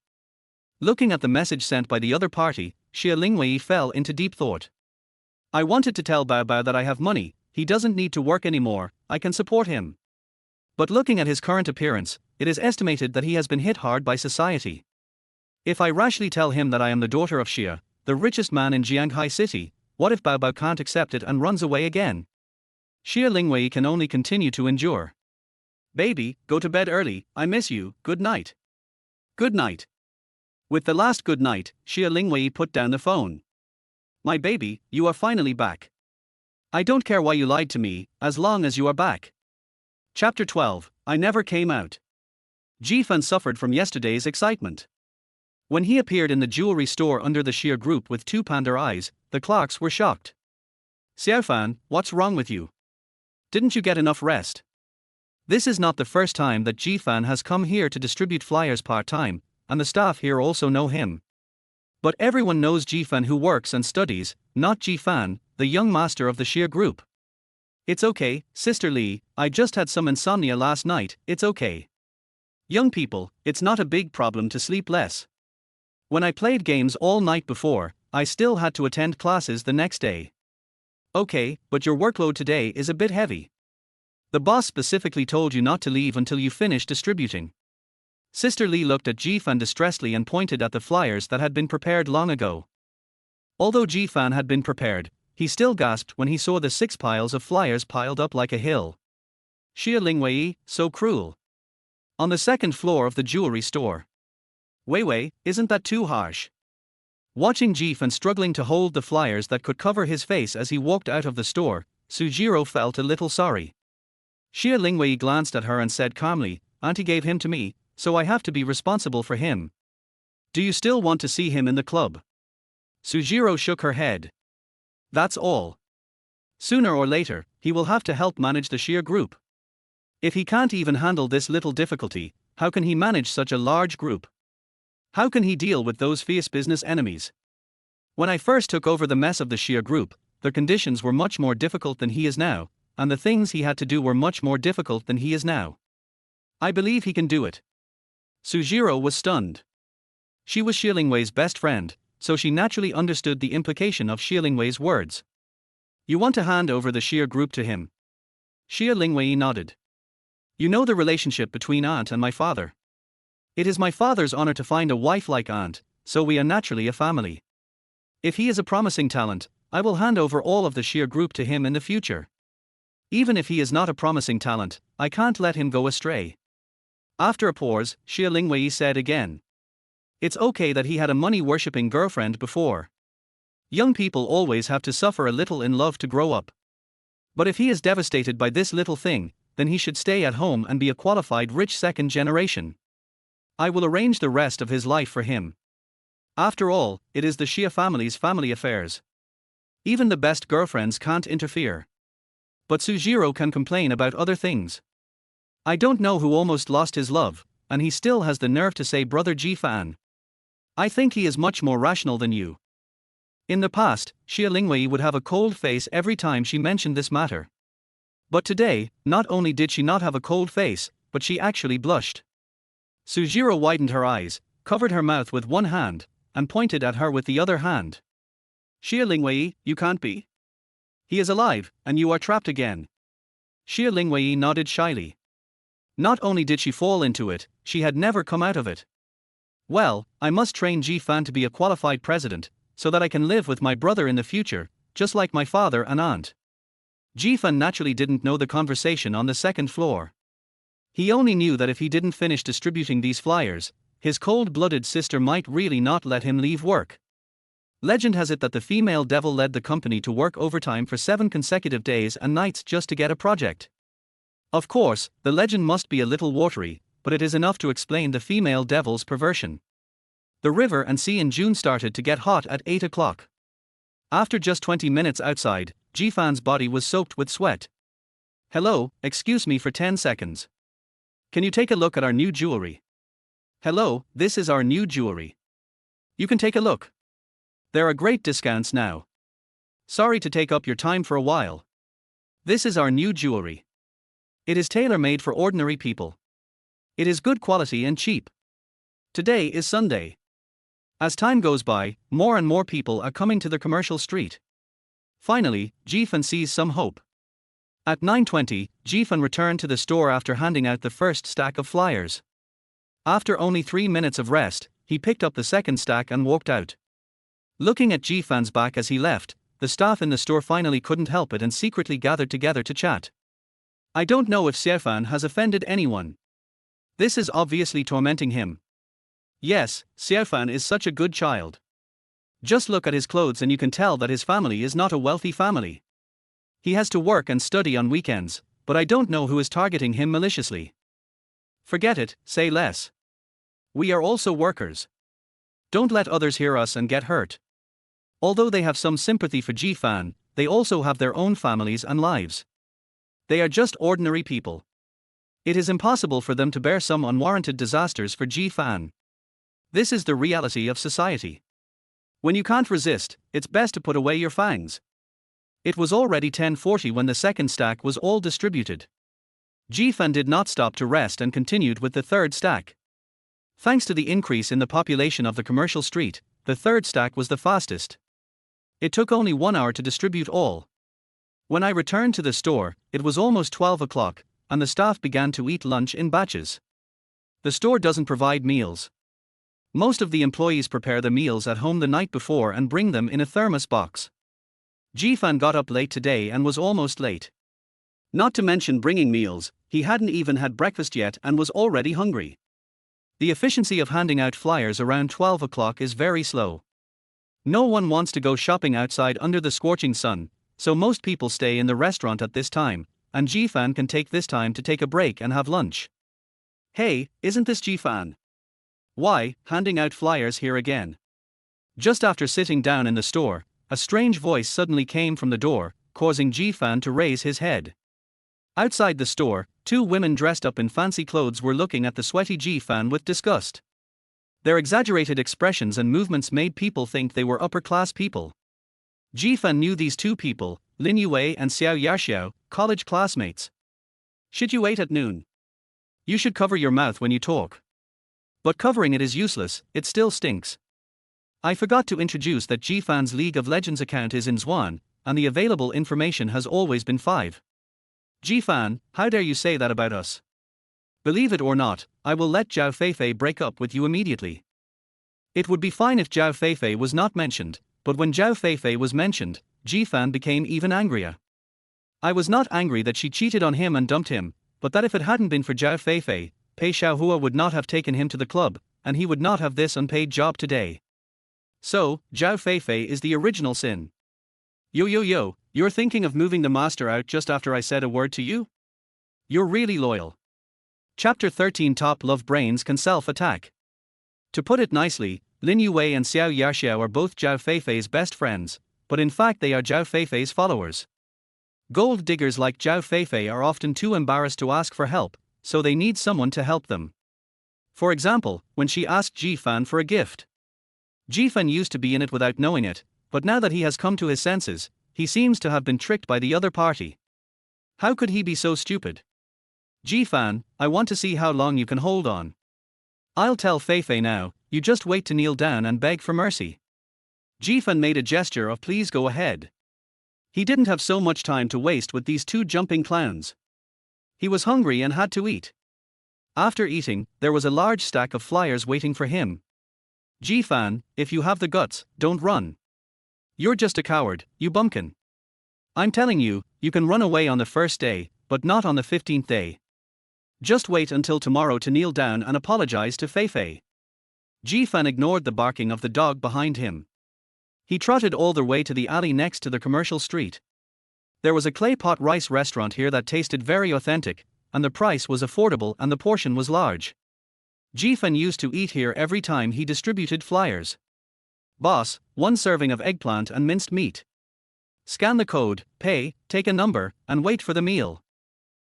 Looking at the message sent by the other party, Xie Lingwei fell into deep thought. I wanted to tell Bao Bao that I have money, he doesn't need to work anymore, I can support him. But looking at his current appearance, it is estimated that he has been hit hard by society. If I rashly tell him that I am the daughter of Xie, the richest man in Jianghai city, what if Bao Bao can't accept it and runs away again? Xie Lingwei can only continue to endure. Baby, go to bed early, I miss you, good night. Good night. With the last good night, Xie Lingwei put down the phone. My baby, you are finally back. I don't care why you lied to me, as long as you are back. Chapter 12, I never came out. Jifan suffered from yesterday's excitement. When he appeared in the jewelry store under the Xie group with 2 panda eyes, the clerks were shocked. Xiaofan, what's wrong with you? Didn't you get enough rest? This is not the first time that Jifan has come here to distribute flyers part-time, and the staff here also know him. But everyone knows Jifan who works and studies, not Jifan, the young master of the Xie group. It's okay, Sister Li, I just had some insomnia last night, it's okay. Young people, it's not a big problem to sleep less. When I played games all night before, I still had to attend classes the next day. Okay, but your workload today is a bit heavy. The boss specifically told you not to leave until you finish distributing. Sister Li looked at Jifan distressedly and pointed at the flyers that had been prepared long ago. Although Jifan had been prepared, he still gasped when he saw the 6 piles of flyers piled up like a hill. Xie Lingwei, so cruel. On the second floor of the jewelry store. Wei, isn't that too harsh? Watching Jifan struggling to hold the flyers that could cover his face as he walked out of the store, Sujiro felt a little sorry. Xie Lingwei glanced at her and said calmly, Auntie gave him to me, so I have to be responsible for him. Do you still want to see him in the club? Sujiro shook her head. That's all. Sooner or later, he will have to help manage the Xie group. If he can't even handle this little difficulty, how can he manage such a large group? How can he deal with those fierce business enemies? When I first took over the mess of the Xie group, the conditions were much more difficult than he is now, and the things he had to do were much more difficult than he is now. I believe he can do it. Sujiro was stunned. She was Xie Lingwei's best friend, so she naturally understood the implication of Xie Lingwei's words. You want to hand over the Xie group to him? Xie Lingwei nodded. You know the relationship between aunt and my father. It is my father's honor to find a wife like aunt, so we are naturally a family. If he is a promising talent, I will hand over all of the Xie group to him in the future. Even if he is not a promising talent, I can't let him go astray. After a pause, Xie Lingwei said again. It's okay that he had a money-worshipping girlfriend before. Young people always have to suffer a little in love to grow up. But if he is devastated by this little thing, then he should stay at home and be a qualified rich second generation. I will arrange the rest of his life for him. After all, it is the Xia family's family affairs. Even the best girlfriends can't interfere. But Sujiro can complain about other things. I don't know who almost lost his love, and he still has the nerve to say brother Ji-fan. I think he is much more rational than you. In the past, Xia Lingwei would have a cold face every time she mentioned this matter. But today, not only did she not have a cold face, but she actually blushed. Sujiro widened her eyes, covered her mouth with one hand, and pointed at her with the other hand. Xia Lingwei, you can't be. He is alive, and you are trapped again. Xia Lingwei nodded shyly. Not only did she fall into it, she had never come out of it. Well, I must train Ji-fan to be a qualified president, so that I can live with my brother in the future, just like my father and aunt. Ji-fan naturally didn't know the conversation on the second floor. He only knew that if he didn't finish distributing these flyers, his cold-blooded sister might really not let him leave work. Legend has it that the female devil led the company to work overtime for 7 consecutive days and nights just to get a project. Of course, the legend must be a little watery, but it is enough to explain the female devil's perversion. The river and sea in June started to get hot at 8 o'clock. After just 20 minutes outside, Ji-fan's body was soaked with sweat. Hello, excuse me for 10 seconds. Can you take a look at our new jewelry? Hello, this is our new jewelry. You can take a look. There are great discounts now. Sorry to take up your time for a while. This is our new jewelry. It is tailor-made for ordinary people. It is good quality and cheap. Today is Sunday. As time goes by, more and more people are coming to the commercial street. Finally, Ji-fan sees some hope. At 9:20, Ji-fan returned to the store after handing out the first stack of flyers. After only 3 minutes of rest, he picked up the second stack and walked out. Looking at Ji-fan's back as he left, the staff in the store finally couldn't help it and secretly gathered together to chat. I don't know if Xiaofan has offended anyone. This is obviously tormenting him. Yes, Xiaofan is such a good child. Just look at his clothes and you can tell that his family is not a wealthy family. He has to work and study on weekends, but I don't know who is targeting him maliciously. Forget it, say less. We are also workers. Don't let others hear us and get hurt. Although they have some sympathy for Ji-fan, they also have their own families and lives. They are just ordinary people. It is impossible for them to bear some unwarranted disasters for Ji-fan. This is the reality of society. When you can't resist, it's best to put away your fangs. It was already 10:40 when the second stack was all distributed. Ji-fan did not stop to rest and continued with the third stack. Thanks to the increase in the population of the commercial street, the third stack was the fastest. It took only 1 hour to distribute all. When I returned to the store, it was almost 12 o'clock, and the staff began to eat lunch in batches. The store doesn't provide meals. Most of the employees prepare the meals at home the night before and bring them in a thermos box. Ji-fan got up late today and was almost late. Not to mention bringing meals, he hadn't even had breakfast yet and was already hungry. The efficiency of handing out flyers around 12 o'clock is very slow. No one wants to go shopping outside under the scorching sun, so most people stay in the restaurant at this time, and Ji-fan can take this time to take a break and have lunch. Hey, isn't this Ji-fan? Why, handing out flyers here again? Just after sitting down in the store, a strange voice suddenly came from the door, causing Ji-fan to raise his head. Outside the store, 2 women dressed up in fancy clothes were looking at the sweaty Ji-fan with disgust. Their exaggerated expressions and movements made people think they were upper-class people. Ji-fan knew these 2 people, Lin Yue and Xiao Yarxiao, college classmates. Should you eat at noon? You should cover your mouth when you talk. But covering it is useless, it still stinks. I forgot to introduce that Ji-fan's League of Legends account is in Zhuan, and the available information has always been 5. Ji-fan, how dare you say that about us? Believe it or not, I will let Zhao Feifei break up with you immediately. It would be fine if Zhao Feifei was not mentioned, but when Zhao Feifei was mentioned, Ji-fan became even angrier. I was not angry that she cheated on him and dumped him, but that if it hadn't been for Zhao Feifei, Pei Xiaohua would not have taken him to the club, and he would not have this unpaid job today. So, Zhao Feifei is the original sin. Yo, you're thinking of moving the master out just after I said a word to you? You're really loyal. Chapter 13 Top Love Brains Can Self-Attack. To put it nicely, Lin Yuwei and Xiao Yaxiao are both Zhao Feifei's best friends, but in fact they are Zhao Feifei's followers. Gold diggers like Zhao Feifei are often too embarrassed to ask for help, so they need someone to help them. For example, when she asked Jifan for a gift. Jifan used to be in it without knowing it, but now that he has come to his senses, he seems to have been tricked by the other party. How could he be so stupid? Jifan, I want to see how long you can hold on. I'll tell Feifei now, you just wait to kneel down and beg for mercy. Jifan made a gesture of please go ahead. He didn't have so much time to waste with these two jumping clowns. He was hungry and had to eat. After eating, there was a large stack of flyers waiting for him. Jifan, if you have the guts, don't run. You're just a coward, you bumpkin. I'm telling you, you can run away on the first day, but not on the 15th day. Just wait until tomorrow to kneel down and apologize to Feifei. Jifan ignored the barking of the dog behind him. He trotted all the way to the alley next to the commercial street. There was a clay pot rice restaurant here that tasted very authentic, and the price was affordable and the portion was large. Jifan used to eat here every time he distributed flyers. Boss, 1 serving of eggplant and minced meat. Scan the code, pay, take a number, and wait for the meal.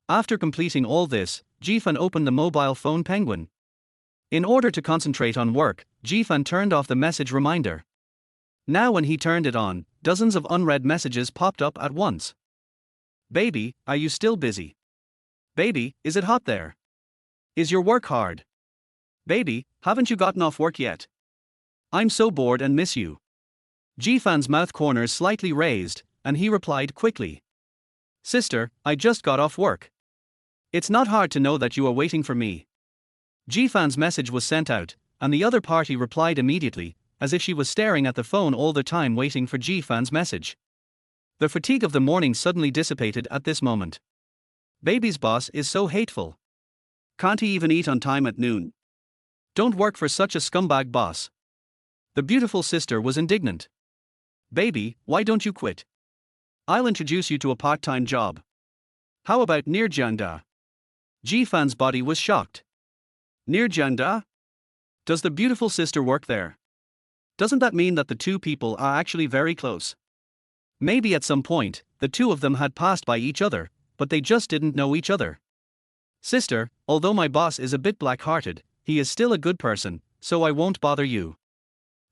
After completing all this, Jifan opened the mobile phone Penguin. In order to concentrate on work, Jifan turned off the message reminder. Now when he turned it on, dozens of unread messages popped up at once. Baby, are you still busy? Baby, is it hot there? Is your work hard? Baby, haven't you gotten off work yet? I'm so bored and miss you. Jifan's mouth corners slightly raised, and he replied quickly. Sister, I just got off work. It's not hard to know that you are waiting for me. Jifan's message was sent out, and the other party replied immediately, as if she was staring at the phone all the time waiting for Jifan's message. The fatigue of the morning suddenly dissipated at this moment. Baby's boss is so hateful. Can't he even eat on time at noon? Don't work for such a scumbag boss. The beautiful sister was indignant. Baby, why don't you quit? I'll introduce you to a part-time job. How about near Jiangda? Jifan's body was shocked. Near Jiangda? Does the beautiful sister work there? Doesn't that mean that the two people are actually very close? Maybe at some point, the two of them had passed by each other, but they just didn't know each other. Sister, although my boss is a bit black-hearted, he is still a good person, so I won't bother you.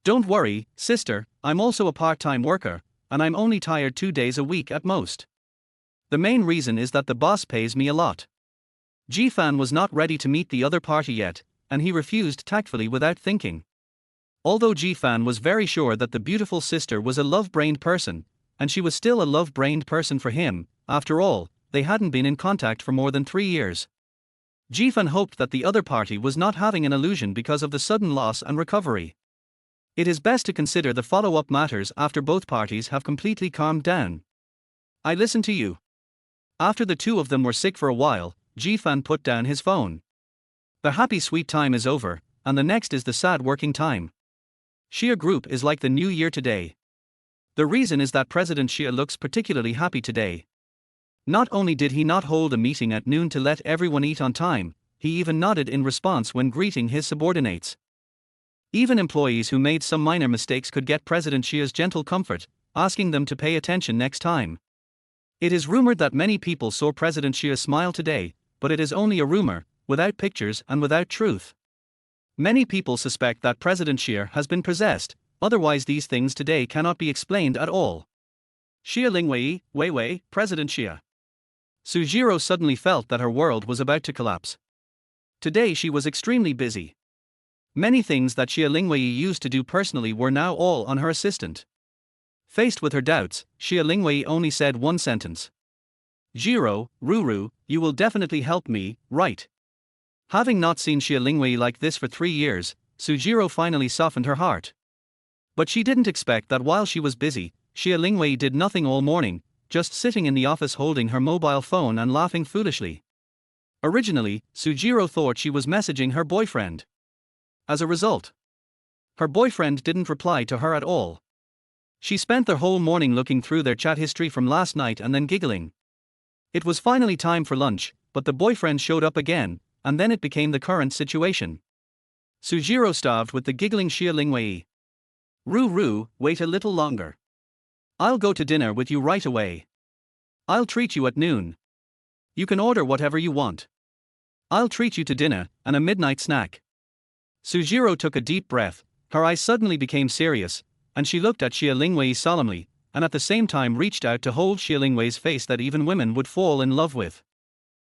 Don't worry, sister, I'm also a part-time worker, and I'm only tired 2 days a week at most. The main reason is that the boss pays me a lot. Jifan was not ready to meet the other party yet, and he refused tactfully without thinking. Although Jifan was very sure that the beautiful sister was a love-brained person, and she was still a love-brained person for him, after all, they hadn't been in contact for more than 3 years. Jifan hoped that the other party was not having an illusion because of the sudden loss and recovery. It is best to consider the follow-up matters after both parties have completely calmed down. I listen to you. After the two of them were sick for a while, Jifan put down his phone. The happy sweet time is over, and the next is the sad working time. Xia Group is like the new year today. The reason is that President Xia looks particularly happy today. Not only did he not hold a meeting at noon to let everyone eat on time, he even nodded in response when greeting his subordinates. Even employees who made some minor mistakes could get President Xia's gentle comfort, asking them to pay attention next time. It is rumored that many people saw President Xia smile today, but it is only a rumor, without pictures and without truth. Many people suspect that President Xia has been possessed, otherwise these things today cannot be explained at all. Xia Lingwei, Weiwei, President Xia. Sujiro suddenly felt that her world was about to collapse. Today she was extremely busy. Many things that Xia Lingwei used to do personally were now all on her assistant. Faced with her doubts, Xia Lingwei only said one sentence. Jiro, Ruru, you will definitely help me, right? Having not seen Xia Lingwei like this for 3 years, Sujiro finally softened her heart. But she didn't expect that while she was busy, Xia Lingwei did nothing all morning, just sitting in the office holding her mobile phone and laughing foolishly. Originally, Sujiro thought she was messaging her boyfriend. As a result, her boyfriend didn't reply to her at all. She spent the whole morning looking through their chat history from last night and then giggling. It was finally time for lunch, but the boyfriend showed up again, and then it became the current situation. Sujiro starved with the giggling Xia Lingwei. Ru, wait a little longer. I'll go to dinner with you right away. I'll treat you at noon. You can order whatever you want. I'll treat you to dinner and a midnight snack. Sujiro took a deep breath, her eyes suddenly became serious, and she looked at Xia Lingwei solemnly, and at the same time reached out to hold Xia Lingwei's face that even women would fall in love with.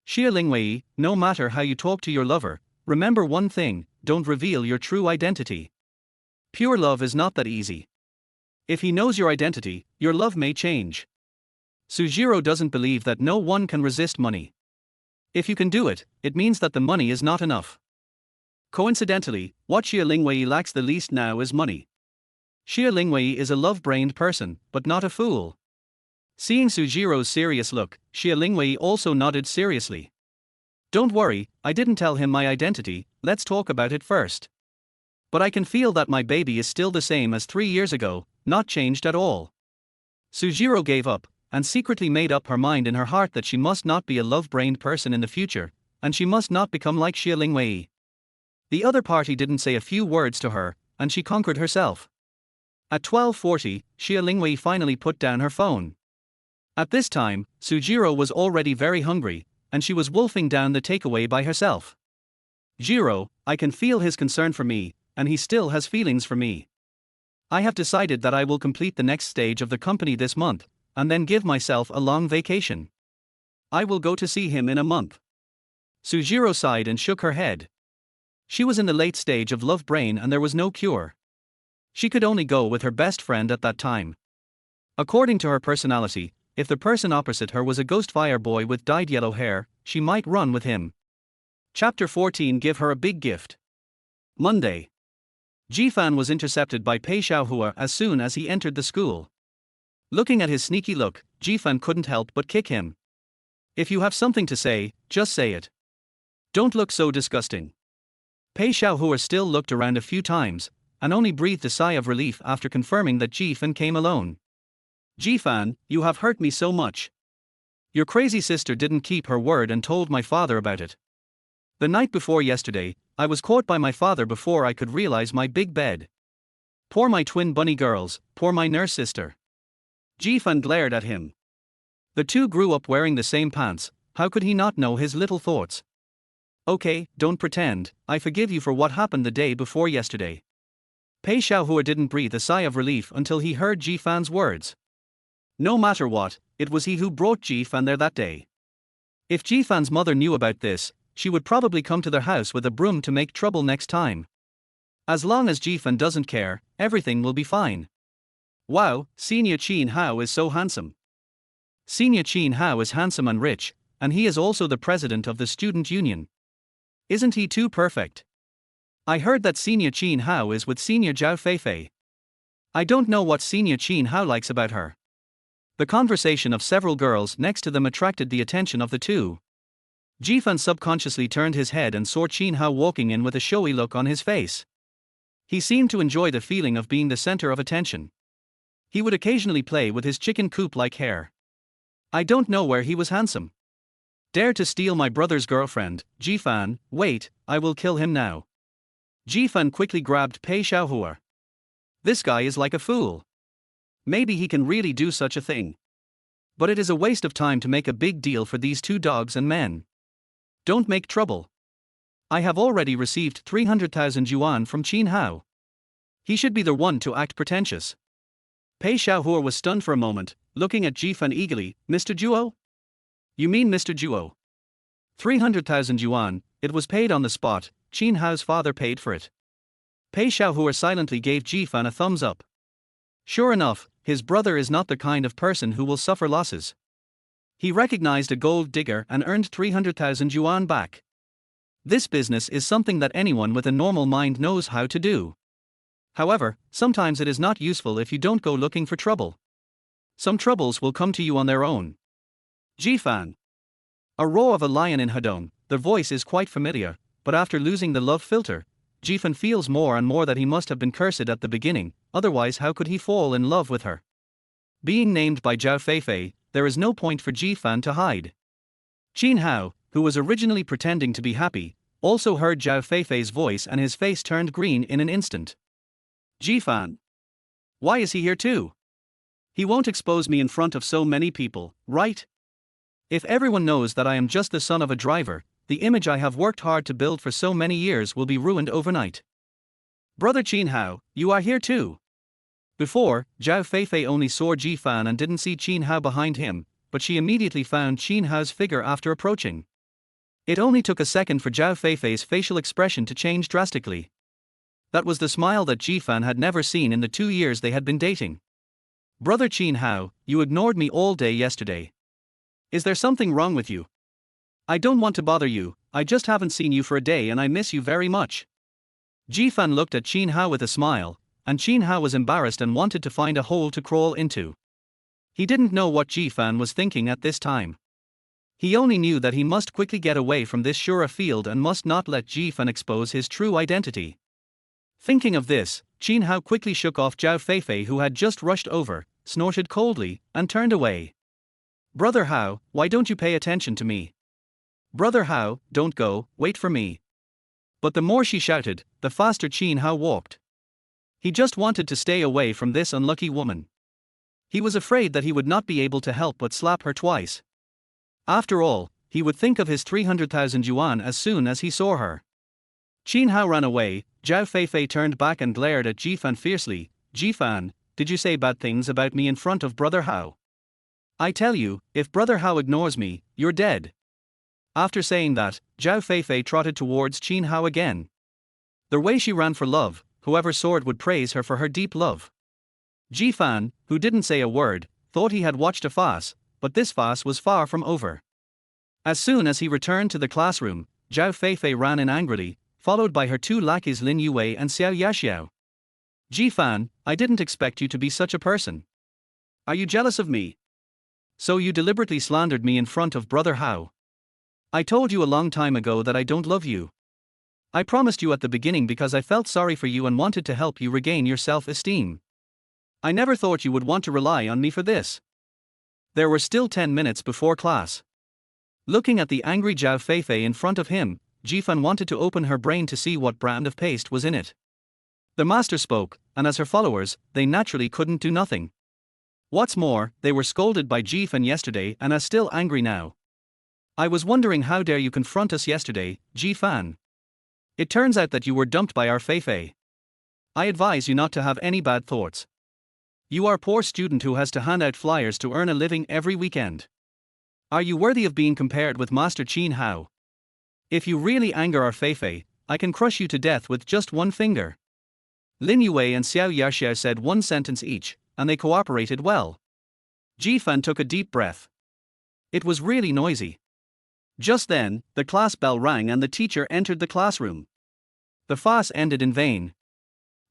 Xia Lingwei, no matter how you talk to your lover, remember one thing, don't reveal your true identity. Pure love is not that easy. If he knows your identity, your love may change. Sujiro doesn't believe that no one can resist money. If you can do it, it means that the money is not enough. Coincidentally, what Xia Lingwei lacks the least now is money. Xia Lingwei is a love-brained person, but not a fool. Seeing Sujiro's serious look, Xia Lingwei also nodded seriously. Don't worry, I didn't tell him my identity, let's talk about it first. But I can feel that my baby is still the same as 3 years ago, not changed at all. Sujiro gave up, and secretly made up her mind in her heart that she must not be a love-brained person in the future, and she must not become like Xia Lingwei. The other party didn't say a few words to her, and she conquered herself. At 12:40, Xia Lingwei finally put down her phone. At this time, Sujiro was already very hungry, and she was wolfing down the takeaway by herself. Jiro, I can feel his concern for me, and he still has feelings for me. I have decided that I will complete the next stage of the company this month, and then give myself a long vacation. I will go to see him in a month. Sujiro sighed and shook her head. She was in the late stage of love brain and there was no cure. She could only go with her best friend at that time. According to her personality, if the person opposite her was a ghost fire boy with dyed yellow hair, she might run with him. Chapter 14 Give her a big gift. Monday. Jifan was intercepted by Pei Xiaohua as soon as he entered the school. Looking at his sneaky look, Jifan couldn't help but kick him. If you have something to say, just say it. Don't look so disgusting. Pei Xiaohua still looked around a few times, and only breathed a sigh of relief after confirming that Jifan came alone. Jifan, you have hurt me so much. Your crazy sister didn't keep her word and told my father about it. The night before yesterday, I was caught by my father before I could realize my big bed. Poor my twin bunny girls, poor my nurse sister. Jifan glared at him. The two grew up wearing the same pants, how could he not know his little thoughts? Okay, don't pretend, I forgive you for what happened the day before yesterday. Pei Xiaohua didn't breathe a sigh of relief until he heard Jifan's words. No matter what, it was he who brought Jifan there that day. If Jifan's mother knew about this, she would probably come to their house with a broom to make trouble next time. As long as Jifan doesn't care, everything will be fine. Wow, Senior Qin Hao is so handsome. Senior Qin Hao is handsome and rich, and he is also the president of the student union. Isn't he too perfect? I heard that Senior Qin Hao is with Senior Zhao Feifei. I don't know what Senior Qin Hao likes about her. The conversation of several girls next to them attracted the attention of the two. Jifan subconsciously turned his head and saw Qin Hao walking in with a showy look on his face. He seemed to enjoy the feeling of being the center of attention. He would occasionally play with his chicken coop-like hair. I don't know where he was handsome. Dare to steal my brother's girlfriend, Jifan, wait, I will kill him now. Jifan quickly grabbed Pei Xiaohua. This guy is like a fool. Maybe he can really do such a thing. But it is a waste of time to make a big deal for these two dogs and men. Don't make trouble. I have already received 300,000 yuan from Qin Hao. He should be the one to act pretentious. Pei Xiaohua was stunned for a moment, looking at Jifan eagerly. Mr. Zhuo? You mean Mr. Zhuo? 300,000 yuan, it was paid on the spot, Qin Hao's father paid for it. Pei Xiaohua silently gave Jifan a thumbs up. Sure enough, his brother is not the kind of person who will suffer losses. He recognized a gold digger and earned 300,000 yuan back. This business is something that anyone with a normal mind knows how to do. However, sometimes it is not useful if you don't go looking for trouble. Some troubles will come to you on their own. Jifan. A roar of a lion in Hedong, the voice is quite familiar, but after losing the love filter, Jifan feels more and more that he must have been cursed at the beginning, otherwise how could he fall in love with her? Being named by Zhao Feifei, there is no point for Jifan to hide. Qin Hao, who was originally pretending to be happy, also heard Zhao Feifei's voice and his face turned green in an instant. Jifan. Why is he here too? He won't expose me in front of so many people, right? If everyone knows that I am just the son of a driver, the image I have worked hard to build for so many years will be ruined overnight. Brother Qin Hao, you are here too. Before, Zhao Feifei only saw Jifan and didn't see Qin Hao behind him, but she immediately found Qin Hao's figure after approaching. It only took a second for Zhao Feifei's facial expression to change drastically. That was the smile that Jifan had never seen in the 2 years they had been dating. Brother Qin Hao, you ignored me all day yesterday. Is there something wrong with you? I don't want to bother you, I just haven't seen you for a day and I miss you very much. Jifan looked at Qin Hao with a smile, and Qin Hao was embarrassed and wanted to find a hole to crawl into. He didn't know what Jifan was thinking at this time. He only knew that he must quickly get away from this Shura field and must not let Jifan expose his true identity. Thinking of this, Qin Hao quickly shook off Zhao Feifei, who had just rushed over, snorted coldly, and turned away. Brother Hao, why don't you pay attention to me? Brother Hao, don't go, wait for me. But the more she shouted, the faster Qin Hao walked. He just wanted to stay away from this unlucky woman. He was afraid that he would not be able to help but slap her twice. After all, he would think of his 300,000 yuan as soon as he saw her. Qin Hao ran away. Zhao Feifei turned back and glared at Jifan fiercely. Jifan, did you say bad things about me in front of Brother Hao? I tell you, if Brother Hao ignores me, you're dead. After saying that, Zhao Feifei trotted towards Qin Hao again. The way she ran for love, whoever saw it would praise her for her deep love. Jifan, who didn't say a word, thought he had watched a farce, but this farce was far from over. As soon as he returned to the classroom, Zhao Feifei ran in angrily, followed by her 2 lackeys Lin Yue and Xiao Yaxiao. Jifan, I didn't expect you to be such a person. Are you jealous of me? So you deliberately slandered me in front of Brother Hao. I told you a long time ago that I don't love you. I promised you at the beginning because I felt sorry for you and wanted to help you regain your self-esteem. I never thought you would want to rely on me for this. There were still 10 minutes before class. Looking at the angry Zhao Feifei in front of him, Jifan wanted to open her brain to see what brand of paste was in it. The master spoke, and as her followers, they naturally couldn't do nothing. What's more, they were scolded by Jifan yesterday and are still angry now. I was wondering how dare you confront us yesterday, Jifan. It turns out that you were dumped by our Feifei. I advise you not to have any bad thoughts. You are a poor student who has to hand out flyers to earn a living every weekend. Are you worthy of being compared with Master Qin Hao? If you really anger our Feifei, I can crush you to death with just one finger. Lin Yue and Xiao Yaxiao said one sentence each, and they cooperated well. Jifan took a deep breath. It was really noisy. Just then, the class bell rang and the teacher entered the classroom. The farce ended in vain.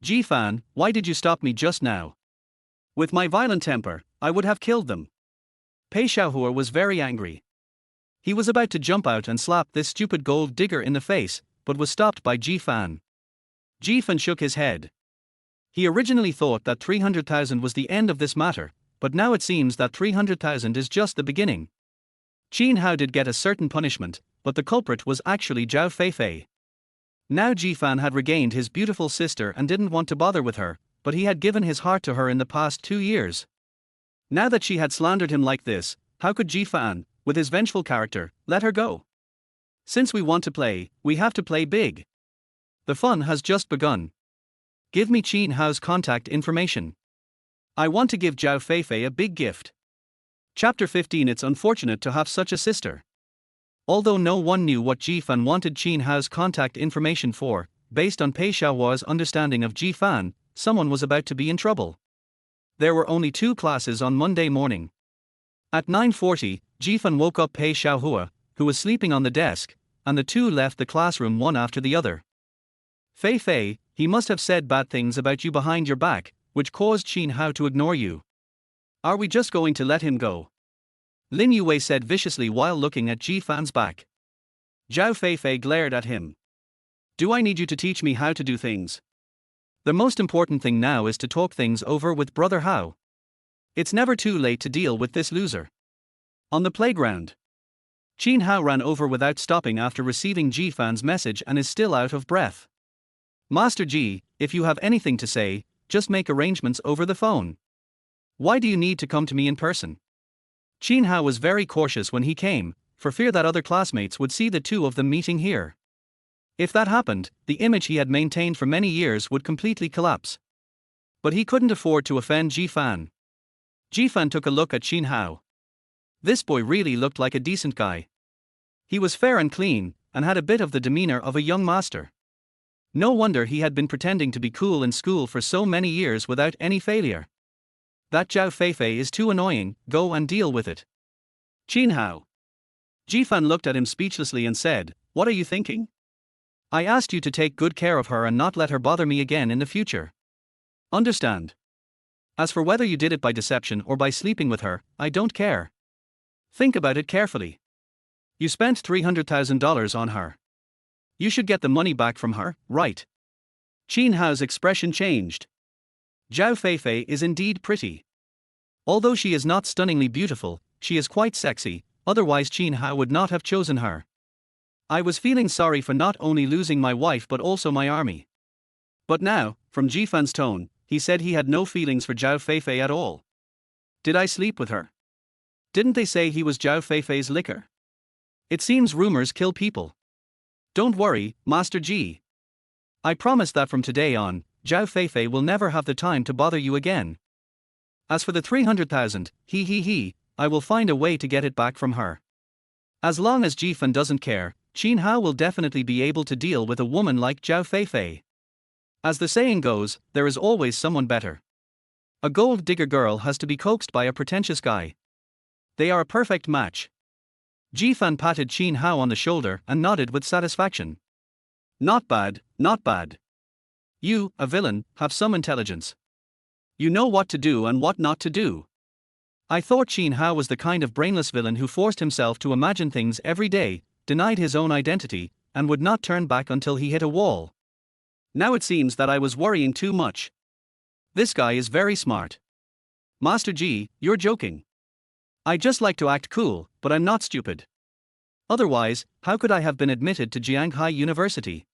Jifan, why did you stop me just now? With my violent temper, I would have killed them. Pei Xiaohua was very angry. He was about to jump out and slap this stupid gold digger in the face, but was stopped by Jifan. Jifan shook his head. He originally thought that 300,000 was the end of this matter, but now it seems that 300,000 is just the beginning. Qin Hao did get a certain punishment, but the culprit was actually Zhao Feifei. Now Jifan had regained his beautiful sister and didn't want to bother with her, but he had given his heart to her in the past 2 years. Now that she had slandered him like this, how could Jifan, with his vengeful character, let her go? Since we want to play, we have to play big. The fun has just begun. Give me Qin Hao's contact information. I want to give Zhao Feifei a big gift. Chapter 15. It's unfortunate to have such a sister. Although no one knew what Jifan wanted Qin Hao's contact information for, based on Pei Xiaohua's understanding of Jifan, someone was about to be in trouble. There were only 2 classes on Monday morning. At 9:40, Jifan woke up Pei Xiaohua, who was sleeping on the desk, and the 2 left the classroom one after the other. Feifei, he must have said bad things about you behind your back, which caused Qin Hao to ignore you. Are we just going to let him go? Lin Yue said viciously while looking at Jifan's back. Zhao Feifei glared at him. Do I need you to teach me how to do things? The most important thing now is to talk things over with brother Hao. It's never too late to deal with this loser. On the playground, Qin Hao ran over without stopping after receiving Ji Fan's message and is still out of breath. Master Ji, if you have anything to say, just make arrangements over the phone. Why do you need to come to me in person? Qin Hao was very cautious when he came, for fear that other classmates would see the two of them meeting here. If that happened, the image he had maintained for many years would completely collapse. But he couldn't afford to offend Ji Fan. Ji Fan took a look at Qin Hao. This boy really looked like a decent guy. He was fair and clean, and had a bit of the demeanor of a young master. No wonder he had been pretending to be cool in school for so many years without any failure. That Zhao Feifei is too annoying, go and deal with it. Qin Hao. Ji Fan looked at him speechlessly and said, "What are you thinking? I asked you to take good care of her and not let her bother me again in the future. Understand? As for whether you did it by deception or by sleeping with her, I don't care. Think about it carefully. You spent $300,000 on her. You should get the money back from her, right?" Qin Hao's expression changed. Zhao Feifei is indeed pretty. Although she is not stunningly beautiful, she is quite sexy, otherwise Qin Hao would not have chosen her. I was feeling sorry for not only losing my wife but also my army. But now, from Ji Fan's tone, he said he had no feelings for Zhao Feifei at all. Did I sleep with her? Didn't they say he was Zhao Feifei's liquor? It seems rumors kill people. Don't worry, Master Ji. I promise that from today on, Zhao Feifei will never have the time to bother you again. As for the 300,000, I will find a way to get it back from her. As long as Ji Fan doesn't care, Qin Hao will definitely be able to deal with a woman like Zhao Feifei. As the saying goes, there is always someone better. A gold digger girl has to be coaxed by a pretentious guy. They are a perfect match. Ji Fan patted Qin Hao on the shoulder and nodded with satisfaction. Not bad, not bad. You, a villain, have some intelligence. You know what to do and what not to do. I thought Qin Hao was the kind of brainless villain who forced himself to imagine things every day, denied his own identity, and would not turn back until he hit a wall. Now it seems that I was worrying too much. This guy is very smart. Master Ji, you're joking. I just like to act cool, but I'm not stupid. Otherwise, how could I have been admitted to Jianghai University?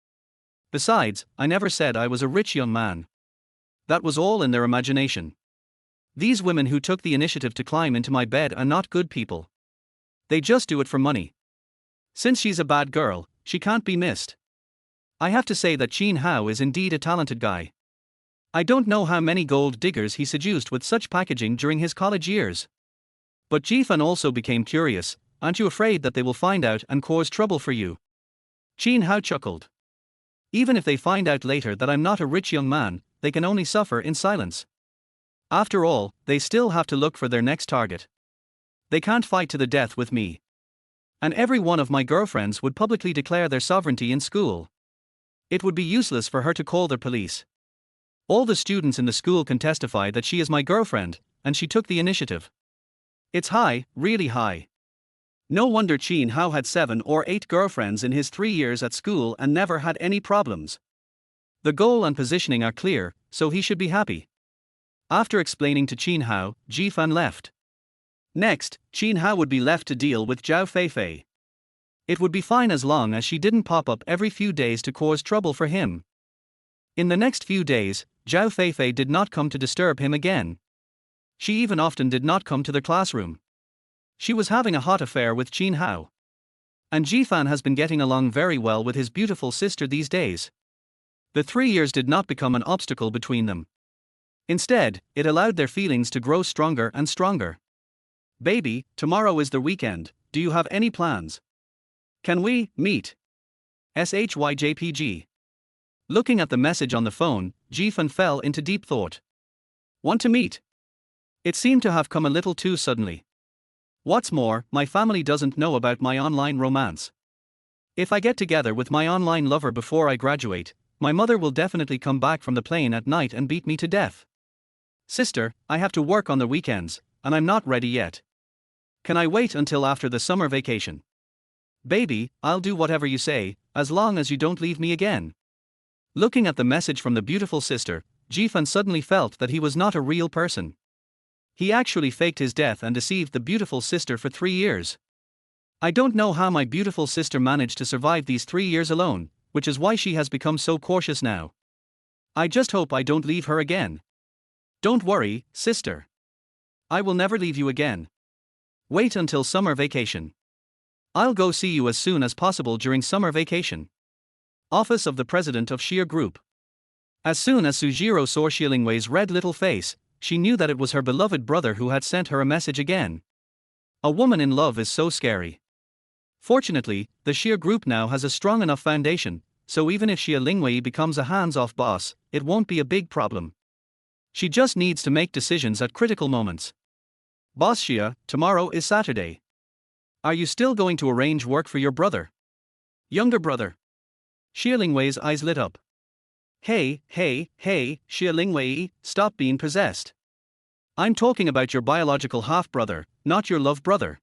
Besides, I never said I was a rich young man. That was all in their imagination. These women who took the initiative to climb into my bed are not good people. They just do it for money. Since she's a bad girl, she can't be missed. I have to say that Qin Hao is indeed a talented guy. I don't know how many gold diggers he seduced with such packaging during his college years. But Ji Fan also became curious. Aren't you afraid that they will find out and cause trouble for you? Qin Hao chuckled. Even if they find out later that I'm not a rich young man, they can only suffer in silence. After all, they still have to look for their next target. They can't fight to the death with me. And every one of my girlfriends would publicly declare their sovereignty in school. It would be useless for her to call the police. All the students in the school can testify that she is my girlfriend, and she took the initiative. It's high, really high. No wonder Qin Hao had 7 or 8 girlfriends in his 3 years at school and never had any problems. The goal and positioning are clear, so he should be happy. After explaining to Qin Hao, Ji Fan left. Next, Qin Hao would be left to deal with Zhao Feifei. It would be fine as long as she didn't pop up every few days to cause trouble for him. In the next few days, Zhao Feifei did not come to disturb him again. She even often did not come to the classroom. She was having a hot affair with Qin Hao. And Ji Fan has been getting along very well with his beautiful sister these days. The 3 years did not become an obstacle between them. Instead, it allowed their feelings to grow stronger and stronger. Baby, tomorrow is the weekend, do you have any plans? Can we meet? SHYJPG. Looking at the message on the phone, Ji Fan fell into deep thought. Want to meet? It seemed to have come a little too suddenly. What's more, my family doesn't know about my online romance. If I get together with my online lover before I graduate, my mother will definitely come back from the plane at night and beat me to death. Sister, I have to work on the weekends, and I'm not ready yet. Can I wait until after the summer vacation? Baby, I'll do whatever you say, as long as you don't leave me again. Looking at the message from the beautiful sister, Jifan suddenly felt that he was not a real person. He actually faked his death and deceived the beautiful sister for 3 years. I don't know how my beautiful sister managed to survive these 3 years alone, which is why she has become so cautious now. I just hope I don't leave her again. Don't worry, sister. I will never leave you again. Wait until summer vacation. I'll go see you as soon as possible during summer vacation. Office of the President of Xia Group. As soon as Sujiro saw Xia Lingwei's red little face, she knew that it was her beloved brother who had sent her a message again. A woman in love is so scary. Fortunately, the Xia Group now has a strong enough foundation, so even if Xia Lingwei becomes a hands-off boss, it won't be a big problem. She just needs to make decisions at critical moments. Boss Xia, tomorrow is Saturday. Are you still going to arrange work for your brother? Younger brother. Xia Lingwei's eyes lit up. Hey, Xia Lingwei, stop being possessed. I'm talking about your biological half-brother, not your love brother.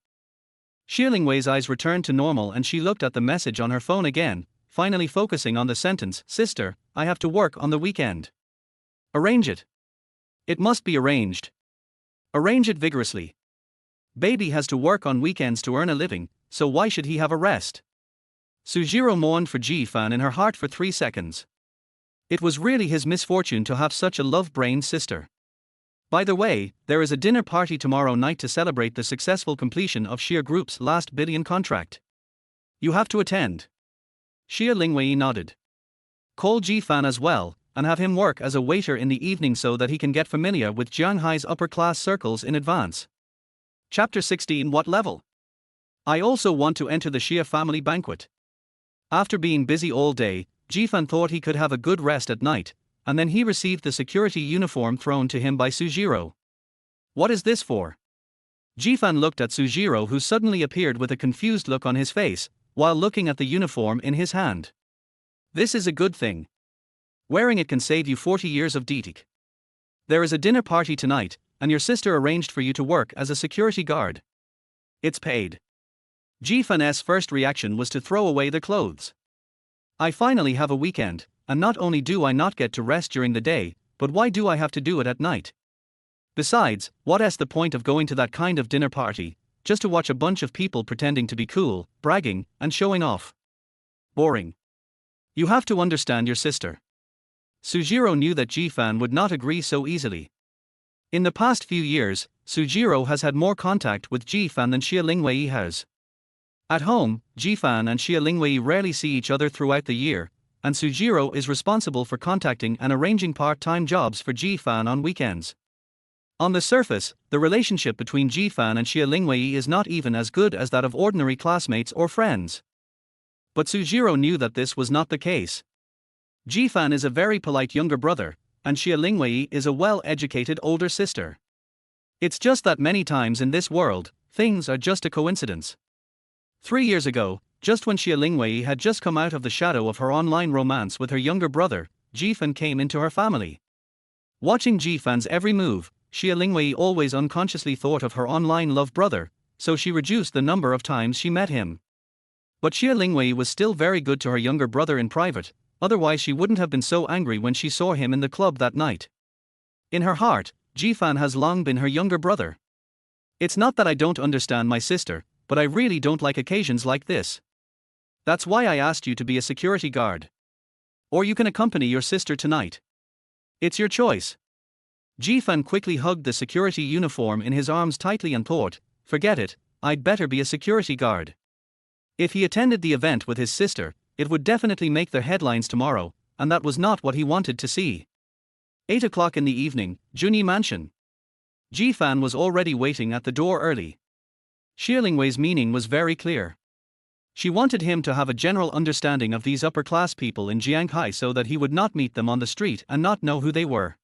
Xia Lingwei's eyes returned to normal and she looked at the message on her phone again, finally focusing on the sentence, Sister, I have to work on the weekend. Arrange it. It must be arranged. Arrange it vigorously. Baby has to work on weekends to earn a living, so why should he have a rest? Sujiro mourned for Ji-fan in her heart for 3 seconds. It was really his misfortune to have such a love-brained sister. By the way, there is a dinner party tomorrow night to celebrate the successful completion of Xia Group's last billion contract. You have to attend. Xia Lingwei nodded. Call Ji-fan as well, and have him work as a waiter in the evening so that he can get familiar with Jianghai's upper-class circles in advance. Chapter 16. What level? I also want to enter the Xia family banquet. After being busy all day, Ji-fan thought he could have a good rest at night, and then he received the security uniform thrown to him by Sujiro. What is this for? Ji-fan looked at Sujiro, who suddenly appeared with a confused look on his face, while looking at the uniform in his hand. This is a good thing. Wearing it can save you 40 years of detic. There is a dinner party tonight, and your sister arranged for you to work as a security guard. It's paid. Ji-fan's first reaction was to throw away the clothes. I finally have a weekend, and not only do I not get to rest during the day, but why do I have to do it at night? Besides, what's the point of going to that kind of dinner party, just to watch a bunch of people pretending to be cool, bragging, and showing off? Boring. You have to understand your sister. Sujiro knew that Ji-fan would not agree so easily. In the past few years, Sujiro has had more contact with Ji-fan than Xia Lingwei has. At home, Ji-fan and Xia Lingwei rarely see each other throughout the year, and Sujiro is responsible for contacting and arranging part-time jobs for Ji-fan on weekends. On the surface, the relationship between Ji-fan and Xia Lingwei is not even as good as that of ordinary classmates or friends. But Sujiro knew that this was not the case. Ji-fan is a very polite younger brother, and Xia Lingwei is a well-educated older sister. It's just that many times in this world, things are just a coincidence. 3 years ago, just when Xia Lingwei had just come out of the shadow of her online romance with her younger brother, Ji-fan came into her family. Watching Ji-fan's every move, Xia Lingwei always unconsciously thought of her online love brother, so she reduced the number of times she met him. But Xia Lingwei was still very good to her younger brother in private, otherwise she wouldn't have been so angry when she saw him in the club that night. In her heart, Ji-fan has long been her younger brother. It's not that I don't understand my sister, but I really don't like occasions like this. That's why I asked you to be a security guard. Or you can accompany your sister tonight. It's your choice. Ji-fan quickly hugged the security uniform in his arms tightly and thought, forget it, I'd better be a security guard. If he attended the event with his sister, it would definitely make the headlines tomorrow, and that was not what he wanted to see. 8 o'clock in the evening, Junyi Mansion. Ji-fan was already waiting at the door early. Xia Lingwei's meaning was very clear. She wanted him to have a general understanding of these upper-class people in Jianghai so that he would not meet them on the street and not know who they were.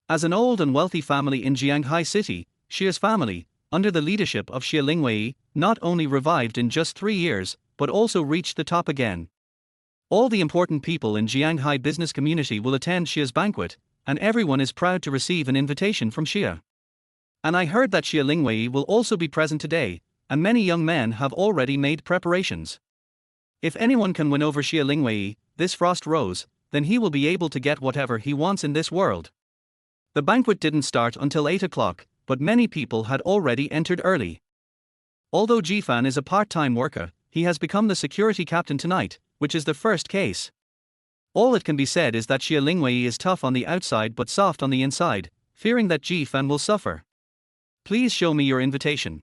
As an old and wealthy family in Jianghai city, Xia's family, under the leadership of Xia Lingwei, not only revived in just 3 years, but also reached the top again. All the important people in Jianghai business community will attend Xia's banquet, and everyone is proud to receive an invitation from Xia. And I heard that Xia Lingwei will also be present today, and many young men have already made preparations. If anyone can win over Xia Lingwei, this frost rose, then he will be able to get whatever he wants in this world. The banquet didn't start until 8 o'clock, but many people had already entered early. Although Jifan is a part-time worker, he has become the security captain tonight, which is the first case. All it can be said is that Xia Lingwei is tough on the outside but soft on the inside, fearing that Jifan will suffer. Please show me your invitation.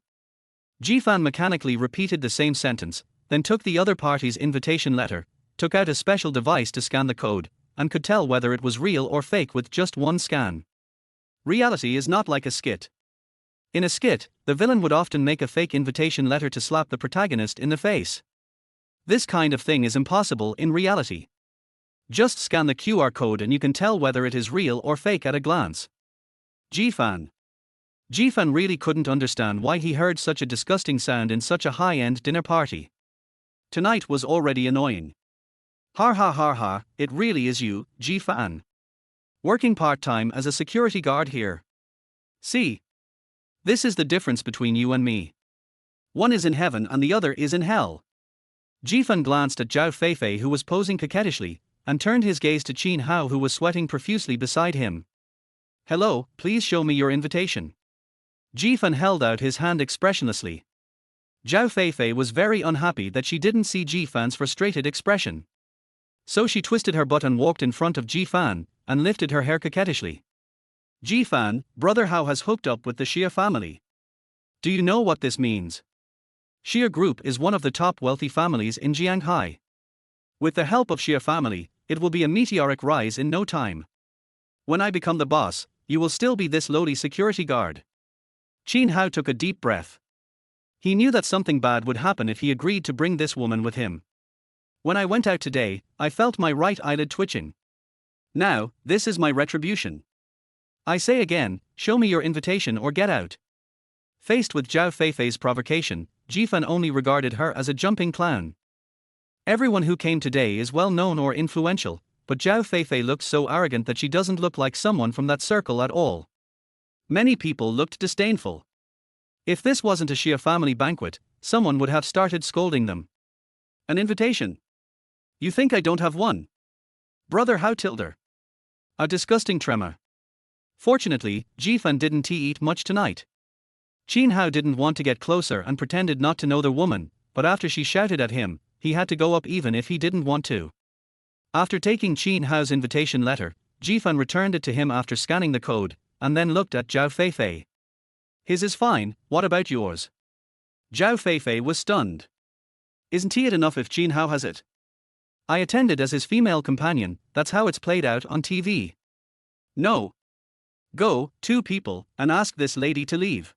Jifan mechanically repeated the same sentence, then took the other party's invitation letter, took out a special device to scan the code, and could tell whether it was real or fake with just one scan. Reality is not like a skit. In a skit, the villain would often make a fake invitation letter to slap the protagonist in the face. This kind of thing is impossible in reality. Just scan the QR code and you can tell whether it is real or fake at a glance. Jifan really couldn't understand why he heard such a disgusting sound in such a high-end dinner party. Tonight was already annoying. Har ha har ha, it really is you, Jifan. Working part-time as a security guard here. See? This is the difference between you and me. One is in heaven and the other is in hell. Jifan glanced at Zhao Feifei, who was posing coquettishly, and turned his gaze to Qin Hao, who was sweating profusely beside him. Hello, please show me your invitation. Jifan held out his hand expressionlessly. Zhao Feifei was very unhappy that she didn't see Jifan's frustrated expression. So she twisted her butt and walked in front of Jifan, and lifted her hair coquettishly. Jifan, brother Hao has hooked up with the Xia family. Do you know what this means? Xia Group is one of the top wealthy families in Jianghai. With the help of Xia family, it will be a meteoric rise in no time. When I become the boss, you will still be this lowly security guard. Qin Hao took a deep breath. He knew that something bad would happen if he agreed to bring this woman with him. When I went out today, I felt my right eyelid twitching. Now, this is my retribution. I say again, show me your invitation or get out. Faced with Zhao Feifei's provocation, Jifan only regarded her as a jumping clown. Everyone who came today is well known or influential, but Zhao Feifei looks so arrogant that she doesn't look like someone from that circle at all. Many people looked disdainful. If this wasn't a Xia family banquet, someone would have started scolding them. An invitation? You think I don't have one? Brother Hao Tilder. A disgusting tremor. Fortunately, Jifan didn't eat much tonight. Qin Hao didn't want to get closer and pretended not to know the woman, but after she shouted at him, he had to go up even if he didn't want to. After taking Qin Hao's invitation letter, Jifan returned it to him after scanning the code, and then looked at Zhao Feifei. His is fine, what about yours? Zhao Feifei was stunned. Isn't it enough if Qin Hao has it? I attended as his female companion, that's how it's played out on TV. No. Go, two people, and ask this lady to leave.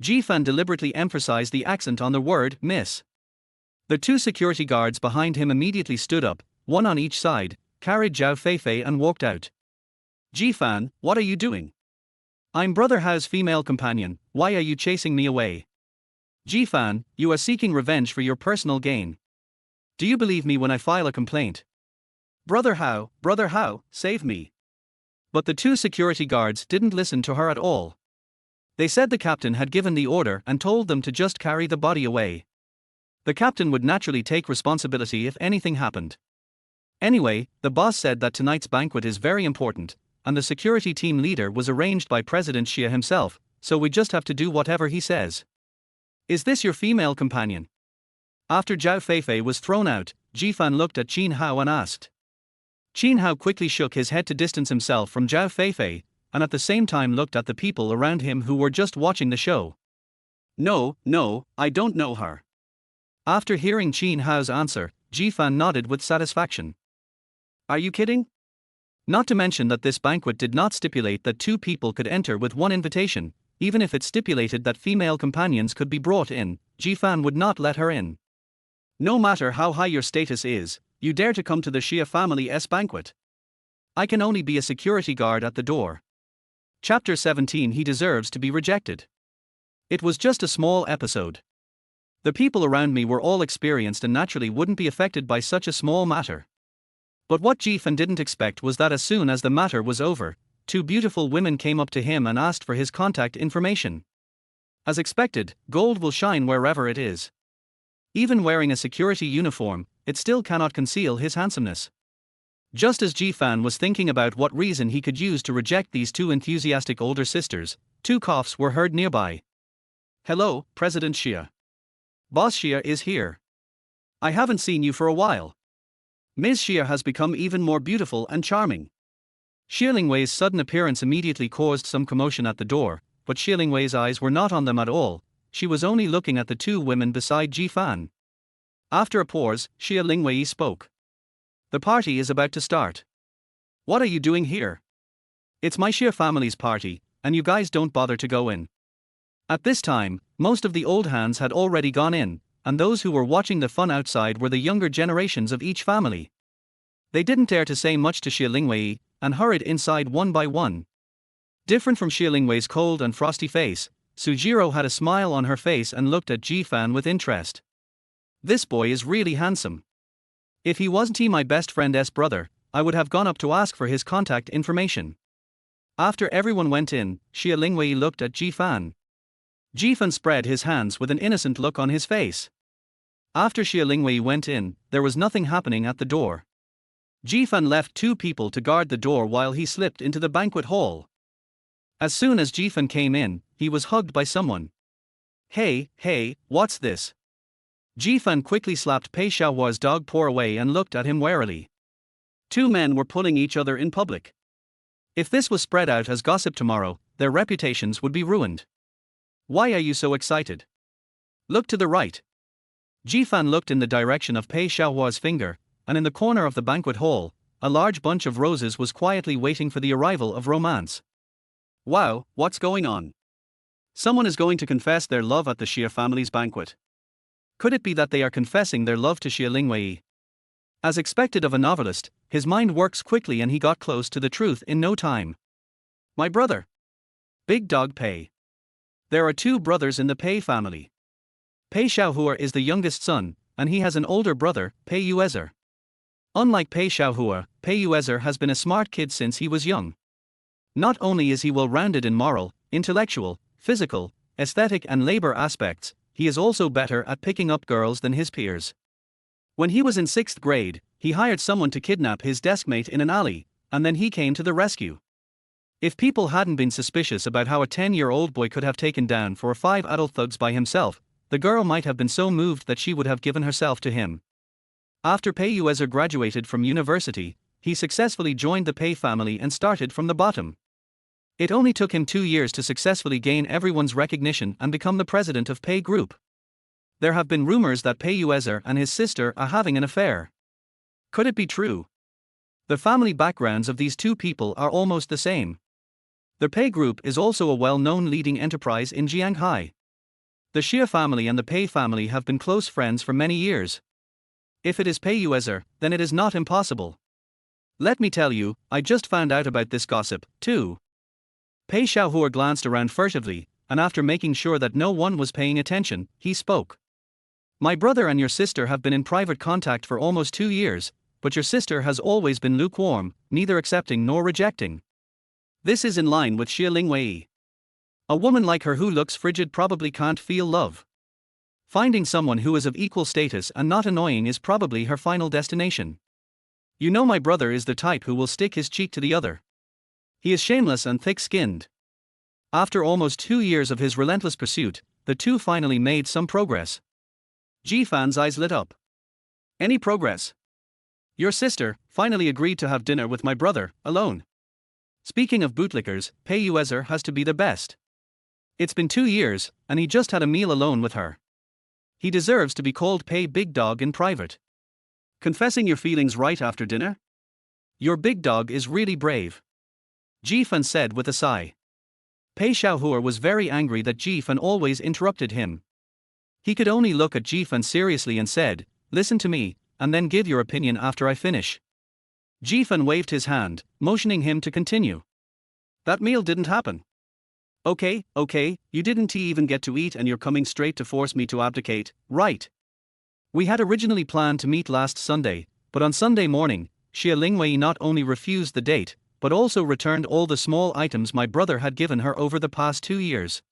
Jifan deliberately emphasized the accent on the word miss. The two security guards behind him immediately stood up, one on each side, carried Zhao Feifei and walked out. Jifan, what are you doing? I'm Brother Hao's female companion, why are you chasing me away? Jifan, you are seeking revenge for your personal gain. Do you believe me when I file a complaint? Brother Hao, save me. But the two security guards didn't listen to her at all. They said the captain had given the order and told them to just carry the body away. The captain would naturally take responsibility if anything happened. Anyway, the boss said that tonight's banquet is very important, and the security team leader was arranged by President Xia himself, so we just have to do whatever he says. Is this your female companion? After Zhao Feifei was thrown out, Jifan looked at Qin Hao and asked. Qin Hao quickly shook his head to distance himself from Zhao Feifei, and at the same time looked at the people around him who were just watching the show. No, I don't know her. After hearing Qin Hao's answer, Jifan nodded with satisfaction. Are you kidding? Not to mention that this banquet did not stipulate that two people could enter with one invitation, even if it stipulated that female companions could be brought in, Jifan would not let her in. No matter how high your status is, you dare to come to the Xia family's banquet. I can only be a security guard at the door. Chapter 17. He deserves to be rejected. It was just a small episode. The people around me were all experienced and naturally wouldn't be affected by such a small matter. But what Jifan didn't expect was that as soon as the matter was over, two beautiful women came up to him and asked for his contact information. As expected, gold will shine wherever it is. Even wearing a security uniform, it still cannot conceal his handsomeness. Just as Ji Fan was thinking about what reason he could use to reject these two enthusiastic older sisters, two coughs were heard nearby. "Hello, President Xie. Boss Xie is here. I haven't seen you for a while." Ms. Xie has become even more beautiful and charming. Xie Lingwei's sudden appearance immediately caused some commotion at the door, but Xie Lingwei's eyes were not on them at all. She was only looking at the two women beside Ji Fan. After a pause, Xie Lingwei spoke. "The party is about to start. What are you doing here? It's my Xie family's party, and you guys don't bother to go in." At this time, most of the old hands had already gone in, and those who were watching the fun outside were the younger generations of each family. They didn't dare to say much to Xie Lingwei, and hurried inside one by one. Different from Xie Lingwei's cold and frosty face, Sujiro had a smile on her face and looked at Ji Fan with interest. "This boy is really handsome. If he wasn't my best friend's brother, I would have gone up to ask for his contact information." After everyone went in, Xie Lingwei looked at Ji Fan. Ji Fan spread his hands with an innocent look on his face. After Xie Lingwei went in, there was nothing happening at the door. Ji Fan left two people to guard the door while he slipped into the banquet hall. As soon as Ji Fan came in, he was hugged by someone. Hey, what's this?" Ji Fan quickly slapped Pei Xiaohua's dog paw away and looked at him warily. Two men were pulling each other in public. If this was spread out as gossip tomorrow, their reputations would be ruined. "Why are you so excited? Look to the right." Ji Fan looked in the direction of Pei Xiaohua's finger, and in the corner of the banquet hall, a large bunch of roses was quietly waiting for the arrival of romance. "Wow, what's going on? Someone is going to confess their love at the Xie family's banquet. Could it be that they are confessing their love to Xie Lingwei?" As expected of a novelist, his mind works quickly and he got close to the truth in no time. "My brother. Big Dog Pei. There are two brothers in the Pei family. Pei Xiaohua is the youngest son, and he has an older brother, Pei Yuezer. Unlike Pei Xiaohua, Pei Yuezer has been a smart kid since he was young. Not only is he well-rounded in moral, intellectual, physical, aesthetic and labor aspects, he is also better at picking up girls than his peers. When he was in 6th grade, he hired someone to kidnap his deskmate in an alley, and then he came to the rescue. If people hadn't been suspicious about how a 10-year-old boy could have taken down 4 or 5 adult thugs by himself, the girl might have been so moved that she would have given herself to him. After Pei Yuezer graduated from university, he successfully joined the Pei family and started from the bottom. It only took him 2 years to successfully gain everyone's recognition and become the president of Pei Group. There have been rumors that Pei Yuezer and his sister are having an affair. Could it be true? The family backgrounds of these two people are almost the same. The Pei Group is also a well-known leading enterprise in Jianghai. The Xie family and the Pei family have been close friends for many years. If it is Pei Yuezer, then it is not impossible. Let me tell you, I just found out about this gossip, too. Pei Xiaohua glanced around furtively, and after making sure that no one was paying attention, he spoke. "My brother and your sister have been in private contact for almost 2 years, but your sister has always been lukewarm, neither accepting nor rejecting. This is in line with Xie Lingwei. A woman like her who looks frigid probably can't feel love. Finding someone who is of equal status and not annoying is probably her final destination. You know, my brother is the type who will stick his cheek to the other. He is shameless and thick-skinned." After almost 2 years of his relentless pursuit, the two finally made some progress. Ji Fan's eyes lit up. "Any progress? Your sister finally agreed to have dinner with my brother, alone. Speaking of bootlickers, Pei Yuezer has to be the best. It's been 2 years, and he just had a meal alone with her. He deserves to be called Pei Big Dog in private. Confessing your feelings right after dinner? Your big dog is really brave," Ji Fan said with a sigh. Pei Xiaohua was very angry that Ji Fan always interrupted him. He could only look at Ji Fan seriously and said, "Listen to me, and then give your opinion after I finish." Ji Fan waved his hand, motioning him to continue. "That meal didn't happen. Okay, you didn't even get to eat and you're coming straight to force me to abdicate, right? We had originally planned to meet last Sunday, but on Sunday morning, Xie Lingwei not only refused the date, but also returned all the small items my brother had given her over the past 2 years.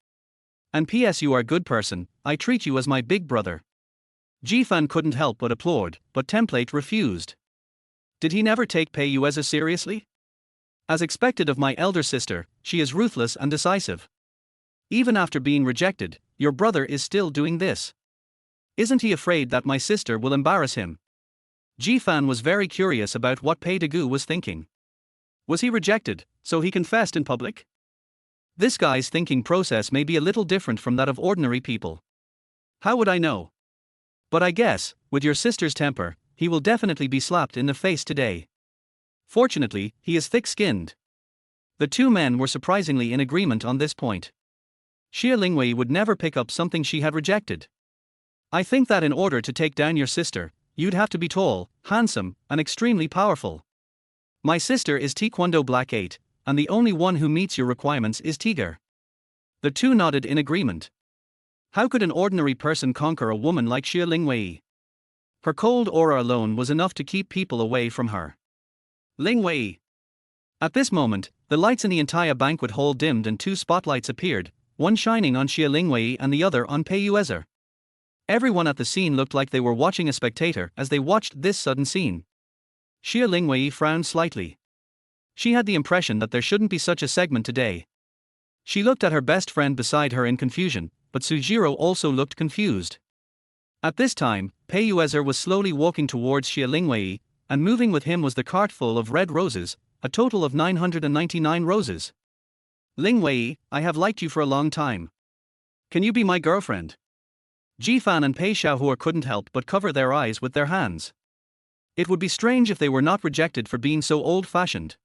And P.S. you are a good person, I treat you as my big brother." Jifan couldn't help but applaud, but Template refused. Did he never take Pei Yueza seriously? As expected of my elder sister, she is ruthless and decisive. Even after being rejected, your brother is still doing this. Isn't he afraid that my sister will embarrass him? Jifan was very curious about what Pei Degu was thinking. Was he rejected, so he confessed in public? This guy's thinking process may be a little different from that of ordinary people. How would I know? But I guess, with your sister's temper, he will definitely be slapped in the face today. Fortunately, he is thick-skinned. The two men were surprisingly in agreement on this point. Xie Lingwei would never pick up something she had rejected. I think that in order to take down your sister, you'd have to be tall, handsome, and extremely powerful. My sister is Taekwondo Black 8, and the only one who meets your requirements is Tiger. The two nodded in agreement. How could an ordinary person conquer a woman like Xie Lingwei? Her cold aura alone was enough to keep people away from her. Lingwei. At this moment, the lights in the entire banquet hall dimmed and two spotlights appeared, one shining on Xie Lingwei and the other on Pei Yueza. Everyone at the scene looked like they were watching a spectator as they watched this sudden scene. Xie Lingwei frowned slightly. She had the impression that there shouldn't be such a segment today. She looked at her best friend beside her in confusion, but Sujiro also looked confused. At this time, Pei Yueza was slowly walking towards Xie Lingwei, and moving with him was the cart full of red roses, a total of 999 roses. Lingwei, I have liked you for a long time. Can you be my girlfriend? Jifan and Pei Xiaohua couldn't help but cover their eyes with their hands. It would be strange if they were not rejected for being so old-fashioned.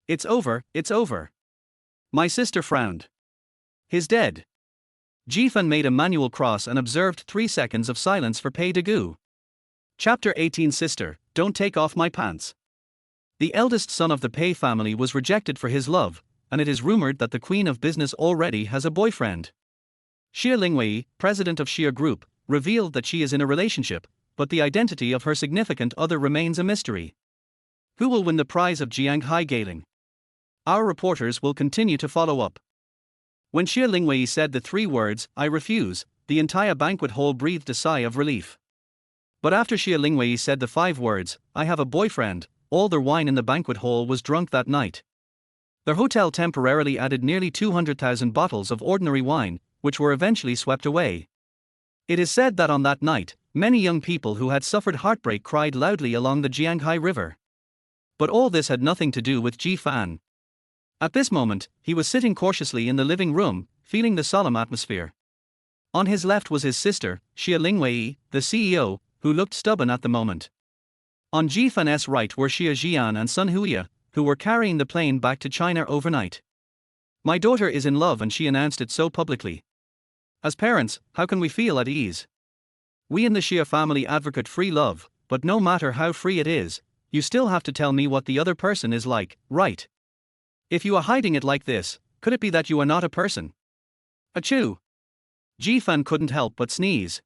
It's over, it's over. My sister frowned. He's dead. Jifan made a manual cross and observed 3 seconds of silence for Pei Degu. Chapter 18 Sister, don't take off my pants. The eldest son of the Pei family was rejected for his love, and it is rumored that the queen of business already has a boyfriend. Xie Lingwei, president of Xie Group, revealed that she is in a relationship, but the identity of her significant other remains a mystery. Who will win the prize of Jianghai Galing? Our reporters will continue to follow up. When Xie Lingwei said the 3 words, I refuse, the entire banquet hall breathed a sigh of relief. But after Xie Lingwei said the 5 words, I have a boyfriend, all the wine in the banquet hall was drunk that night. The hotel temporarily added nearly 200,000 bottles of ordinary wine, which were eventually swept away. It is said that on that night, many young people who had suffered heartbreak cried loudly along the Jianghai River. But all this had nothing to do with Jifan. At this moment, he was sitting cautiously in the living room, feeling the solemn atmosphere. On his left was his sister, Xie Lingwei, the CEO, who looked stubborn at the moment. On Jifan's right were Xie Jian and Sun Huiya, who were carrying the plane back to China overnight. My daughter is in love and she announced it so publicly. As parents, how can we feel at ease? We in the Xie family advocate free love, but no matter how free it is, you still have to tell me what the other person is like, right? If you are hiding it like this, could it be that you are not a person? Achoo! Jifan couldn't help but sneeze.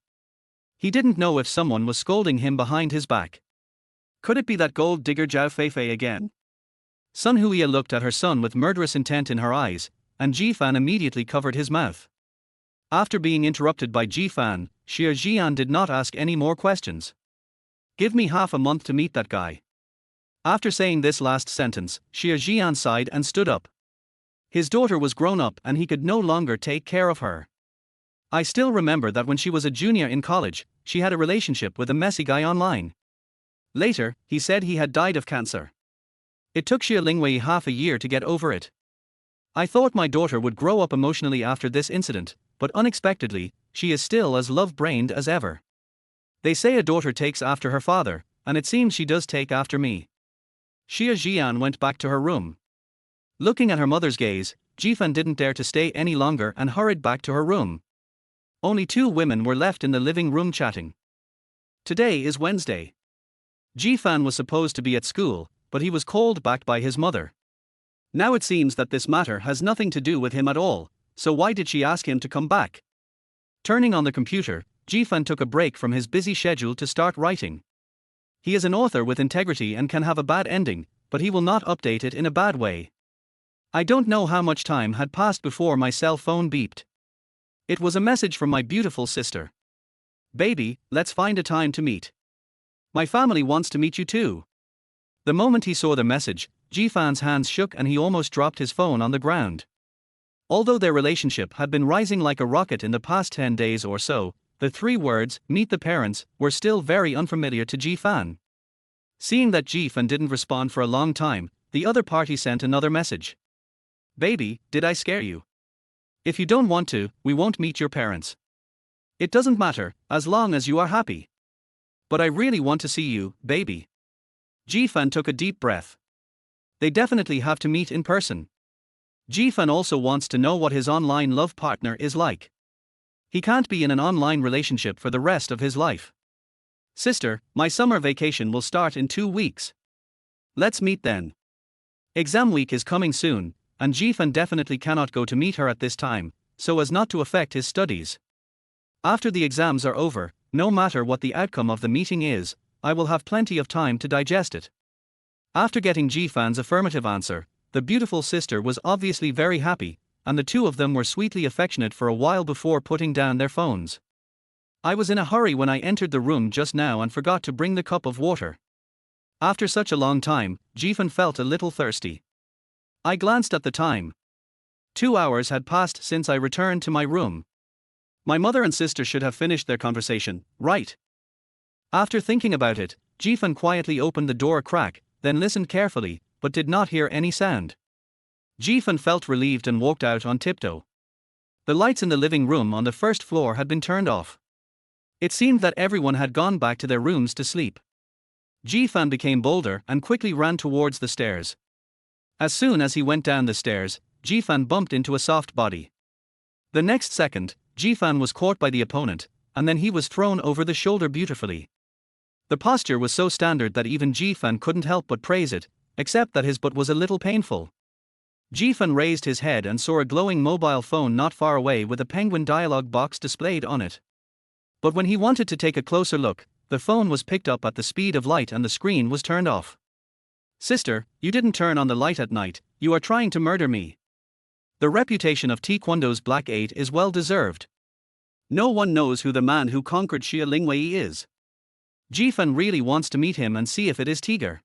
He didn't know if someone was scolding him behind his back. Could it be that gold digger Zhao Feifei again? Sun Huiya looked at her son with murderous intent in her eyes, and Jifan immediately covered his mouth. After being interrupted by Jifan, Xie Jian did not ask any more questions. Give me half a month to meet that guy. After saying this last sentence, Xie Jian sighed and stood up. His daughter was grown up and he could no longer take care of her. I still remember that when she was a junior in college, she had a relationship with a messy guy online. Later, he said he had died of cancer. It took Xie Lingwei half a year to get over it. I thought my daughter would grow up emotionally after this incident, but unexpectedly, she is still as love-brained as ever. They say a daughter takes after her father, and it seems she does take after me. Xie Jian went back to her room. Looking at her mother's gaze, Jifan didn't dare to stay any longer and hurried back to her room. Only 2 women were left in the living room chatting. Today is Wednesday. Jifan was supposed to be at school, but he was called back by his mother. Now it seems that this matter has nothing to do with him at all, so why did she ask him to come back? Turning on the computer, Jifan took a break from his busy schedule to start writing. He is an author with integrity and can have a bad ending, but he will not update it in a bad way. I don't know how much time had passed before my cell phone beeped. It was a message from my beautiful sister. Baby, let's find a time to meet. My family wants to meet you too. The moment he saw the message, Jifan's hands shook and he almost dropped his phone on the ground. Although their relationship had been rising like a rocket in the past 10 days or so, the 3 words, meet the parents, were still very unfamiliar to Jifan. Seeing that Jifan didn't respond for a long time, the other party sent another message. Baby, did I scare you? If you don't want to, we won't meet your parents. It doesn't matter, as long as you are happy. But I really want to see you, baby. Jifan took a deep breath. They definitely have to meet in person. Jifan also wants to know what his online love partner is like. He can't be in an online relationship for the rest of his life. Sister, my summer vacation will start in 2 weeks. Let's meet then. Exam week is coming soon, and Jifan definitely cannot go to meet her at this time, so as not to affect his studies. After the exams are over, no matter what the outcome of the meeting is, I will have plenty of time to digest it. After getting Jifan's affirmative answer, the beautiful sister was obviously very happy, and the 2 of them were sweetly affectionate for a while before putting down their phones. I was in a hurry when I entered the room just now and forgot to bring the cup of water. After such a long time, Jifan felt a little thirsty. I glanced at the time. 2 hours had passed since I returned to my room. My mother and sister should have finished their conversation, right? After thinking about it, Jifan quietly opened the door a crack, then listened carefully, but did not hear any sound. Jifan felt relieved and walked out on tiptoe. The lights in the living room on the first floor had been turned off. It seemed that everyone had gone back to their rooms to sleep. Jifan became bolder and quickly ran towards the stairs. As soon as he went down the stairs, Jifan bumped into a soft body. The next second, Jifan was caught by the opponent, and then he was thrown over the shoulder beautifully. The posture was so standard that even Jifan couldn't help but praise it, except that his butt was a little painful. Jifan raised his head and saw a glowing mobile phone not far away with a penguin dialogue box displayed on it. But when he wanted to take a closer look, the phone was picked up at the speed of light and the screen was turned off. Sister, you didn't turn on the light at night, you are trying to murder me. The reputation of Taekwondo's Black 8 is well deserved. No one knows who the man who conquered Xia Lingwei is. Jifan really wants to meet him and see if it is Tiger.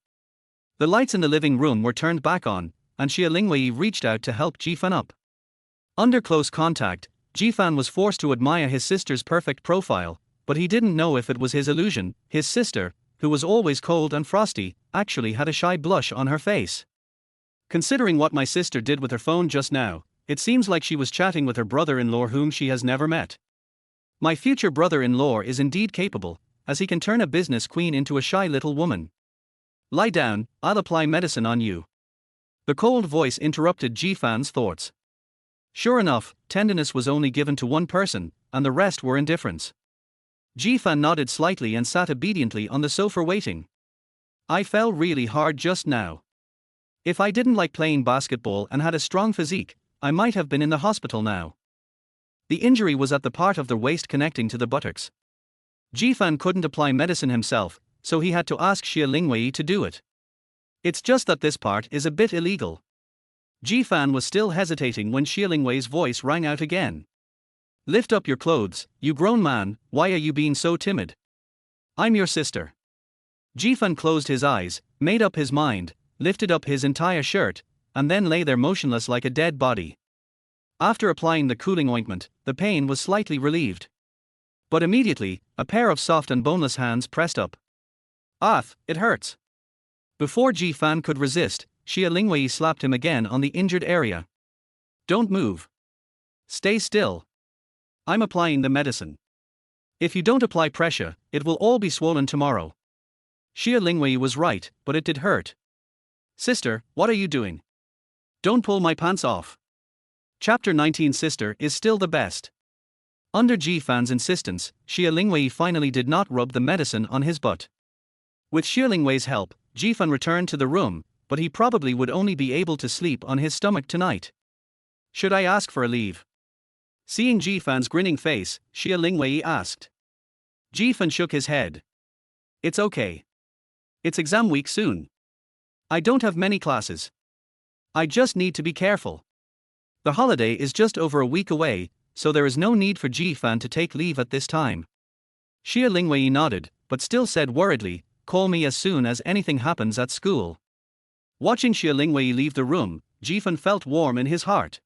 The lights in the living room were turned back on, and Xia Lingwei reached out to help Jifan up. Under close contact, Jifan was forced to admire his sister's perfect profile, but he didn't know if it was his illusion. His sister, who was always cold and frosty, actually had a shy blush on her face. Considering what my sister did with her phone just now, it seems like she was chatting with her brother-in-law whom she has never met. My future brother-in-law is indeed capable, as he can turn a business queen into a shy little woman. Lie down, I'll apply medicine on you. The cold voice interrupted Jifan's thoughts. Sure enough, tenderness was only given to one person, and the rest were indifference. Jifan nodded slightly and sat obediently on the sofa waiting. I fell really hard just now. If I didn't like playing basketball and had a strong physique, I might have been in the hospital now. The injury was at the part of the waist connecting to the buttocks. Jifan couldn't apply medicine himself, so he had to ask Xia Lingwei to do it. It's just that this part is a bit illegal. Jifan was still hesitating when Xia Lingwei's voice rang out again. Lift up your clothes, you grown man, why are you being so timid? I'm your sister. Jifan closed his eyes, made up his mind, lifted up his entire shirt, and then lay there motionless like a dead body. After applying the cooling ointment, the pain was slightly relieved. But immediately, a pair of soft and boneless hands pressed up. It hurts. Before Jifan could resist, Xia Lingwei slapped him again on the injured area. Don't move. Stay still. I'm applying the medicine. If you don't apply pressure, it will all be swollen tomorrow. Xia Lingwei was right, but it did hurt. Sister, what are you doing? Don't pull my pants off. Chapter 19. Sister is still the best. Under Jifan's insistence, Xia Lingwei finally did not rub the medicine on his butt. With Xia Lingwei's help, Jifan returned to the room, but he probably would only be able to sleep on his stomach tonight. Should I ask for a leave? Seeing Jifan's grinning face, Xia Lingwei asked. Jifan shook his head. It's okay. It's exam week soon. I don't have many classes. I just need to be careful. The holiday is just over a week away, so there is no need for Jifan to take leave at this time. Xie Lingwei nodded, but still said worriedly, "Call me as soon as anything happens at school." Watching Xie Lingwei leave the room, Jifan felt warm in his heart.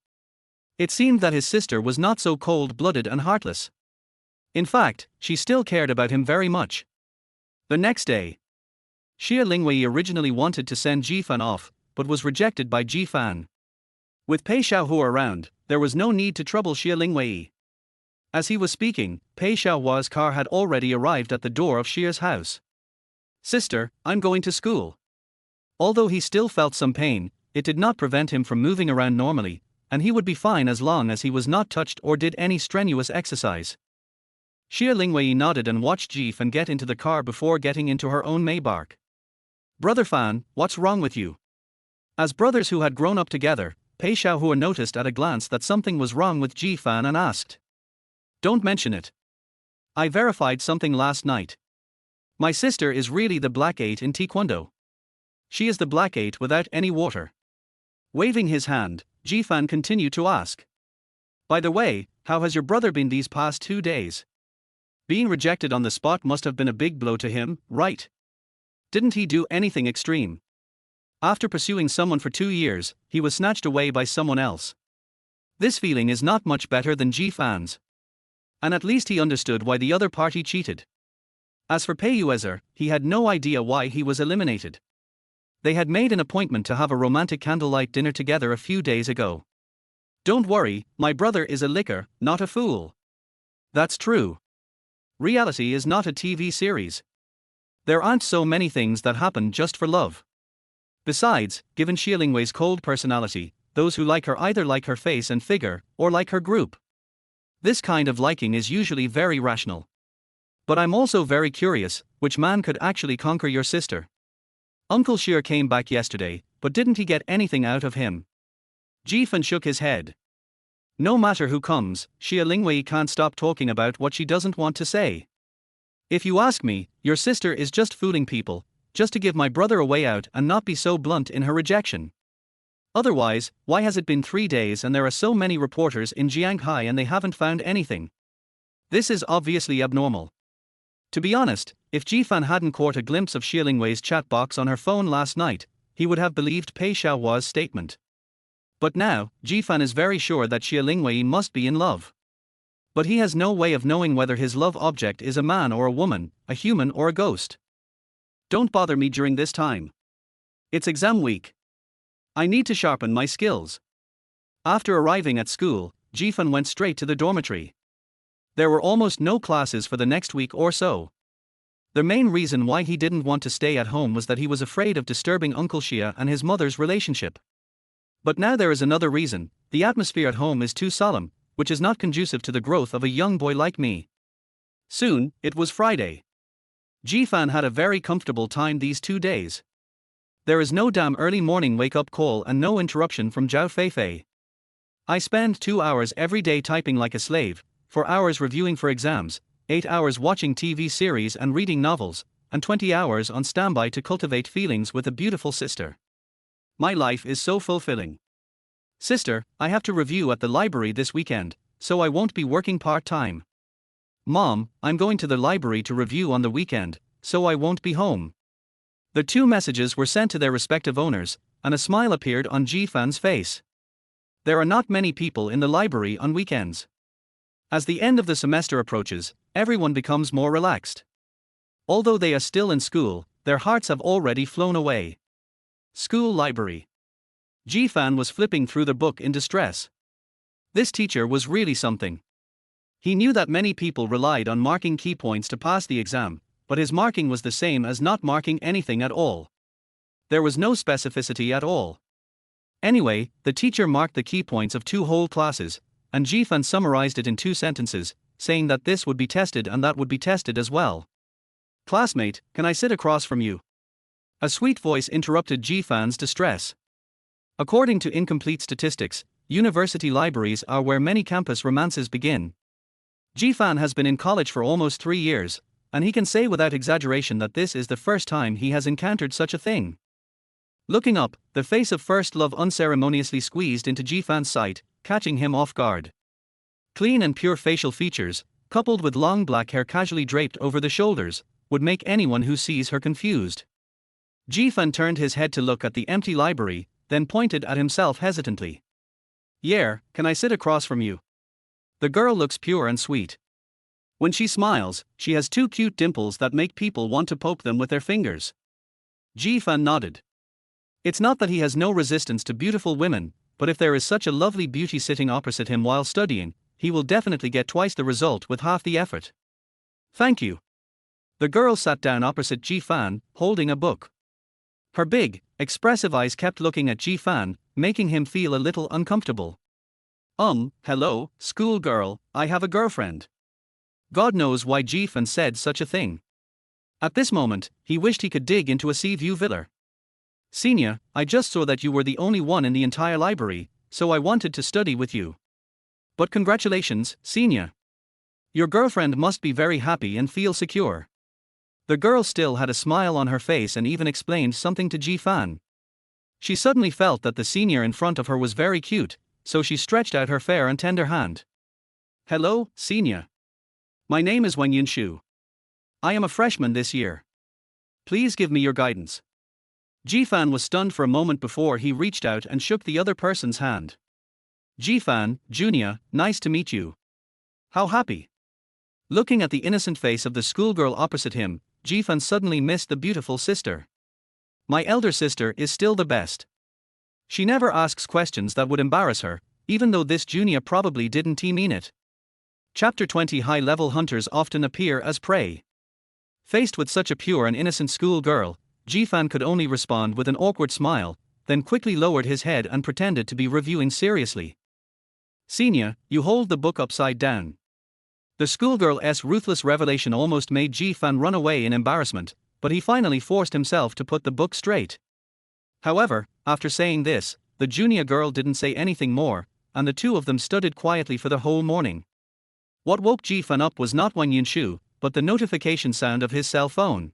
It seemed that his sister was not so cold-blooded and heartless. In fact, she still cared about him very much. The next day, Xie Lingwei originally wanted to send Jifan off, but was rejected by Jifan. With Pei Xiaohu around, there was no need to trouble Xie Lingwei. As he was speaking, Pei Xiaohua's car had already arrived at the door of Xie's house. "Sister, I'm going to school." Although he still felt some pain, it did not prevent him from moving around normally, and he would be fine as long as he was not touched or did any strenuous exercise. Xie Lingwei nodded and watched Jifan get into the car before getting into her own Maybach. "Brother Fan, what's wrong with you?" As brothers who had grown up together, Pei Xiaohua noticed at a glance that something was wrong with Jifan and asked. "Don't mention it. I verified something last night. My sister is really the black 8 in Taekwondo. She is the black 8 without any water." Waving his hand, Jifan continued to ask. "By the way, how has your brother been these past 2 days? Being rejected on the spot must have been a big blow to him, right? Didn't he do anything extreme? After pursuing someone for 2 years, he was snatched away by someone else. This feeling is not much better than Jifan's. And at least he understood why the other party cheated. As for Pei Yuezer, he had no idea why he was eliminated. They had made an appointment to have a romantic candlelight dinner together a few days ago. Don't worry, my brother is a licker, not a fool. That's true. Reality is not a TV series. There aren't so many things that happen just for love. Besides, given Xie Lingwei's cold personality, those who like her either like her face and figure, or like her group. This kind of liking is usually very rational. But I'm also very curious, which man could actually conquer your sister? Uncle Xie came back yesterday, but didn't he get anything out of him? Jifan shook his head. No matter who comes, Xie Lingwei can't stop talking about what she doesn't want to say. If you ask me, your sister is just fooling people, just to give my brother a way out and not be so blunt in her rejection. Otherwise, why has it been 3 days and there are so many reporters in Jianghai and they haven't found anything? This is obviously abnormal. To be honest, if Jifan hadn't caught a glimpse of Xie Lingwei's chat box on her phone last night, he would have believed Pei Xiaohua's statement. But now, Jifan is very sure that Xie Lingwei must be in love. But he has no way of knowing whether his love object is a man or a woman, a human or a ghost. Don't bother me during this time. It's exam week. I need to sharpen my skills. After arriving at school, Jifan went straight to the dormitory. There were almost no classes for the next week or so. The main reason why he didn't want to stay at home was that he was afraid of disturbing Uncle Xie and his mother's relationship. But now there is another reason: the atmosphere at home is too solemn, which is not conducive to the growth of a young boy like me. Soon, it was Friday. Jifan had a very comfortable time these 2 days. There is no damn early morning wake-up call and no interruption from Zhao Feifei. I spend 2 hours every day typing like a slave, 4 hours reviewing for exams, 8 hours watching TV series and reading novels, and 20 hours on standby to cultivate feelings with a beautiful sister. My life is so fulfilling. Sister, I have to review at the library this weekend, so I won't be working part-time. Mom, I'm going to the library to review on the weekend, so I won't be home. The 2 messages were sent to their respective owners, and a smile appeared on Jifan's face. There are not many people in the library on weekends. As the end of the semester approaches, everyone becomes more relaxed. Although they are still in school, their hearts have already flown away. School library. Jifan was flipping through the book in distress. This teacher was really something. He knew that many people relied on marking key points to pass the exam, but his marking was the same as not marking anything at all. There was no specificity at all. Anyway, the teacher marked the key points of 2 whole classes, and Jifan summarized it in 2 sentences, saying that this would be tested and that would be tested as well. Classmate, can I sit across from you? A sweet voice interrupted Jifan's distress. According to incomplete statistics, university libraries are where many campus romances begin. Jifan has been in college for almost 3 years, and he can say without exaggeration that this is the first time he has encountered such a thing. Looking up, the face of first love unceremoniously squeezed into Jifan's sight, catching him off guard. Clean and pure facial features, coupled with long black hair casually draped over the shoulders, would make anyone who sees her confused. Jifan turned his head to look at the empty library, then pointed at himself hesitantly. "Yeah, can I sit across from you?" The girl looks pure and sweet. When she smiles, she has two cute dimples that make people want to poke them with their fingers. Jifan nodded. It's not that he has no resistance to beautiful women, but if there is such a lovely beauty sitting opposite him while studying, he will definitely get twice the result with half the effort. "Thank you." The girl sat down opposite Jifan, holding a book. Her big, expressive eyes kept looking at Jifan, making him feel a little uncomfortable. Hello, schoolgirl, I have a girlfriend." God knows why Jifan said such a thing. At this moment, he wished he could dig into a sea view villa. "Senior, I just saw that you were the only one in the entire library, so I wanted to study with you. But congratulations, Senior. Your girlfriend must be very happy and feel secure." The girl still had a smile on her face and even explained something to Jifan. She suddenly felt that the senior in front of her was very cute, so she stretched out her fair and tender hand. "Hello, Senior. My name is Wang Yunshu. I am a freshman this year. Please give me your guidance." Jifan was stunned for a moment before he reached out and shook the other person's hand. "Jifan, Junior, nice to meet you. How happy." Looking at the innocent face of the schoolgirl opposite him, Jifan suddenly missed the beautiful sister. "My elder sister is still the best. She never asks questions that would embarrass her, even though this junior probably didn't mean it." Chapter 20. High-level hunters often appear as prey. Faced with such a pure and innocent schoolgirl, Jifan could only respond with an awkward smile, then quickly lowered his head and pretended to be reviewing seriously. "Senior, you hold the book upside down." The schoolgirl's ruthless revelation almost made Jifan run away in embarrassment, but he finally forced himself to put the book straight. However, after saying this, the junior girl didn't say anything more, and the two of them studied quietly for the whole morning. What woke Jifan up was not Wang Yunshu, but the notification sound of his cell phone.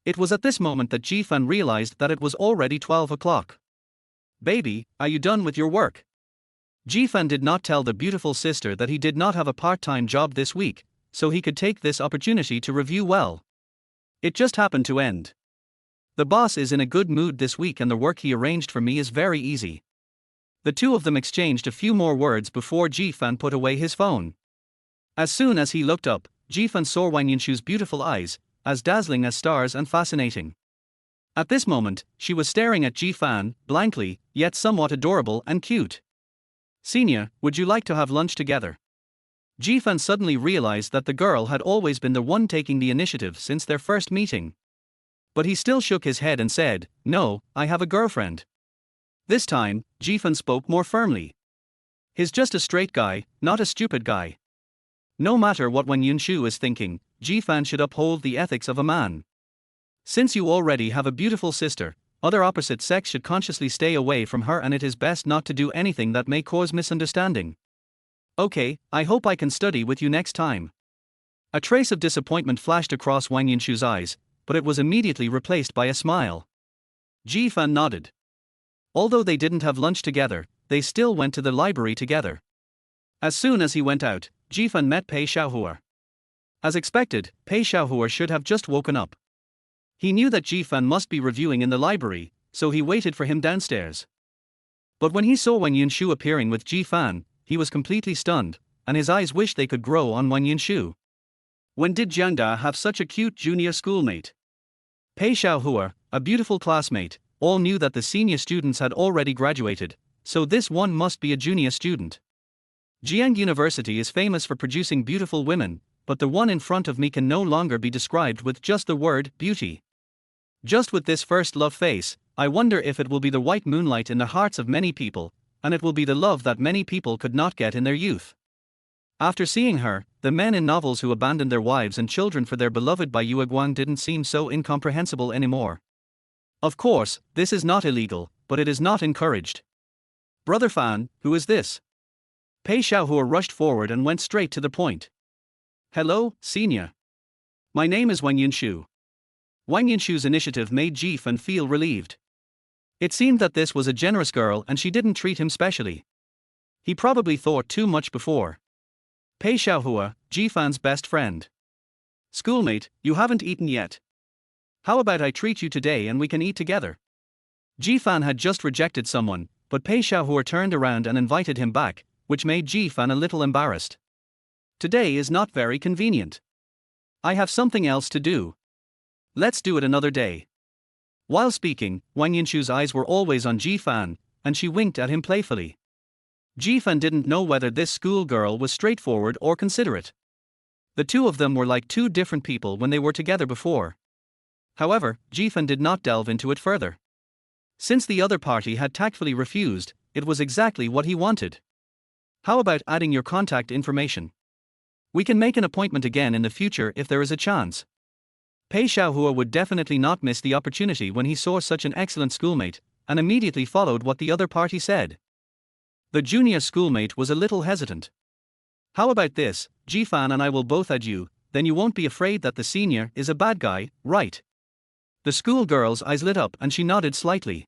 It was at this moment that Jifan realized that it was already 12 o'clock. "Baby, are you done with your work?" Jifan did not tell the beautiful sister that he did not have a part-time job this week, so he could take this opportunity to review well. It just happened to end. "The boss is in a good mood this week and the work he arranged for me is very easy." The two of them exchanged a few more words before Jifan put away his phone. As soon as he looked up, Jifan saw Wang Yunshu's beautiful eyes, as dazzling as stars and fascinating. At this moment, she was staring at Jifan, blankly, yet somewhat adorable and cute. "Senior, would you like to have lunch together?" Jifan suddenly realized that the girl had always been the one taking the initiative since their first meeting. But he still shook his head and said, "No, I have a girlfriend." This time, Jifan spoke more firmly. He's just a straight guy, not a stupid guy. No matter what Wang Yunshu is thinking, Jifan should uphold the ethics of a man. Since you already have a beautiful sister, other opposite sex should consciously stay away from her, and it is best not to do anything that may cause misunderstanding. "Okay, I hope I can study with you next time." A trace of disappointment flashed across Wang Yunshu's eyes, but it was immediately replaced by a smile. Jifan nodded. Although they didn't have lunch together, they still went to the library together. As soon as he went out, Jifan met Pei Xiaohua. As expected, Pei Xiaohua should have just woken up. He knew that Jifan must be reviewing in the library, so he waited for him downstairs. But when he saw Wang Yunshu appearing with Jifan, he was completely stunned, and his eyes wished they could grow on Wang Yunshu. When did Jiang have such a cute junior schoolmate? Pei Xiaohua, a beautiful classmate, all knew that the senior students had already graduated, so this one must be a junior student. Jiang University is famous for producing beautiful women, but the one in front of me can no longer be described with just the word beauty. Just with this first love face, I wonder if it will be the white moonlight in the hearts of many people, and it will be the love that many people could not get in their youth. After seeing her, the men in novels who abandoned their wives and children for their beloved Bai Yueguang didn't seem so incomprehensible anymore. Of course, this is not illegal, but it is not encouraged. "Brother Fan, who is this?" Pei Xiaohua rushed forward and went straight to the point. "Hello, senior. My name is Wang Yunshu." Wang Yunshu's initiative made Jifan feel relieved. It seemed that this was a generous girl and she didn't treat him specially. He probably thought too much before. Pei Xiaohua, Jifan's best friend. Schoolmate, you haven't eaten yet. How about I treat you today and we can eat together? Jifan had just rejected someone, but Pei Xiaohua turned around and invited him back, which made Jifan a little embarrassed. Today is not very convenient. I have something else to do. Let's do it another day. While speaking, Wang Yinshu's eyes were always on Jifan, and she winked at him playfully. Jifan didn't know whether this schoolgirl was straightforward or considerate. The two of them were like two different people when they were together before. However, Jifan did not delve into it further. Since the other party had tactfully refused, it was exactly what he wanted. How about adding your contact information? We can make an appointment again in the future if there is a chance. Pei Xiaohua would definitely not miss the opportunity when he saw such an excellent schoolmate, and immediately followed what the other party said. The junior schoolmate was a little hesitant. How about this, Jifan and I will both add you, then you won't be afraid that the senior is a bad guy, right? The schoolgirl's eyes lit up and she nodded slightly.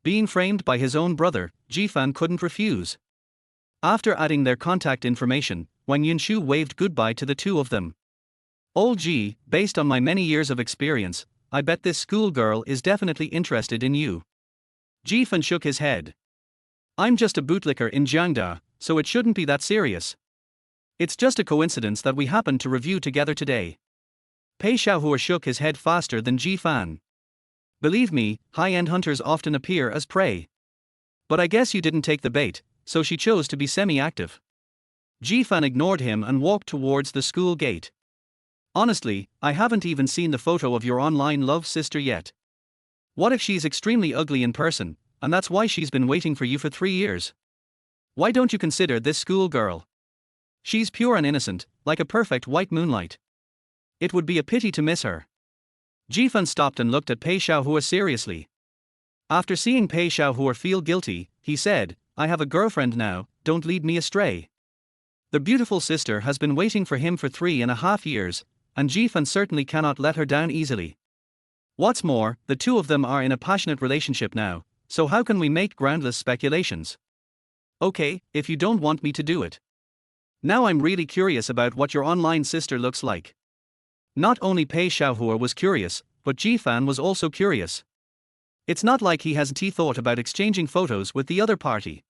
Being framed by his own brother, Jifan couldn't refuse. After adding their contact information, Wang Yinshu waved goodbye to the two of them. Old Ji, based on my many years of experience, I bet this schoolgirl is definitely interested in you. Jifan shook his head. I'm just a bootlicker in Jiangda, so it shouldn't be that serious. It's just a coincidence that we happened to review together today. Pei Xiaohua shook his head faster than Jifan. Believe me, high-end hunters often appear as prey. But I guess you didn't take the bait, so she chose to be semi-active. Jifan ignored him and walked towards the school gate. Honestly, I haven't even seen the photo of your online love sister yet. What if she's extremely ugly in person, and that's why she's been waiting for you for 3 years? Why don't you consider this schoolgirl? She's pure and innocent, like a perfect white moonlight. It would be a pity to miss her. Jifan stopped and looked at Pei Xiaohua seriously. After seeing Pei Xiaohua feel guilty, he said, I have a girlfriend now, don't lead me astray. The beautiful sister has been waiting for him for 3.5 years, and Jifan certainly cannot let her down easily. What's more, the two of them are in a passionate relationship now, so how can we make groundless speculations? Okay, if you don't want me to do it. Now I'm really curious about what your online sister looks like. Not only Pei Xiaohua was curious, but Jifan was also curious. It's not like he hasn't thought about exchanging photos with the other party.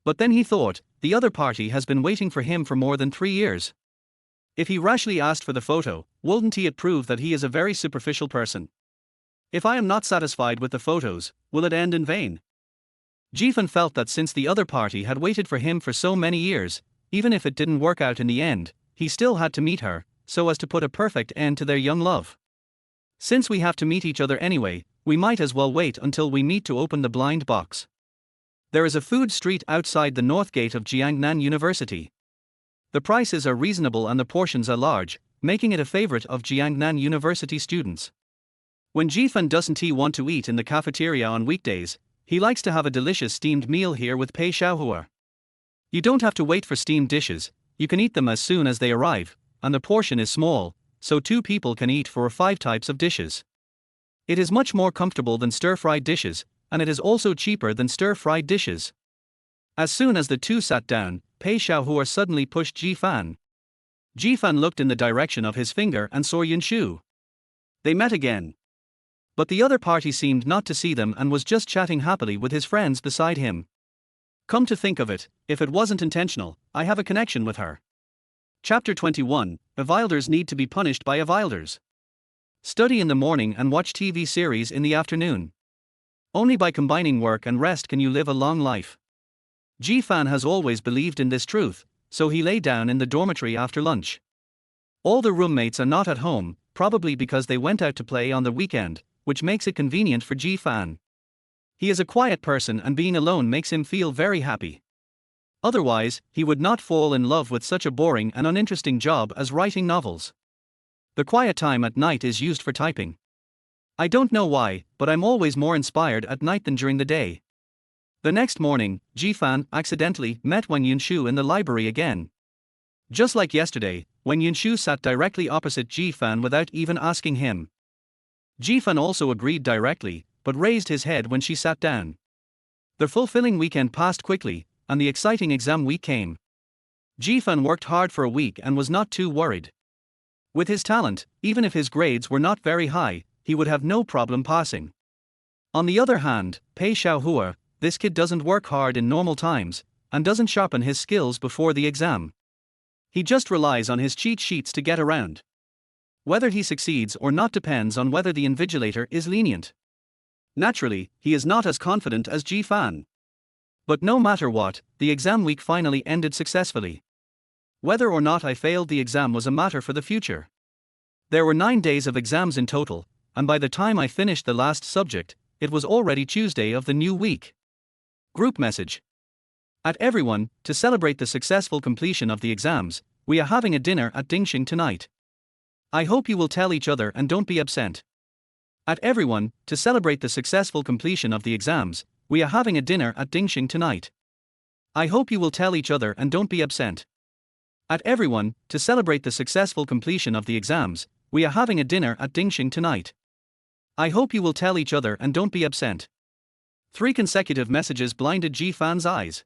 But then he thought, the other party has been waiting for him for more than 3 years. If he rashly asked for the photo, wouldn't it prove that he is a very superficial person? If I am not satisfied with the photos, will it end in vain? Jifan felt that since the other party had waited for him for so many years, even if it didn't work out in the end, he still had to meet her, so as to put a perfect end to their young love. Since we have to meet each other anyway, we might as well wait until we meet to open the blind box. There is a food street outside the north gate of Jiangnan University. The prices are reasonable and the portions are large, making it a favorite of Jiangnan University students. When Jifan doesn't want to eat in the cafeteria on weekdays, he likes to have a delicious steamed meal here with Pei Xiaohua. You don't have to wait for steamed dishes, you can eat them as soon as they arrive, and the portion is small, so 2 people can eat 4 or 5 types of dishes. It is much more comfortable than stir-fried dishes, and it is also cheaper than stir-fried dishes. As soon as the two sat down, Pei Xiaohua suddenly pushed Jifan. Jifan looked in the direction of his finger and saw Yinshu. They met again. But the other party seemed not to see them and was just chatting happily with his friends beside him. Come to think of it, if it wasn't intentional, I have a connection with her. Chapter 21, Avilders need to be punished by Avilders. Study in the morning and watch TV series in the afternoon. Only by combining work and rest can you live a long life. Jifan has always believed in this truth, so he lay down in the dormitory after lunch. All the roommates are not at home, probably because they went out to play on the weekend, which makes it convenient for Jifan. He is a quiet person and being alone makes him feel very happy. Otherwise, he would not fall in love with such a boring and uninteresting job as writing novels. The quiet time at night is used for typing. I don't know why, but I'm always more inspired at night than during the day. The next morning, Jifan accidentally met Wang Yinshu in the library again. Just like yesterday, Wang Yinshu sat directly opposite Jifan without even asking him. Jifan also agreed directly, but raised his head when she sat down. The fulfilling weekend passed quickly, and the exciting exam week came. Jifan worked hard for a week and was not too worried. With his talent, even if his grades were not very high, he would have no problem passing. On the other hand, Pei Xiaohua, this kid doesn't work hard in normal times, and doesn't sharpen his skills before the exam. He just relies on his cheat sheets to get around. Whether he succeeds or not depends on whether the invigilator is lenient. Naturally, he is not as confident as Jifan. But no matter what, the exam week finally ended successfully. Whether or not I failed the exam was a matter for the future. There were 9 days of exams in total, and by the time I finished the last subject, it was already Tuesday of the new week. Group message. At everyone, to celebrate the successful completion of the exams, we are having a dinner at Dingxing tonight. I hope you will tell each other and don't be absent. At everyone, to celebrate the successful completion of the exams, we are having a dinner at Dingxing tonight. I hope you will tell each other and don't be absent. At everyone, to celebrate the successful completion of the exams, we are having a dinner at Dingxing tonight. I hope you will tell each other and don't be absent. 3 consecutive messages blinded Jifan's eyes.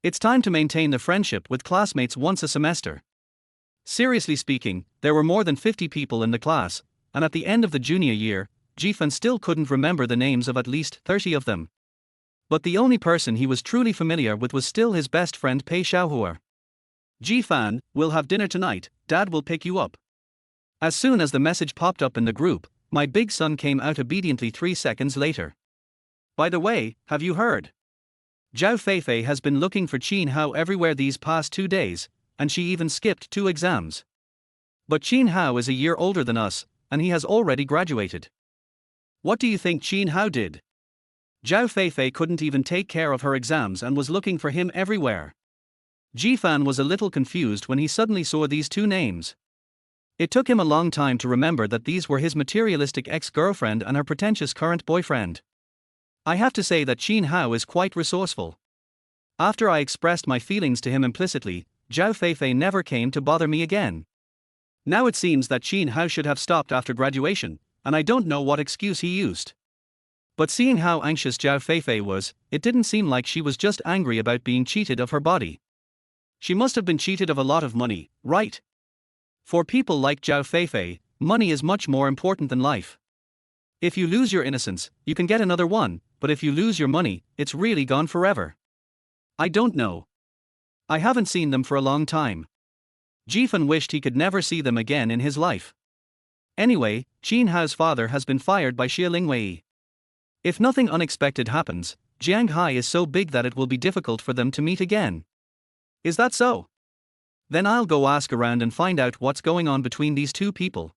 It's time to maintain the friendship with classmates once a semester. Seriously speaking, there were more than 50 people in the class, and at the end of the junior year, Jifan still couldn't remember the names of at least 30 of them. But the only person he was truly familiar with was still his best friend Pei Xiaohua. Jifan, we'll have dinner tonight, Dad will pick you up. As soon as the message popped up in the group, my big son came out obediently 3 seconds later. By the way, have you heard? Zhao Feifei has been looking for Jianghai everywhere these past 2 days, and she even skipped 2 exams. But Jianghai is a year older than us, and he has already graduated. What do you think Jianghai did? Zhao Feifei couldn't even take care of her exams and was looking for him everywhere. Jifan was a little confused when he suddenly saw these 2 names. It took him a long time to remember that these were his materialistic ex-girlfriend and her pretentious current boyfriend. I have to say that Jianghai is quite resourceful. After I expressed my feelings to him implicitly, Zhao Feifei never came to bother me again. Now it seems that Jianghai should have stopped after graduation, and I don't know what excuse he used. But seeing how anxious Zhao Feifei was, it didn't seem like she was just angry about being cheated of her body. She must have been cheated of a lot of money, right? For people like Zhao Feifei, money is much more important than life. If you lose your innocence, you can get another one, but if you lose your money, it's really gone forever. I don't know. I haven't seen them for a long time. Jifan wished he could never see them again in his life. Anyway, Jianghai's father has been fired by Xie Lingwei. If nothing unexpected happens, Jianghai is so big that it will be difficult for them to meet again. Is that so? Then I'll go ask around and find out what's going on between these 2 people.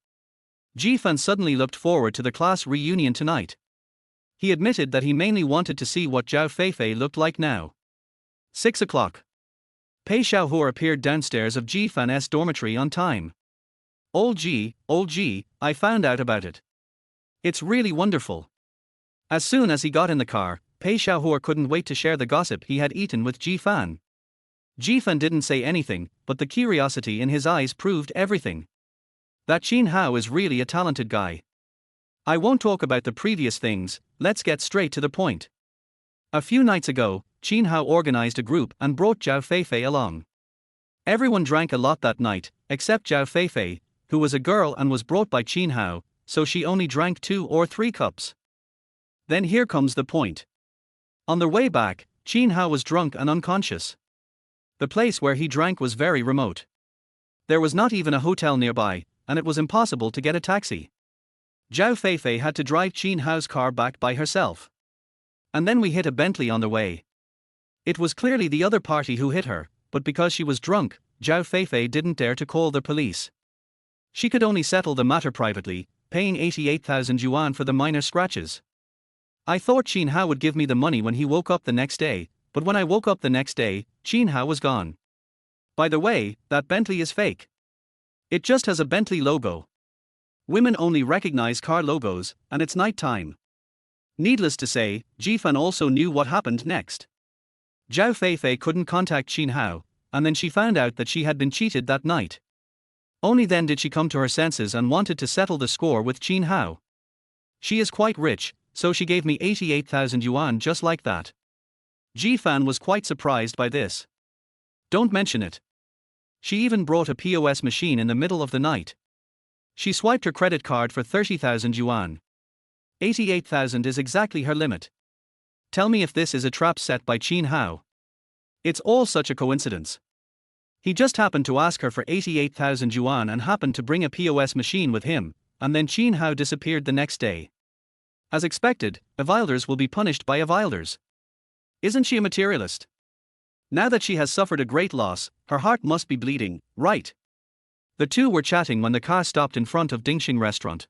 Jifan suddenly looked forward to the class reunion tonight. He admitted that he mainly wanted to see what Zhao Feifei looked like now. 6 o'clock. Pei Xiaohua appeared downstairs of Jifan's dormitory on time. Old G, I found out about it. It's really wonderful. As soon as he got in the car, Pei Xiaohua couldn't wait to share the gossip he had eaten with Jifan. Jifan didn't say anything, but the curiosity in his eyes proved everything. That Jianghai is really a talented guy. I won't talk about the previous things, let's get straight to the point. A few nights ago, Jianghai organized a group and brought Zhao Feifei along. Everyone drank a lot that night, except Zhao Feifei, who was a girl and was brought by Jianghai, so she only drank 2 or 3 cups. Then here comes the point. On their way back, Jianghai was drunk and unconscious. The place where he drank was very remote. There was not even a hotel nearby, and it was impossible to get a taxi. Zhao Feifei had to drive Jianghai's car back by herself. And then we hit a Bentley on the way. It was clearly the other party who hit her, but because she was drunk, Zhao Feifei didn't dare to call the police. She could only settle the matter privately, paying 88,000 yuan for the minor scratches. I thought Jianghai would give me the money when he woke up the next day, but when I woke up the next day, Jianghai was gone. By the way, that Bentley is fake. It just has a Bentley logo. Women only recognize car logos, and it's night time. Needless to say, Jifan also knew what happened next. Zhao Feifei couldn't contact Jianghai, and then she found out that she had been cheated that night. Only then did she come to her senses and wanted to settle the score with Jianghai. She is quite rich, so she gave me 88,000 yuan just like that. Jifan was quite surprised by this. Don't mention it. She even brought a POS machine in the middle of the night. She swiped her credit card for 30,000 yuan. 88,000 is exactly her limit. Tell me if this is a trap set by Jianghai. It's all such a coincidence. He just happened to ask her for 88,000 yuan and happened to bring a POS machine with him, and then Jianghai disappeared the next day. As expected, Avilders will be punished by Avilders. Isn't she a materialist? Now that she has suffered a great loss, her heart must be bleeding, right? The two were chatting when the car stopped in front of Dingxing restaurant.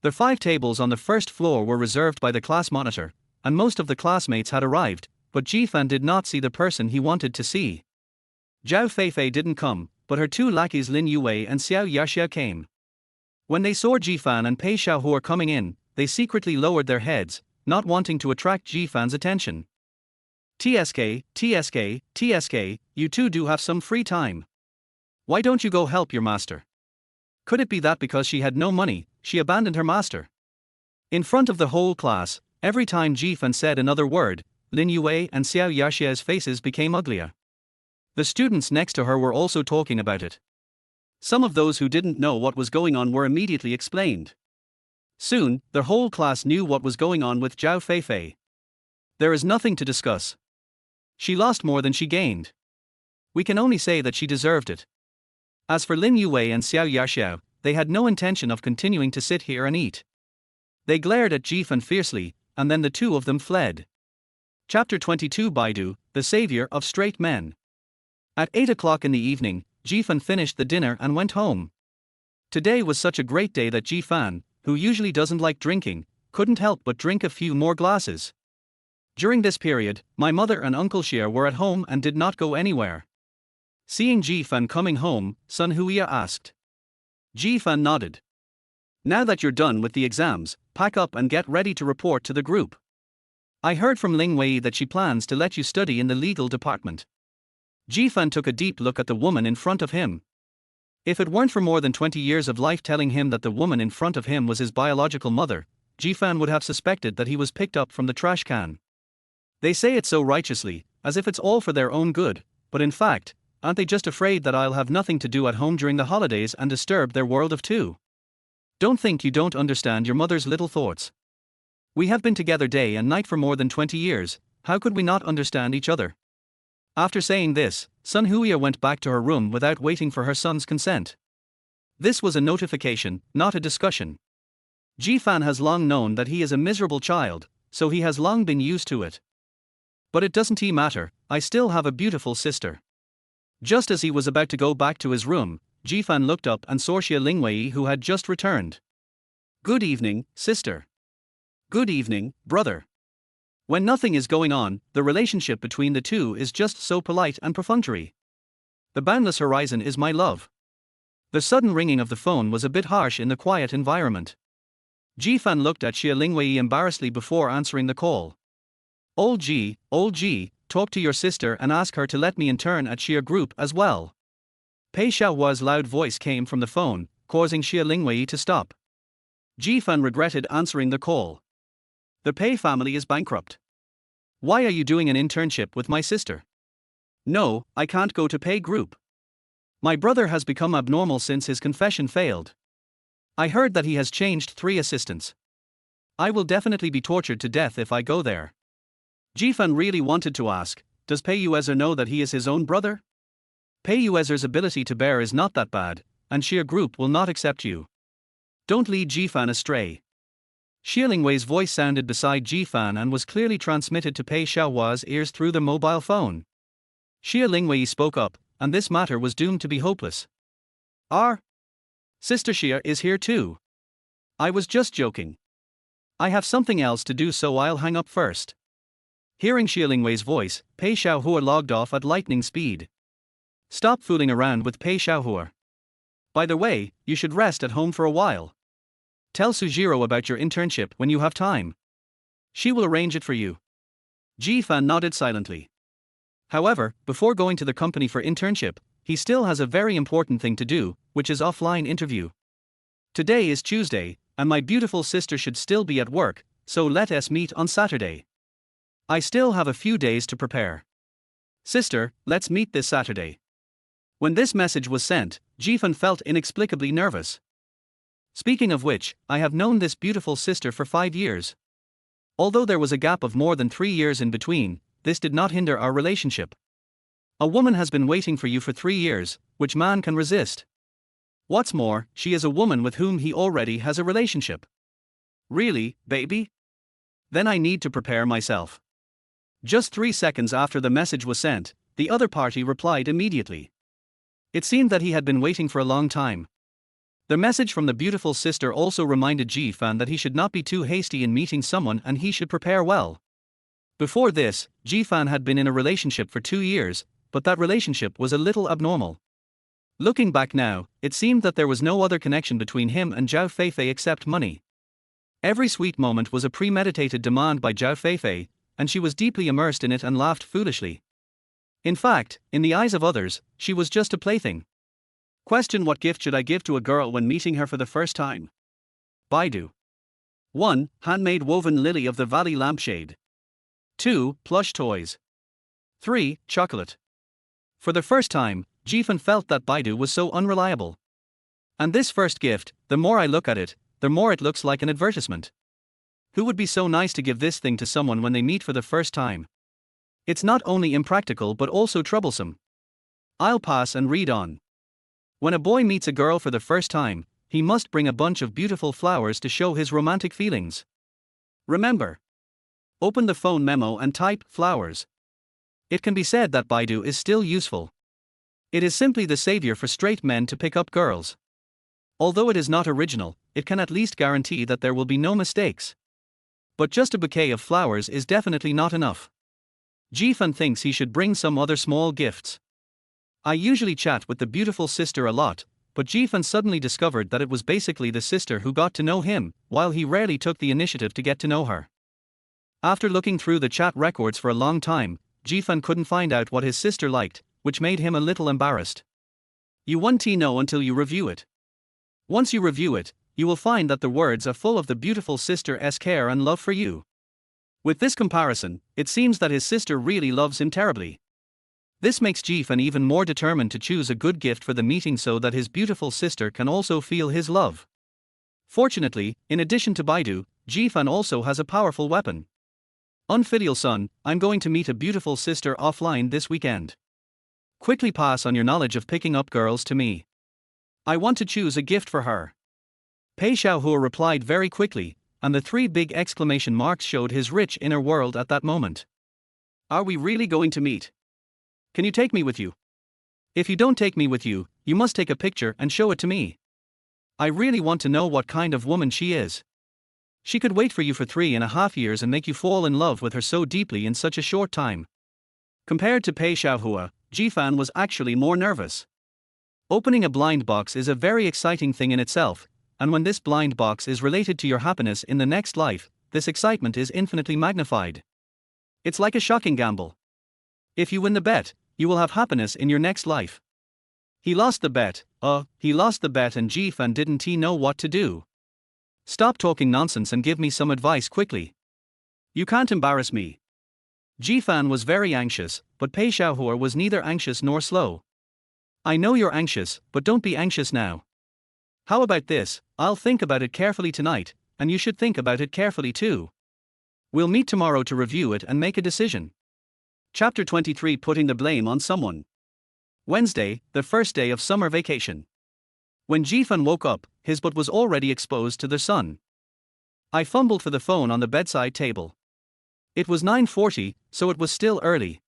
The 5 tables on the first floor were reserved by the class monitor, and most of the classmates had arrived, but Jifan did not see the person he wanted to see. Zhao Feifei didn't come, but her 2 lackeys Lin Yuwei and Xiao Yaxia came. When they saw Jifan and Pei Xiaohua coming in, they secretly lowered their heads, not wanting to attract Jifan's attention. TSK, you two do have some free time. Why don't you go help your master? Could it be that because she had no money, she abandoned her master? In front of the whole class, every time Jifan said another word, Lin Yuwei and Xiao Yaxia's faces became uglier. The students next to her were also talking about it. Some of those who didn't know what was going on were immediately explained. Soon, the whole class knew what was going on with Zhao Feifei. There is nothing to discuss. She lost more than she gained. We can only say that she deserved it. As for Lin Yuwei and Xiao Yaxia, they had no intention of continuing to sit here and eat. They glared at Jifan fiercely, and then the two of them fled. Chapter 22 Baidu, the savior of straight men. At 8 o'clock in the evening, Jifan finished the dinner and went home. Today was such a great day that Jifan, who usually doesn't like drinking, couldn't help but drink a few more glasses. During this period, my mother and Uncle Xie were at home and did not go anywhere. Seeing Jifan coming home, Sun Huiya asked. Jifan nodded. Now that you're done with the exams, pack up and get ready to report to the group. I heard from Ling Wei that she plans to let you study in the legal department. Jifan took a deep look at the woman in front of him. If it weren't for more than 20 years of life telling him that the woman in front of him was his biological mother, Jifan would have suspected that he was picked up from the trash can. They say it so righteously, as if it's all for their own good, but in fact, aren't they just afraid that I'll have nothing to do at home during the holidays and disturb their world of two? Don't think you don't understand your mother's little thoughts. We have been together day and night for more than 20 years, how could we not understand each other? After saying this, Sun Huiya went back to her room without waiting for her son's consent. This was a notification, not a discussion. Jifan has long known that he is a miserable child, so he has long been used to it. But it doesn't matter, I still have a beautiful sister. Just as he was about to go back to his room, Jifan looked up and saw Xie Lingwei who had just returned. Good evening, sister. Good evening, brother. When nothing is going on, the relationship between the two is just so polite and perfunctory. The boundless horizon is my love. The sudden ringing of the phone was a bit harsh in the quiet environment. Jifan looked at Xie Lingwei embarrassedly before answering the call. Old G, talk to your sister and ask her to let me intern at Xie Group as well. Pei Xiaohua's loud voice came from the phone, causing Xie Lingwei to stop. Jifan regretted answering the call. The Pei family is bankrupt. Why are you doing an internship with my sister? No, I can't go to Pei Group. My brother has become abnormal since his confession failed. I heard that he has changed 3 assistants. I will definitely be tortured to death if I go there. Jifan really wanted to ask, does Pei Yuezer know that he is his own brother? Pei Yuezer's ability to bear is not that bad, and Xie Group will not accept you. Don't lead Jifan astray. Xie Lingwei's voice sounded beside Jifan and was clearly transmitted to Pei Xiaohua's ears through the mobile phone. Xie Lingwei spoke up, and this matter was doomed to be hopeless. Our sister Xie is here too. I was just joking. I have something else to do, so I'll hang up first. Hearing Xie Lingwei's voice, Pei Xiaohua logged off at lightning speed. Stop fooling around with Pei Xiaohua. By the way, you should rest at home for a while. Tell Sujiro about your internship when you have time. She will arrange it for you. Jifan nodded silently. However, before going to the company for internship, he still has a very important thing to do, which is offline interview. Today is Tuesday, and my beautiful sister should still be at work, so let us meet on Saturday. I still have a few days to prepare. Sister, let's meet this Saturday. When this message was sent, Jifan felt inexplicably nervous. Speaking of which, I have known this beautiful sister for 5 years. Although there was a gap of more than 3 years in between, this did not hinder our relationship. A woman has been waiting for you for 3 years, which man can resist? What's more, she is a woman with whom he already has a relationship. Really, baby? Then I need to prepare myself. Just 3 seconds after the message was sent, the other party replied immediately. It seemed that he had been waiting for a long time. The message from the beautiful sister also reminded Jifan that he should not be too hasty in meeting someone and he should prepare well. Before this, Jifan had been in a relationship for 2 years, but that relationship was a little abnormal. Looking back now, it seemed that there was no other connection between him and Zhao Feifei except money. Every sweet moment was a premeditated demand by Zhao Feifei, and she was deeply immersed in it and laughed foolishly. In fact, in the eyes of others, she was just a plaything. Question: what gift should I give to a girl when meeting her for the first time? Baidu. 1. Handmade woven lily of the valley lampshade. 2. Plush toys. 3. Chocolate. For the first time, Jifan felt that Baidu was so unreliable. And this first gift, the more I look at it, the more it looks like an advertisement. Who would be so nice to give this thing to someone when they meet for the first time? It's not only impractical but also troublesome. I'll pass and read on. When a boy meets a girl for the first time, he must bring a bunch of beautiful flowers to show his romantic feelings. Remember. Open the phone memo and type flowers. It can be said that Baidu is still useful. It is simply the savior for straight men to pick up girls. Although it is not original, it can at least guarantee that there will be no mistakes. But just a bouquet of flowers is definitely not enough. Jifan thinks he should bring some other small gifts. I usually chat with the beautiful sister a lot, but Jifan suddenly discovered that it was basically the sister who got to know him, while he rarely took the initiative to get to know her. After looking through the chat records for a long time, Jifan couldn't find out what his sister liked, which made him a little embarrassed. You won't know until you review it. Once you review it, you will find that the words are full of the beautiful sister's care and love for you. With this comparison, it seems that his sister really loves him terribly. This makes Jifan even more determined to choose a good gift for the meeting so that his beautiful sister can also feel his love. Fortunately, in addition to Baidu, Jifan also has a powerful weapon. Unfilial son, I'm going to meet a beautiful sister offline this weekend. Quickly pass on your knowledge of picking up girls to me. I want to choose a gift for her. Pei Xiaohua replied very quickly, and the 3 big exclamation marks showed his rich inner world at that moment. Are we really going to meet? Can you take me with you? If you don't take me with you, you must take a picture and show it to me. I really want to know what kind of woman she is. She could wait for you for 3.5 years and make you fall in love with her so deeply in such a short time. Compared to Pei Xiaohua, Jifan was actually more nervous. Opening a blind box is a very exciting thing in itself, and when this blind box is related to your happiness in the next life, this excitement is infinitely magnified. It's like a shocking gamble. If you win the bet, you will have happiness in your next life. He lost the bet, and Jifan didn't know what to do. Stop talking nonsense and give me some advice quickly. You can't embarrass me. Jifan was very anxious, but Pei Xiaohua was neither anxious nor slow. I know you're anxious, but don't be anxious now. How about this? I'll think about it carefully tonight, and you should think about it carefully too. We'll meet tomorrow to review it and make a decision. Chapter 23: Putting the blame on someone. Wednesday, the first day of summer vacation. When Jifan woke up, his butt was already exposed to the sun. I fumbled for the phone on the bedside table. It was 9:40, so it was still early.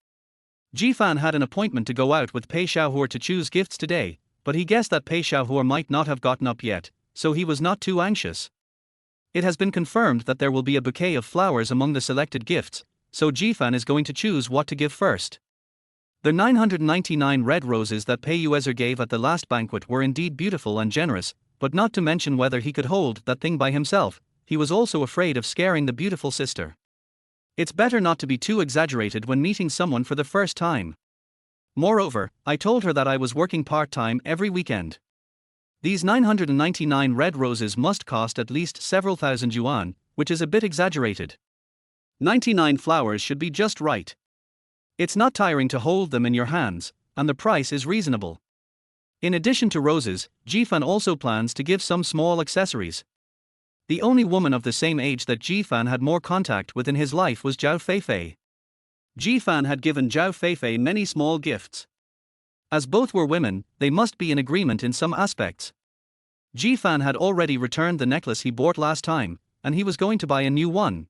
Jifan had an appointment to go out with Pei Xiaohua to choose gifts today, but he guessed that Pei Xiaohua might not have gotten up yet, so he was not too anxious. It has been confirmed that there will be a bouquet of flowers among the selected gifts, so Jifan is going to choose what to give first. The 999 red roses that Pei Yuezher gave at the last banquet were indeed beautiful and generous, but not to mention whether he could hold that thing by himself, he was also afraid of scaring the beautiful sister. It's better not to be too exaggerated when meeting someone for the first time. Moreover, I told her that I was working part-time every weekend. These 999 red roses must cost at least several thousand yuan, which is a bit exaggerated. 99 flowers should be just right. It's not tiring to hold them in your hands, and the price is reasonable. In addition to roses, Jifan also plans to give some small accessories. The only woman of the same age that Jifan had more contact with in his life was Zhao Feifei. Jifan had given Zhao Feifei many small gifts. As both were women, they must be in agreement in some aspects. Jifan had already returned the necklace he bought last time, and he was going to buy a new one.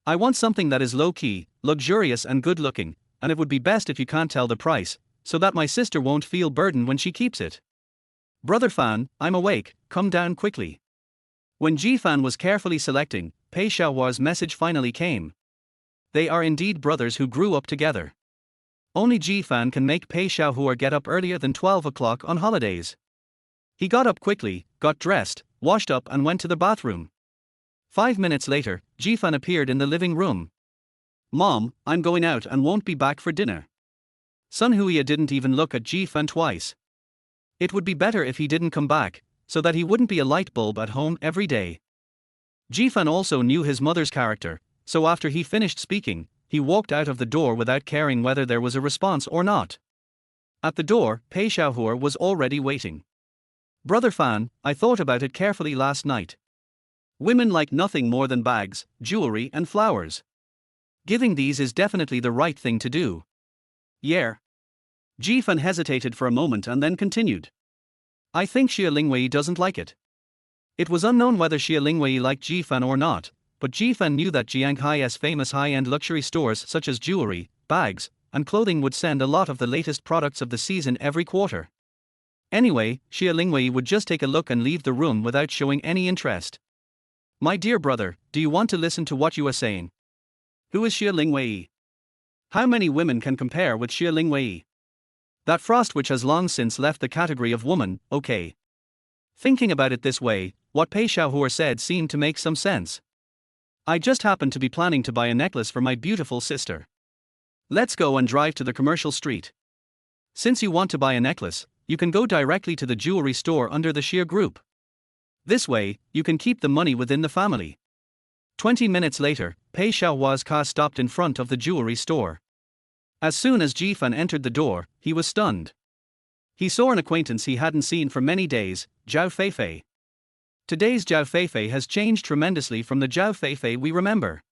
I want something that is low-key, luxurious and good-looking, and it would be best if you can't tell the price, so that my sister won't feel burdened when she keeps it. Brother Fan, I'm awake, come down quickly. When Jifan was carefully selecting, Pei Xiaohua's message finally came. They are indeed brothers who grew up together. Only Jifan can make Pei Xiaohua get up earlier than 12 o'clock on holidays. He got up quickly, got dressed, washed up and went to the bathroom. 5 minutes later, Jifan appeared in the living room. Mom, I'm going out and won't be back for dinner. Sun Huiya didn't even look at Jifan twice. It would be better if he didn't come back, so that he wouldn't be a light bulb at home every day. Jifan also knew his mother's character, so after he finished speaking, he walked out of the door without caring whether there was a response or not. At the door, Pei Xiaohua was already waiting. Brother Fan, I thought about it carefully last night. Women like nothing more than bags, jewelry and flowers. Giving these is definitely the right thing to do. Yeah. Jifan hesitated for a moment and then continued. I think Xia Lingwei doesn't like it. It was unknown whether Xia Lingwei liked Jifan or not, but Jifan knew that Jianghai's famous high-end luxury stores such as jewelry, bags, and clothing would send a lot of the latest products of the season every quarter. Anyway, Xia Lingwei would just take a look and leave the room without showing any interest. My dear brother, do you want to listen to what you are saying? Who is Xia Lingwei? How many women can compare with Xia Lingwei? That frost which has long since left the category of woman, okay. Thinking about it this way, what Pei Xiaohua said seemed to make some sense. I just happened to be planning to buy a necklace for my beautiful sister. Let's go and drive to the commercial street. Since you want to buy a necklace, you can go directly to the jewelry store under the Xia group. This way, you can keep the money within the family. 20 minutes later, Pei Xiaohua's car stopped in front of the jewelry store. As soon as Jifan entered the door, he was stunned. He saw an acquaintance he hadn't seen for many days, Zhao Feifei. Today's Zhao Feifei has changed tremendously from the Zhao Feifei we remember.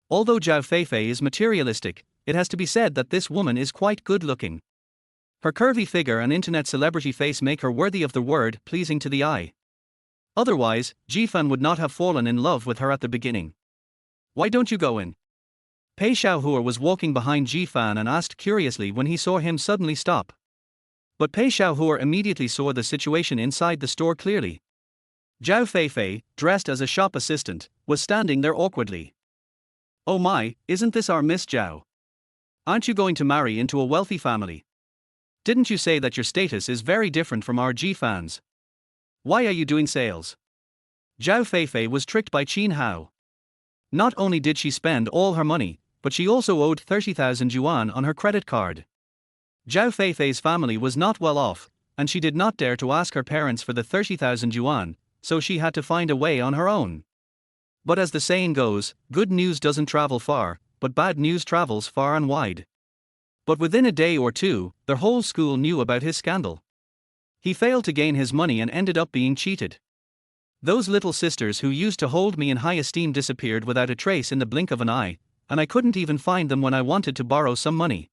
Although Zhao Feifei is materialistic, it has to be said that this woman is quite good-looking. Her curvy figure and internet celebrity face make her worthy of the word pleasing to the eye. Otherwise, Jifan would not have fallen in love with her at the beginning. Why don't you go in? Pei Xiaohua was walking behind Jifan and asked curiously when he saw him suddenly stop. But Pei Xiaohua immediately saw the situation inside the store clearly. Zhao Feifei, dressed as a shop assistant, was standing there awkwardly. Oh my, isn't this our Miss Zhao? Aren't you going to marry into a wealthy family? Didn't you say that your status is very different from our Jifan's? Why are you doing sales? Zhao Feifei was tricked by Qin Hao. Not only did she spend all her money, but she also owed 30,000 yuan on her credit card. Zhao Feifei's family was not well off, and she did not dare to ask her parents for the 30,000 yuan, so she had to find a way on her own. But as the saying goes, good news doesn't travel far, but bad news travels far and wide. But within a day or two, the whole school knew about his scandal. He failed to gain his money and ended up being cheated. Those little sisters who used to hold me in high esteem disappeared without a trace in the blink of an eye, and I couldn't even find them when I wanted to borrow some money.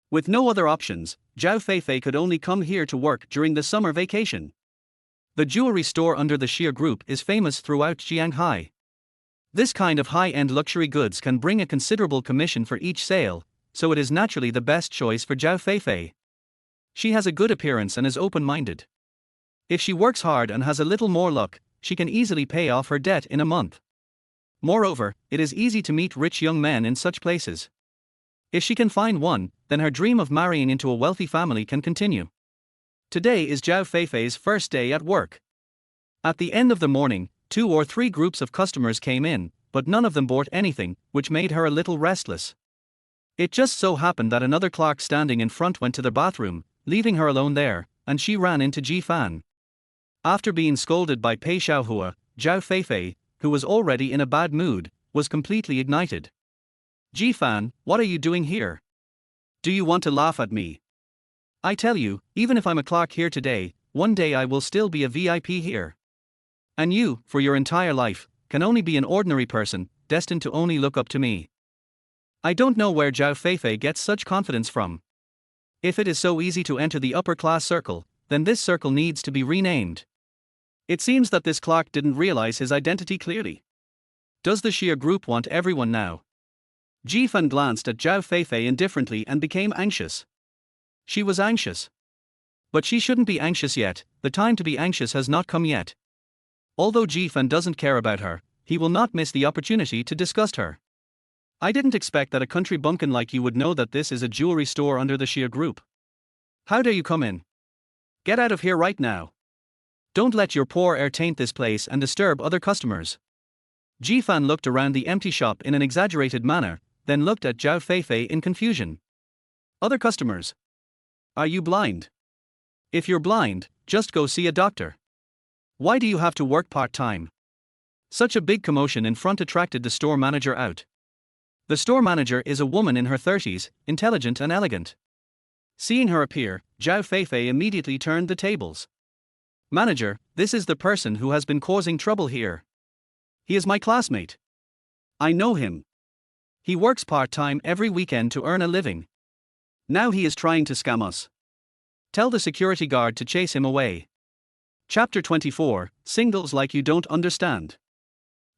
With no other options, Zhao Feifei could only come here to work during the summer vacation. The jewelry store under the Xia group is famous throughout Jianghai. This kind of high-end luxury goods can bring a considerable commission for each sale, so it is naturally the best choice for Zhao Feifei. She has a good appearance and is open-minded. If she works hard and has a little more luck, she can easily pay off her debt in a month. Moreover, it is easy to meet rich young men in such places. If she can find one, then her dream of marrying into a wealthy family can continue. Today is Zhao Feifei's first day at work. At the end of the morning, 2 or 3 groups of customers came in, but none of them bought anything, which made her a little restless. It just so happened that another clerk standing in front went to the bathroom, leaving her alone there, and she ran into Jifan. After being scolded by Pei Xiaohua, Zhao Feifei, who was already in a bad mood, was completely ignited. Jifan, what are you doing here? Do you want to laugh at me? I tell you, even if I'm a clerk here today, one day I will still be a VIP here. And you, for your entire life, can only be an ordinary person, destined to only look up to me. I don't know where Zhao Feifei gets such confidence from. If it is so easy to enter the upper class circle, then this circle needs to be renamed. It seems that this clerk didn't realize his identity clearly. Does the Xia group want everyone now? Jifan glanced at Zhao Feifei indifferently and became anxious. She was anxious. But she shouldn't be anxious yet, the time to be anxious has not come yet. Although Jifan doesn't care about her, he will not miss the opportunity to disgust her. I didn't expect that a country bumpkin like you would know that this is a jewelry store under the Xia group. How dare you come in? Get out of here right now. Don't let your poor air taint this place and disturb other customers. Jifan looked around the empty shop in an exaggerated manner, then looked at Zhao Feifei in confusion. Other customers? Are you blind? If you're blind, just go see a doctor. Why do you have to work part-time? Such a big commotion in front attracted the store manager out. The store manager is a woman in her 30s, intelligent and elegant. Seeing her appear, Zhao Feifei immediately turned the tables. Manager, this is the person who has been causing trouble here. He is my classmate. I know him. He works part-time every weekend to earn a living. Now he is trying to scam us. Tell the security guard to chase him away. Chapter 24, Singles Like You Don't Understand.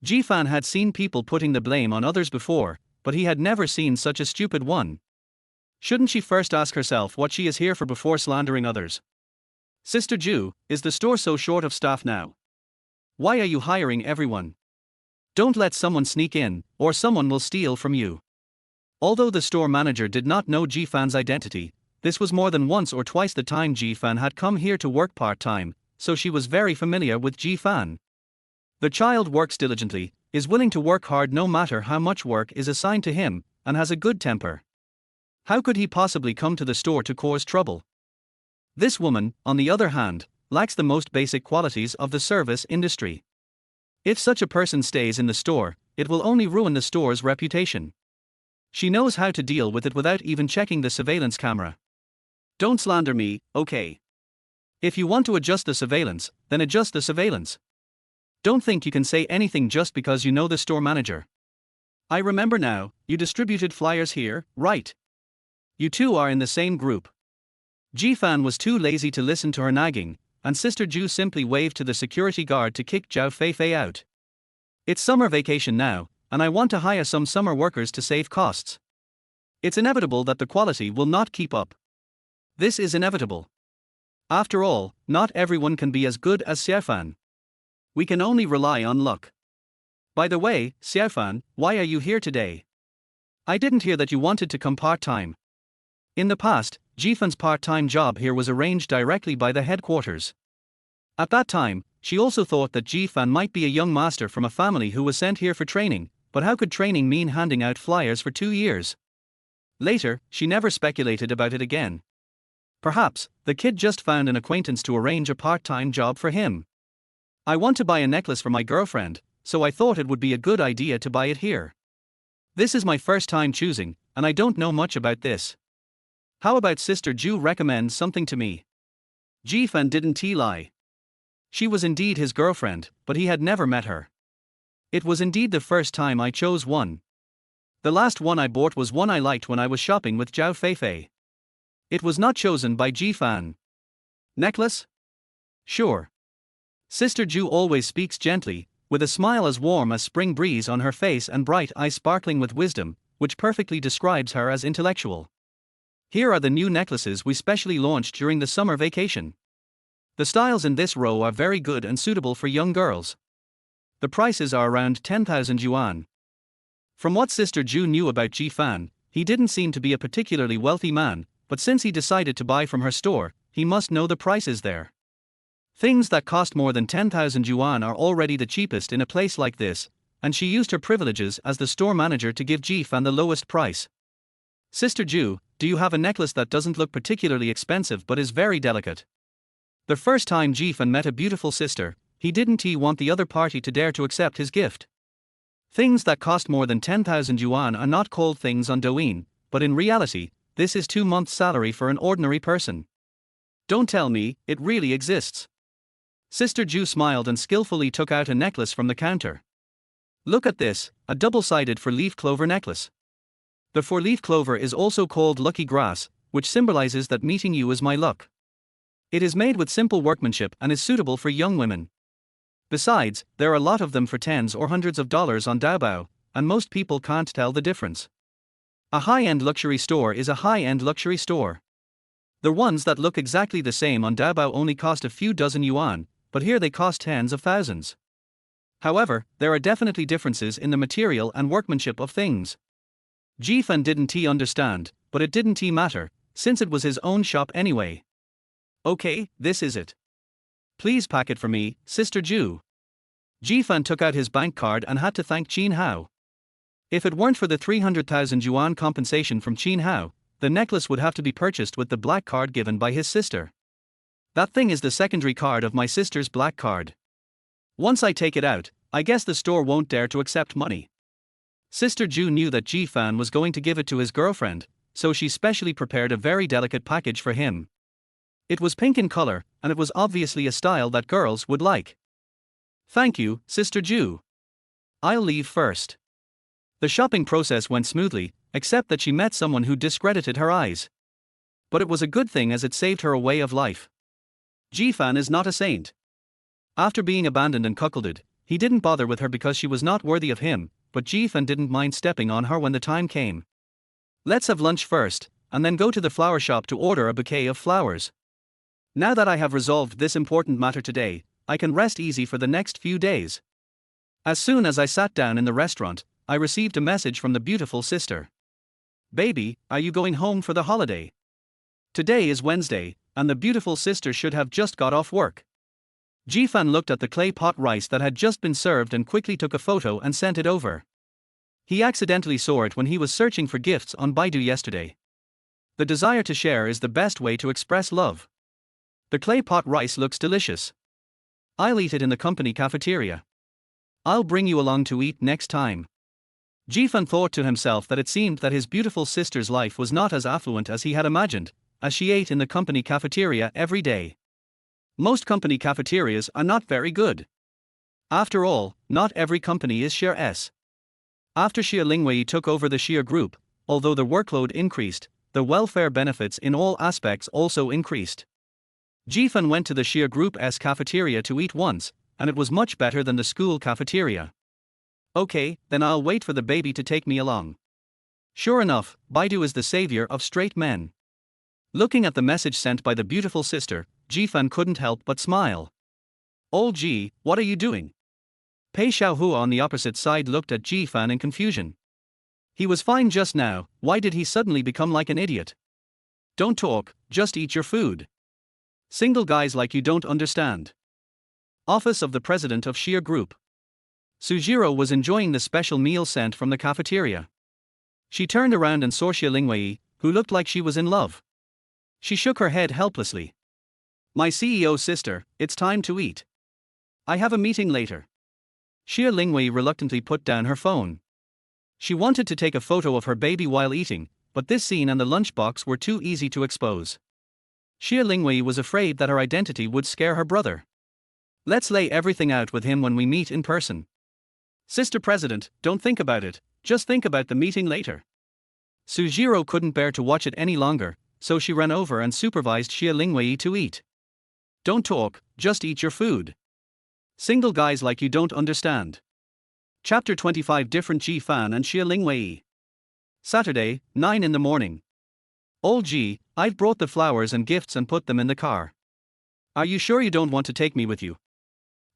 Jifan had seen people putting the blame on others before, but he had never seen such a stupid one. Shouldn't she first ask herself what she is here for before slandering others? Sister Ju, is the store so short of staff now? Why are you hiring everyone? Don't let someone sneak in, or someone will steal from you. Although the store manager did not know Jifan's identity, this was more than once or twice the time Jifan had come here to work part-time, so she was very familiar with Jifan. The child works diligently, is willing to work hard no matter how much work is assigned to him, and has a good temper. How could he possibly come to the store to cause trouble? This woman, on the other hand, lacks the most basic qualities of the service industry. If such a person stays in the store, it will only ruin the store's reputation. She knows how to deal with it without even checking the surveillance camera. Don't slander me, okay? If you want to adjust the surveillance, then adjust the surveillance. Don't think you can say anything just because you know the store manager. I remember now, you distributed flyers here, right? You two are in the same group. Jifan was too lazy to listen to her nagging, and Sister Ju simply waved to the security guard to kick Zhao Feifei out. It's summer vacation now, and I want to hire some summer workers to save costs. It's inevitable that the quality will not keep up. This is inevitable. After all, not everyone can be as good as Xiaofan. We can only rely on luck. By the way, Xiaofan, why are you here today? I didn't hear that you wanted to come part-time. In the past, Jifan's part-time job here was arranged directly by the headquarters. At that time, she also thought that Jifan might be a young master from a family who was sent here for training, but how could training mean handing out flyers for 2 years? Later, she never speculated about it again. Perhaps, the kid just found an acquaintance to arrange a part-time job for him. I want to buy a necklace for my girlfriend, so I thought it would be a good idea to buy it here. This is my first time choosing, and I don't know much about this. How about Sister Ju recommends something to me? Jifan didn't lie. She was indeed his girlfriend, but he had never met her. It was indeed the first time I chose one. The last one I bought was one I liked when I was shopping with Zhao Feifei. It was not chosen by Jifan. Necklace? Sure. Sister Ju always speaks gently, with a smile as warm as spring breeze on her face and bright eyes sparkling with wisdom, which perfectly describes her as intellectual. Here are the new necklaces we specially launched during the summer vacation. The styles in this row are very good and suitable for young girls. The prices are around 10,000 yuan. From what Sister Ju knew about Jifan, he didn't seem to be a particularly wealthy man, but since he decided to buy from her store, he must know the prices there. Things that cost more than 10,000 yuan are already the cheapest in a place like this, and she used her privileges as the store manager to give Jifan the lowest price. Sister Ju, do you have a necklace that doesn't look particularly expensive but is very delicate? The first time Jifan met a beautiful sister, he didn't want the other party to dare to accept his gift. Things that cost more than 10,000 yuan are not called things on Douyin, but in reality, this is 2 months' salary for an ordinary person. Don't tell me, it really exists. Sister Ju smiled and skillfully took out a necklace from the counter. Look at this, a double-sided four-leaf clover necklace. The four-leaf clover is also called lucky grass, which symbolizes that meeting you is my luck. It is made with simple workmanship and is suitable for young women. Besides, there are a lot of them for tens or hundreds of dollars on Taobao, and most people can't tell the difference. A high-end luxury store is a high-end luxury store. The ones that look exactly the same on Taobao only cost a few dozen yuan, but here they cost tens of thousands. However, there are definitely differences in the material and workmanship of things. Jifan didn't understand, but it didn't matter, since it was his own shop anyway. Okay, this is it. Please pack it for me, Sister Ju. Jifan took out his bank card and had to thank Jianghai. If it weren't for the 300,000 yuan compensation from Jianghai, the necklace would have to be purchased with the black card given by his sister. That thing is the secondary card of my sister's black card. Once I take it out, I guess the store won't dare to accept money. Sister Ju knew that Jifan was going to give it to his girlfriend, so she specially prepared a very delicate package for him. It was pink in color, and it was obviously a style that girls would like. Thank you, Sister Ju. I'll leave first. The shopping process went smoothly, except that she met someone who discredited her eyes. But it was a good thing as it saved her a way of life. Jifan is not a saint. After being abandoned and cuckolded, he didn't bother with her because she was not worthy of him, but Jifan didn't mind stepping on her when the time came. Let's have lunch first, and then go to the flower shop to order a bouquet of flowers. Now that I have resolved this important matter today, I can rest easy for the next few days. As soon as I sat down in the restaurant, I received a message from the beautiful sister. Baby, are you going home for the holiday? Today is Wednesday, and the beautiful sister should have just got off work. Jifan looked at the clay pot rice that had just been served and quickly took a photo and sent it over. He accidentally saw it when he was searching for gifts on Baidu yesterday. The desire to share is the best way to express love. The clay pot rice looks delicious. I'll eat it in the company cafeteria. I'll bring you along to eat next time. Jifan thought to himself that it seemed that his beautiful sister's life was not as affluent as he had imagined, as she ate in the company cafeteria every day. Most company cafeterias are not very good. After all, not every company is Share S. After Xie Lingwei took over the Xie group, although the workload increased, the welfare benefits in all aspects also increased. Jifan went to the Xie group's cafeteria to eat once, and it was much better than the school cafeteria. Okay, then I'll wait for the baby to take me along. Sure enough, Baidu is the savior of straight men. Looking at the message sent by the beautiful sister, Jifan couldn't help but smile. Old Ji, what are you doing? Pei Xiaohua on the opposite side looked at Jifan in confusion. He was fine just now, why did he suddenly become like an idiot? Don't talk, just eat your food. Single guys like you don't understand. Office of the President of Xie Group. Sujiro was enjoying the special meal sent from the cafeteria. She turned around and saw Xie Lingwei, who looked like she was in love. She shook her head helplessly. My CEO sister, it's time to eat. I have a meeting later. Xie Lingwei reluctantly put down her phone. She wanted to take a photo of her baby while eating, but this scene and the lunchbox were too easy to expose. Xie Lingwei was afraid that her identity would scare her brother. Let's lay everything out with him when we meet in person. Sister President, don't think about it, just think about the meeting later. Sujiro couldn't bear to watch it any longer, so she ran over and supervised Xie Lingwei to eat. Don't talk, just eat your food. Single guys like you don't understand. Chapter 25 Different Jifan and Xie Lingwei. Saturday, 9 in the morning. Old Ji, I've brought the flowers and gifts and put them in the car. Are you sure you don't want to take me with you?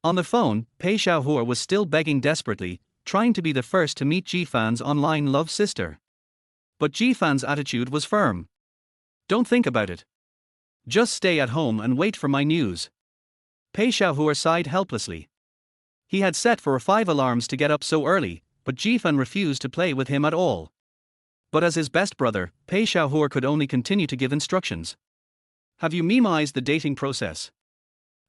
On the phone, Pei Xiaohua was still begging desperately, trying to be the first to meet Jifan's online love sister. But Jifan's attitude was firm. Don't think about it. Just stay at home and wait for my news. Pei Xiaohua sighed helplessly. He had set for 5 alarms to get up so early, but Jifan refused to play with him at all. But as his best brother, Pei Xiaohua could only continue to give instructions. Have you memoized the dating process?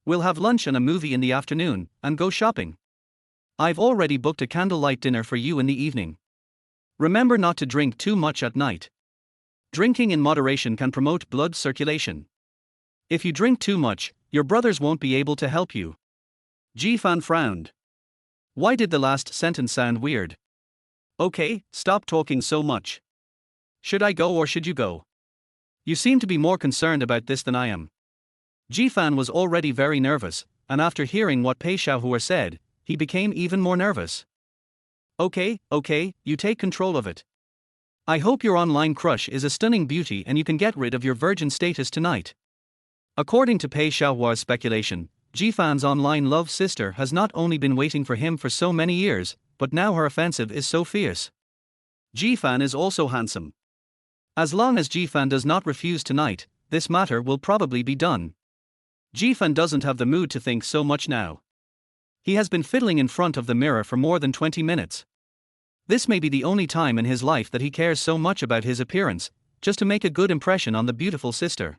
We'll have lunch and a movie in the afternoon, and go shopping. I've already booked a candlelight dinner for you in the evening. Remember not to drink too much at night. Drinking in moderation can promote blood circulation. If you drink too much, your brothers won't be able to help you. Ji Fan frowned. Why did the last sentence sound weird? Okay, stop talking so much. Should I go or should you go? You seem to be more concerned about this than I am. Ji Fan was already very nervous, and after hearing what Pei Xiaohua said, he became even more nervous. Okay, you take control of it. I hope your online crush is a stunning beauty and you can get rid of your virgin status tonight. According to Pei Xiaohua's speculation, Ji Fan's online love sister has not only been waiting for him for so many years, but now her offensive is so fierce. Ji Fan is also handsome. As long as Ji Fan does not refuse tonight, this matter will probably be done. Ji Fan doesn't have the mood to think so much now. He has been fiddling in front of the mirror for more than 20 minutes. This may be the only time in his life that he cares so much about his appearance, just to make a good impression on the beautiful sister.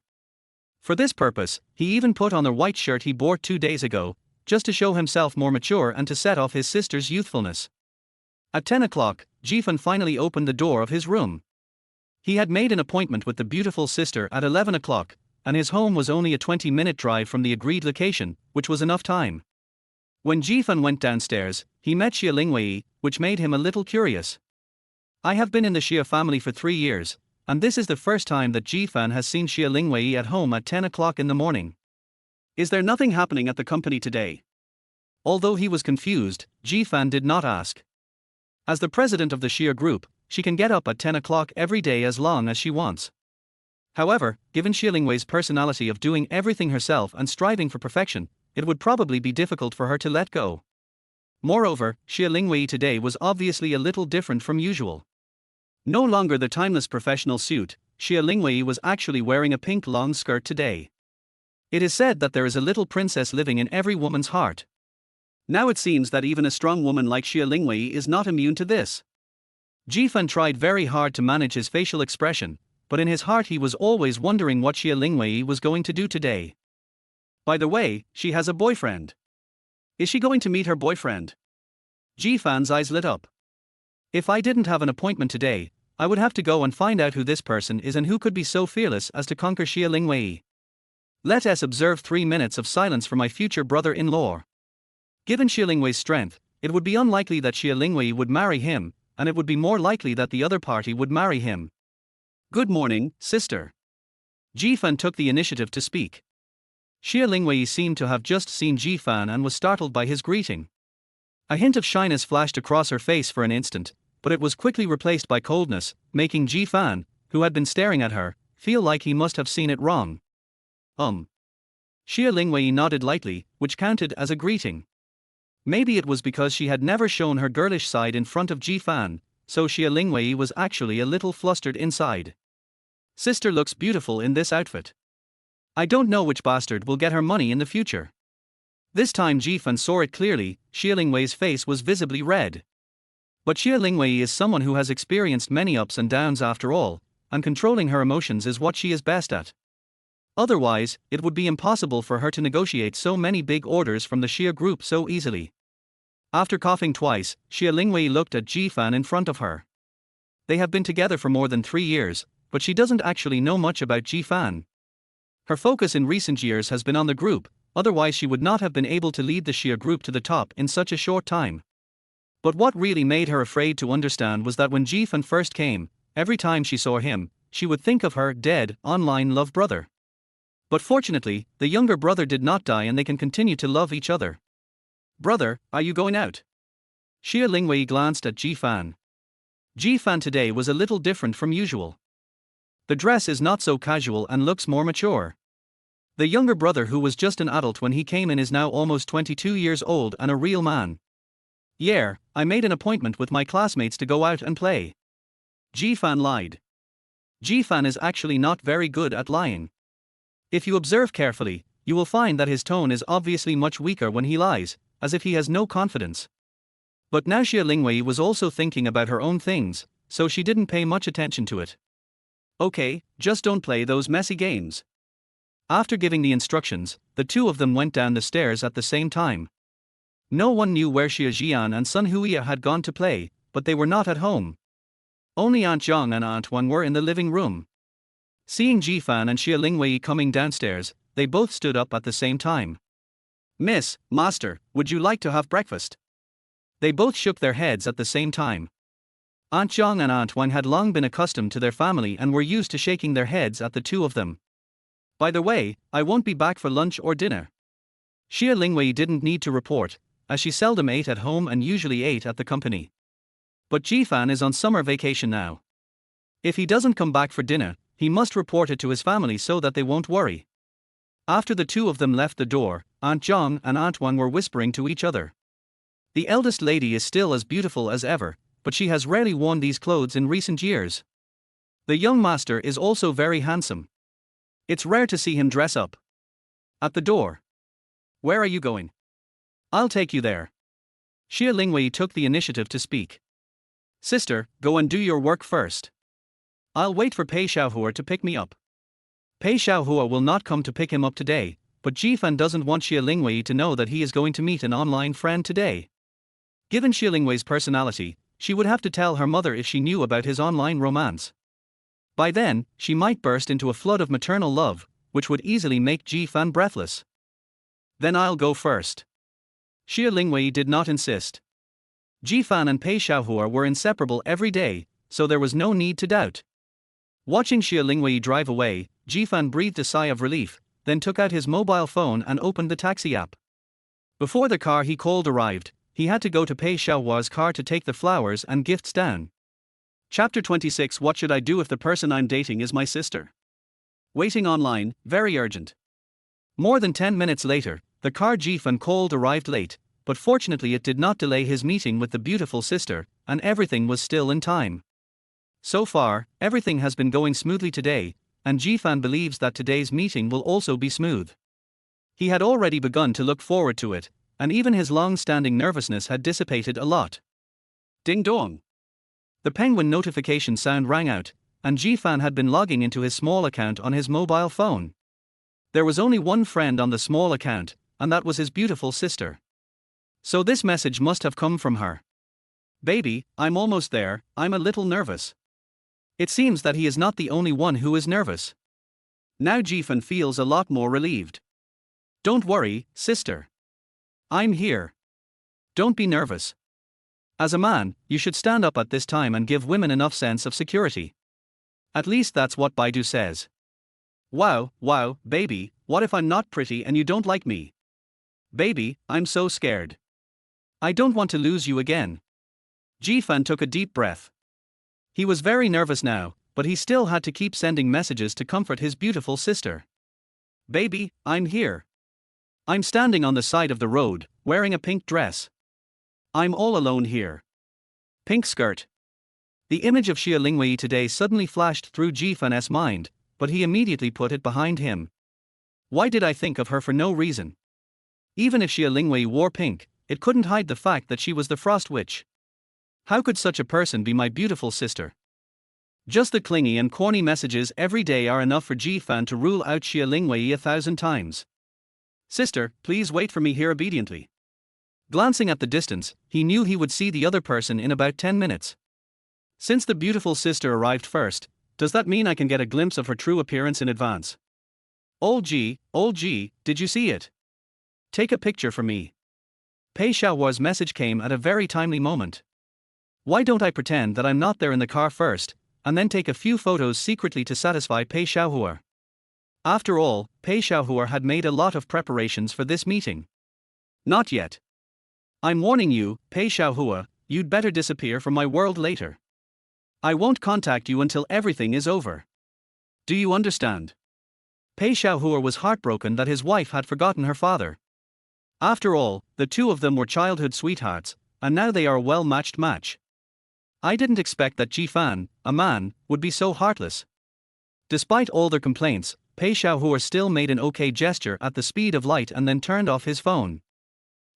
For this purpose, he even put on the white shirt he bought 2 days ago, just to show himself more mature and to set off his sister's youthfulness. At 10 o'clock, Ji Fan finally opened the door of his room. He had made an appointment with the beautiful sister at 11 o'clock, and his home was only a 20-minute drive from the agreed location, which was enough time. When Ji Fan went downstairs, he met Xia Lingwei, which made him a little curious. I have been in the Xia family for 3 years, and this is the first time that Ji Fan has seen Xia Lingwei at home at 10 o'clock in the morning. Is there nothing happening at the company today? Although he was confused, Ji Fan did not ask. As the president of the Xia group, she can get up at 10 o'clock every day as long as she wants. However, given Xia Lingwei's personality of doing everything herself and striving for perfection, it would probably be difficult for her to let go. Moreover, Xia Lingwei today was obviously a little different from usual. No longer the timeless professional suit, Xia Lingwei was actually wearing a pink long skirt today. It is said that there is a little princess living in every woman's heart. Now it seems that even a strong woman like Xia Lingwei is not immune to this. Ji Fan tried very hard to manage his facial expression, but in his heart he was always wondering what Xia Lingwei was going to do today. By the way, she has a boyfriend. Is she going to meet her boyfriend? Ji Fan's eyes lit up. If I didn't have an appointment today, I would have to go and find out who this person is and who could be so fearless as to conquer Xia Lingwei. Let us observe 3 minutes of silence for my future brother-in-law. Given Xia Lingwei's strength, it would be unlikely that Xia Lingwei would marry him, and it would be more likely that the other party would marry him. Good morning, sister. Ji Fan took the initiative to speak. Xia Lingwei seemed to have just seen Ji Fan and was startled by his greeting. A hint of shyness flashed across her face for an instant, but it was quickly replaced by coldness, making Ji Fan, who had been staring at her, feel like he must have seen it wrong. Xia Lingwei nodded lightly, which counted as a greeting. Maybe it was because she had never shown her girlish side in front of Ji Fan, so Xia Lingwei was actually a little flustered inside. Sister looks beautiful in this outfit. I don't know which bastard will get her money in the future. This time Ji Fan saw it clearly, Xia Lingwei's face was visibly red. But Xia Lingwei is someone who has experienced many ups and downs after all, and controlling her emotions is what she is best at. Otherwise, it would be impossible for her to negotiate so many big orders from the Xia group so easily. After coughing twice, Xia Lingwei looked at Ji Fan in front of her. They have been together for more than 3 years, but she doesn't actually know much about Ji Fan. Her focus in recent years has been on the group, otherwise she would not have been able to lead the Xia group to the top in such a short time. But what really made her afraid to understand was that when Ji Fan first came, every time she saw him, she would think of her dead, online love brother. But fortunately, the younger brother did not die and they can continue to love each other. Brother, are you going out? Xia Lingwei glanced at Ji Fan. Ji Fan today was a little different from usual. The dress is not so casual and looks more mature. The younger brother who was just an adult when he came in is now almost 22 years old and a real man. Yeah, I made an appointment with my classmates to go out and play. Ji Fan lied. Ji Fan is actually not very good at lying. If you observe carefully, you will find that his tone is obviously much weaker when he lies, as if he has no confidence. But now Xia Lingwei was also thinking about her own things, so she didn't pay much attention to it. Okay, just don't play those messy games. After giving the instructions, the two of them went down the stairs at the same time. No one knew where Xia Jian and Sun Huiya had gone to play, but they were not at home. Only Aunt Jiang and Aunt Wan were in the living room. Seeing Ji Fan and Xia Lingwei coming downstairs, they both stood up at the same time. Miss, Master, would you like to have breakfast? They both shook their heads at the same time. Aunt Jiang and Aunt Wang had long been accustomed to their family and were used to shaking their heads at the two of them. By the way, I won't be back for lunch or dinner. Xia Lingwei didn't need to report, as she seldom ate at home and usually ate at the company. But Jifan is on summer vacation now. If he doesn't come back for dinner, he must report it to his family so that they won't worry. After the two of them left the door, Aunt Jiang and Aunt Wang were whispering to each other. The eldest lady is still as beautiful as ever, but she has rarely worn these clothes in recent years. The young master is also very handsome. It's rare to see him dress up. At the door. Where are you going? I'll take you there. Xia Lingwei took the initiative to speak. Sister, go and do your work first. I'll wait for Pei Xiaohua to pick me up. Pei Xiaohua will not come to pick him up today, but Jifan doesn't want Xia Lingwei to know that he is going to meet an online friend today. Given Xia Lingwei's personality, she would have to tell her mother if she knew about his online romance. By then, she might burst into a flood of maternal love, which would easily make Jifan breathless. Then I'll go first. Xia Lingwei did not insist. Jifan and Pei Xiaohua were inseparable every day, so there was no need to doubt. Watching Xia Lingwei drive away, Jifan breathed a sigh of relief, then took out his mobile phone and opened the taxi app. Before the car he called arrived, he had to go to Pei Xiaohua's car to take the flowers and gifts down. Chapter 26. What should I do if the person I'm dating is my sister? Waiting online, very urgent. More than 10 minutes later, the car Jifan called arrived late, but fortunately it did not delay his meeting with the beautiful sister, and everything was still in time. So far, everything has been going smoothly today, and Jifan believes that today's meeting will also be smooth. He had already begun to look forward to it, and even his long-standing nervousness had dissipated a lot. Ding dong! The penguin notification sound rang out, and Jifan had been logging into his small account on his mobile phone. There was only one friend on the small account, and that was his beautiful sister. So this message must have come from her. Baby, I'm almost there, I'm a little nervous. It seems that he is not the only one who is nervous. Now Jifan feels a lot more relieved. Don't worry, sister. I'm here. Don't be nervous. As a man, you should stand up at this time and give women enough sense of security. At least that's what Baidu says. Wow, baby, what if I'm not pretty and you don't like me? Baby, I'm so scared. I don't want to lose you again. Jifan took a deep breath. He was very nervous now, but he still had to keep sending messages to comfort his beautiful sister. Baby, I'm here. I'm standing on the side of the road, wearing a pink dress. I'm all alone here. Pink skirt. The image of Xia Lingwei today suddenly flashed through Jifan's mind, but he immediately put it behind him. Why did I think of her for no reason? Even if Xia Lingwei wore pink, it couldn't hide the fact that she was the Frost Witch. How could such a person be my beautiful sister? Just the clingy and corny messages every day are enough for Jifan to rule out Xia Lingwei 1,000 times. Sister, please wait for me here obediently. Glancing at the distance, he knew he would see the other person in about 10 minutes. Since the beautiful sister arrived first, does that mean I can get a glimpse of her true appearance in advance? Old G, did you see it? Take a picture for me. Pei Xiaohua's message came at a very timely moment. Why don't I pretend that I'm not there in the car first, and then take a few photos secretly to satisfy Pei Xiaohua? After all, Pei Xiaohua had made a lot of preparations for this meeting. Not yet. I'm warning you, Pei Xiaohua, you'd better disappear from my world later. I won't contact you until everything is over. Do you understand? Pei Xiaohua was heartbroken that his wife had forgotten her father. After all, the two of them were childhood sweethearts, and now they are a well-matched match. I didn't expect that Jifan, a man, would be so heartless. Despite all their complaints, Pei Xiaohua still made an okay gesture at the speed of light and then turned off his phone.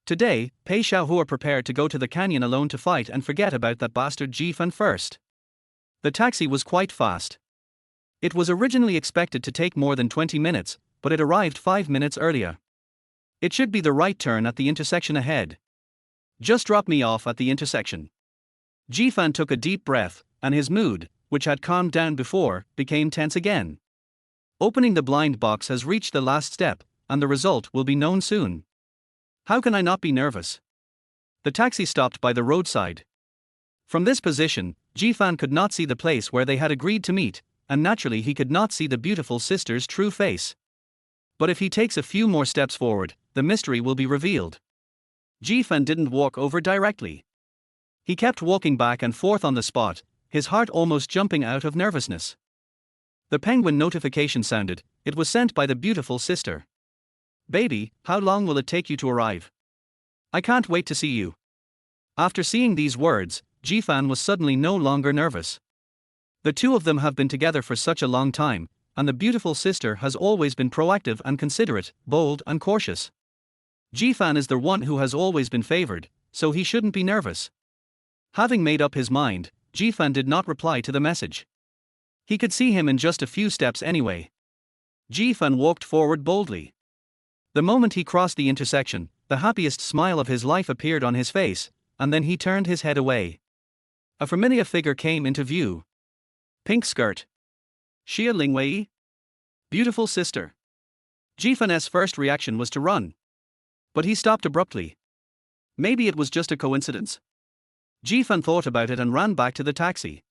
Today, Pei Xiaohua prepared to go to the canyon alone to fight and forget about that bastard Jifan first. The taxi was quite fast. It was originally expected to take more than 20 minutes, but it arrived 5 minutes earlier. It should be the right turn at the intersection ahead. Just drop me off at the intersection. Jifan took a deep breath, and his mood, which had calmed down before, became tense again. Opening the blind box has reached the last step, and the result will be known soon. How can I not be nervous? The taxi stopped by the roadside. From this position, Jifan could not see the place where they had agreed to meet, and naturally he could not see the beautiful sister's true face. But if he takes a few more steps forward, the mystery will be revealed. Jifan didn't walk over directly. He kept walking back and forth on the spot, his heart almost jumping out of nervousness. The penguin notification sounded. It was sent by the beautiful sister. "Baby, how long will it take you to arrive? I can't wait to see you." After seeing these words, Jifan was suddenly no longer nervous. The two of them have been together for such a long time, and the beautiful sister has always been proactive and considerate, bold and cautious. Jifan is the one who has always been favored, so he shouldn't be nervous. Having made up his mind, Jifan did not reply to the message. He could see him in just a few steps anyway. Jifan walked forward boldly. The moment he crossed the intersection, the happiest smile of his life appeared on his face, and then he turned his head away. A familiar figure came into view. Pink skirt. Xia Lingwei? Beautiful sister. Jifan's first reaction was to run. But he stopped abruptly. Maybe it was just a coincidence. Jifan thought about it and ran back to the taxi.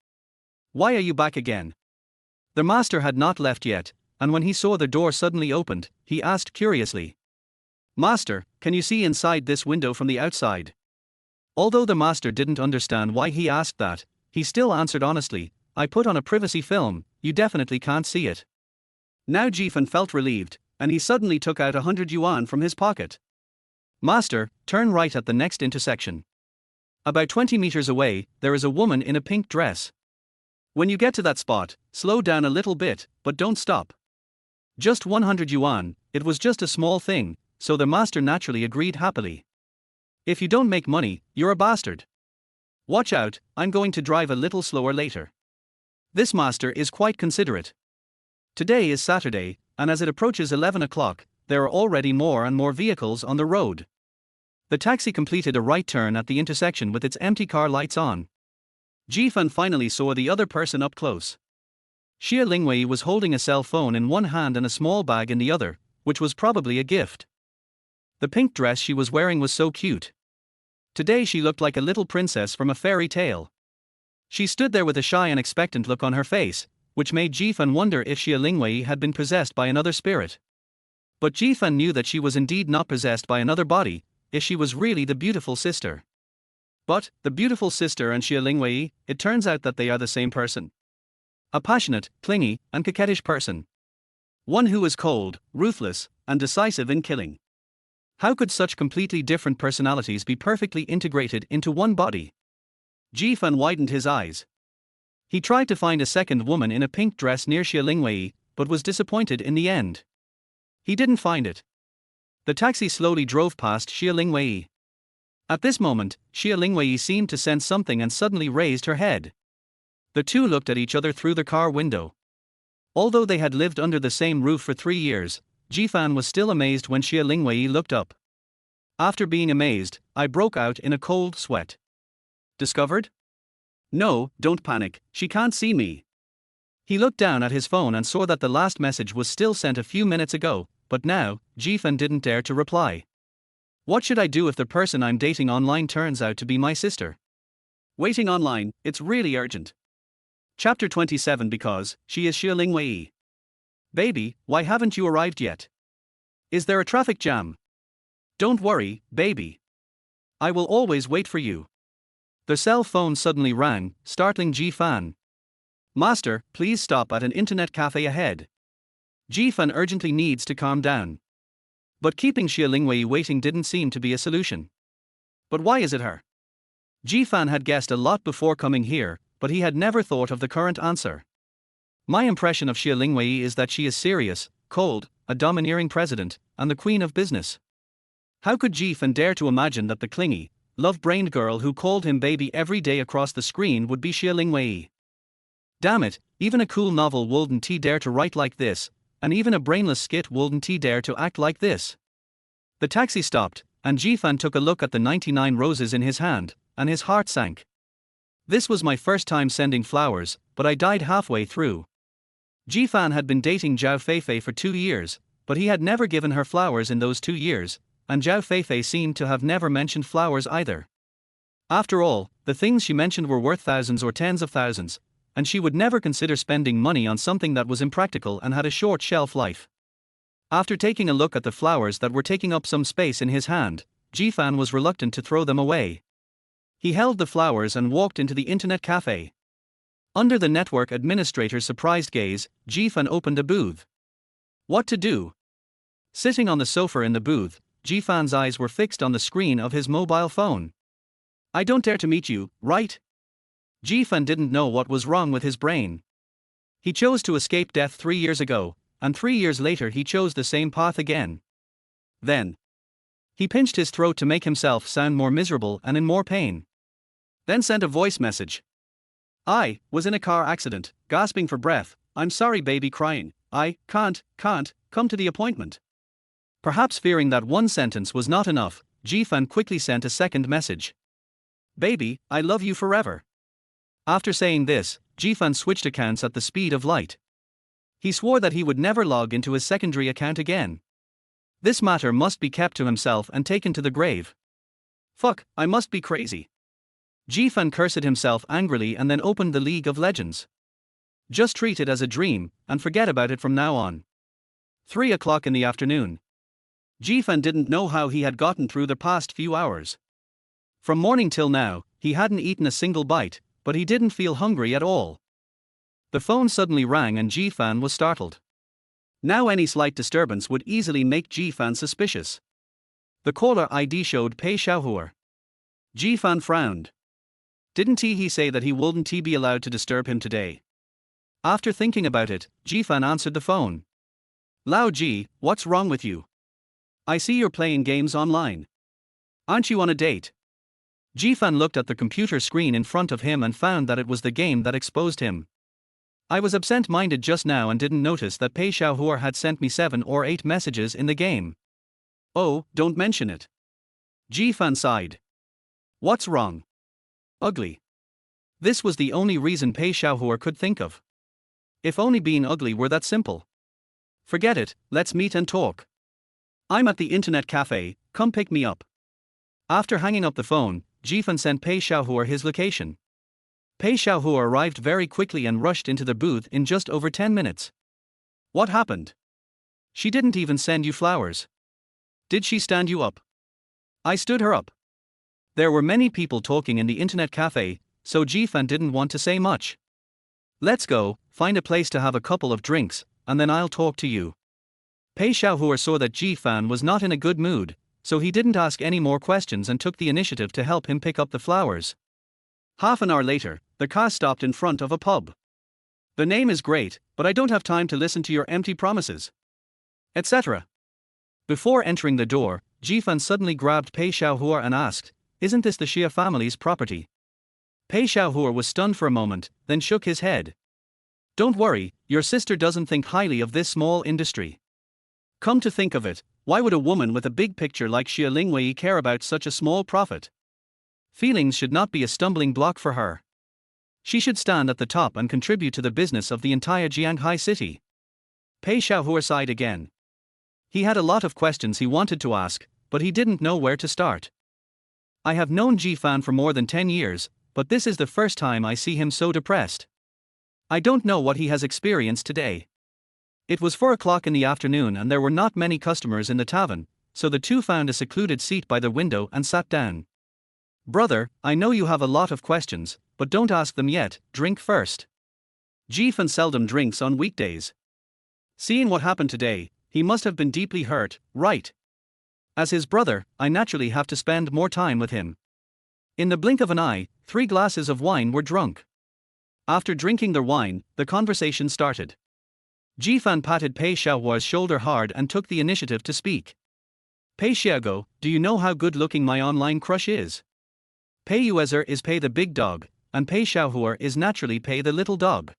"Why are you back again?" The master had not left yet, and when he saw the door suddenly opened, he asked curiously, "Master, can you see inside this window from the outside?" Although the master didn't understand why he asked that, he still answered honestly, "I put on a privacy film, you definitely can't see it." Now Jifan felt relieved, and he suddenly took out 100 yuan from his pocket. "Master, turn right at the next intersection. About 20 meters away, there is a woman in a pink dress. When you get to that spot, slow down a little bit, but don't stop." Just 100 yuan, it was just a small thing, so the master naturally agreed happily. "If you don't make money, you're a bastard. Watch out, I'm going to drive a little slower later." This master is quite considerate. Today is Saturday, and as it approaches 11 o'clock, there are already more and more vehicles on the road. The taxi completed a right turn at the intersection with its empty car lights on. Jifan finally saw the other person up close. Xia Lingwei was holding a cell phone in one hand and a small bag in the other, which was probably a gift. The pink dress she was wearing was so cute. Today she looked like a little princess from a fairy tale. She stood there with a shy and expectant look on her face, which made Jifan wonder if Xia Lingwei had been possessed by another spirit. But Jifan knew that she was indeed not possessed by another body, if she was really the beautiful sister. But, the beautiful sister and Xia Lingwei, it turns out that they are the same person. A passionate, clingy, and coquettish person. One who is cold, ruthless, and decisive in killing. How could such completely different personalities be perfectly integrated into one body? Jifan widened his eyes. He tried to find a second woman in a pink dress near Xia Lingwei, but was disappointed in the end. He didn't find it. The taxi slowly drove past Xia Lingwei. At this moment, Xia Lingwei seemed to sense something and suddenly raised her head. The two looked at each other through the car window. Although they had lived under the same roof for 3 years, Jifan was still amazed when Xia Lingwei looked up. After being amazed, I broke out in a cold sweat. "Discovered? No, don't panic, she can't see me." He looked down at his phone and saw that the last message was still sent a few minutes ago, but now, Jifan didn't dare to reply. What should I do if the person I'm dating online turns out to be my sister? Waiting online, it's really urgent. Chapter 27. Because she is Xia Lingwei. Baby, why haven't you arrived yet? Is there a traffic jam? Don't worry, baby. I will always wait for you. The cell phone suddenly rang, startling Jifan. "Master, please stop at an internet cafe ahead." Jifan urgently needs to calm down. But keeping Xia Lingwei waiting didn't seem to be a solution. But why is it her? Jifan had guessed a lot before coming here, but he had never thought of the current answer. My impression of Xia Lingwei is that she is serious, cold, a domineering president, and the queen of business. How could Jifan dare to imagine that the clingy, love-brained girl who called him baby every day across the screen would be Xia Lingwei? Damn it, even a cool novel wouldn't dare to write like this, and even a brainless skit wouldn't dare to act like this. The taxi stopped, and Jifan took a look at the 99 roses in his hand, and his heart sank. This was my first time sending flowers, but I died halfway through. Jifan had been dating Zhao Feifei for 2 years, but he had never given her flowers in those 2 years, and Zhao Feifei seemed to have never mentioned flowers either. After all, the things she mentioned were worth thousands or tens of thousands, and she would never consider spending money on something that was impractical and had a short shelf life. After taking a look at the flowers that were taking up some space in his hand, Jifan was reluctant to throw them away. He held the flowers and walked into the internet cafe. Under the network administrator's surprised gaze, Jifan opened a booth. What to do? Sitting on the sofa in the booth, Jifan's eyes were fixed on the screen of his mobile phone. I don't dare to meet you, right? Jifan didn't know what was wrong with his brain. He chose to escape death 3 years ago, and 3 years later he chose the same path again. Then he pinched his throat to make himself sound more miserable and in more pain. Then sent a voice message. I was in a car accident, gasping for breath. I'm sorry, baby, crying. I can't come to the appointment. Perhaps fearing that one sentence was not enough, Jifan quickly sent a second message. Baby, I love you forever. After saying this, Jifan switched accounts at the speed of light. He swore that he would never log into his secondary account again. This matter must be kept to himself and taken to the grave. Fuck, I must be crazy. Jifan cursed himself angrily and then opened the League of Legends. Just treat it as a dream, and forget about it from now on. 3 o'clock in the afternoon. Jifan didn't know how he had gotten through the past few hours. From morning till now, he hadn't eaten a single bite, but he didn't feel hungry at all. The phone suddenly rang and Jifan was startled. Now any slight disturbance would easily make Jifan suspicious. The caller ID showed Pei Xiaohua. Jifan frowned. Didn't he say that he wouldn't be allowed to disturb him today? After thinking about it, Jifan answered the phone. Lao Ji, what's wrong with you? I see you're playing games online. Aren't you on a date? Jifan looked at the computer screen in front of him and found that it was the game that exposed him. I was absent-minded just now and didn't notice that Pei Xiaohua had sent me 7 or 8 messages in the game. Oh, don't mention it. Jifan sighed. What's wrong? Ugly. This was the only reason Pei Xiaohua could think of. If only being ugly were that simple. Forget it, let's meet and talk. I'm at the internet cafe, come pick me up. After hanging up the phone, Jifan sent Pei Xiaohua his location. Pei Xiaohua arrived very quickly and rushed into the booth in just over 10 minutes. What happened? She didn't even send you flowers. Did she stand you up? I stood her up. There were many people talking in the internet cafe, so Jifan didn't want to say much. Let's go, find a place to have a couple of drinks, and then I'll talk to you. Pei Xiaohua saw that Jifan was not in a good mood, so he didn't ask any more questions and took the initiative to help him pick up the flowers. Half an hour later, the car stopped in front of a pub. The name is great, but I don't have time to listen to your empty promises, etc. Before entering the door, Jifan suddenly grabbed Pei Xiaohua and asked, Isn't this the Xia family's property? Pei Xiaohua was stunned for a moment, then shook his head. Don't worry, your sister doesn't think highly of this small industry. Come to think of it, why would a woman with a big picture like Xia Lingwei care about such a small profit? Feelings should not be a stumbling block for her. She should stand at the top and contribute to the business of the entire Jianghai city. Pei Xiaohua sighed again. He had a lot of questions he wanted to ask, but he didn't know where to start. I have known Jifan for more than 10 years, but this is the first time I see him so depressed. I don't know what he has experienced today. It was 4 o'clock in the afternoon and there were not many customers in the tavern, so the two found a secluded seat by the window and sat down. Brother, I know you have a lot of questions, but don't ask them yet, drink first. Jifan seldom drinks on weekdays. Seeing what happened today, he must have been deeply hurt, right? As his brother, I naturally have to spend more time with him. In the blink of an eye, 3 glasses of wine were drunk. After drinking their wine, the conversation started. Jifan patted Pei Xiaohua's shoulder hard and took the initiative to speak. Pei Xiaogo, do you know how good-looking my online crush is? Pei Uezer is Pei the big dog, and Pei Xiaohua is naturally Pei the little dog.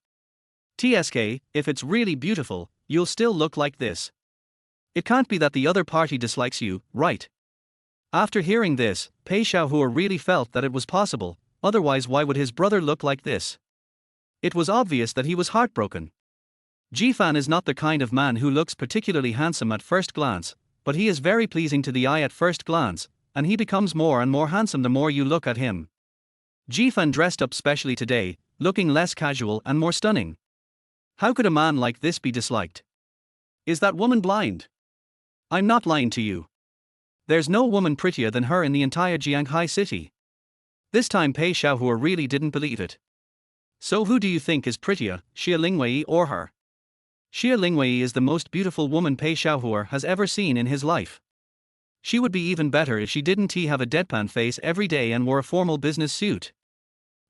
TSK, if it's really beautiful, you'll still look like this. It can't be that the other party dislikes you, right? After hearing this, Pei Xiaohua really felt that it was possible, otherwise why would his brother look like this? It was obvious that he was heartbroken. Jifan is not the kind of man who looks particularly handsome at first glance, but he is very pleasing to the eye at first glance, and he becomes more and more handsome the more you look at him. Jifan dressed up specially today, looking less casual and more stunning. How could a man like this be disliked? Is that woman blind? I'm not lying to you. There's no woman prettier than her in the entire Jianghai city. This time Pei Xiaohua really didn't believe it. So who do you think is prettier, Xie Lingwei or her? Xie Lingwei is the most beautiful woman Pei Xiaohua has ever seen in his life. She would be even better if she didn't have a deadpan face every day and wore a formal business suit.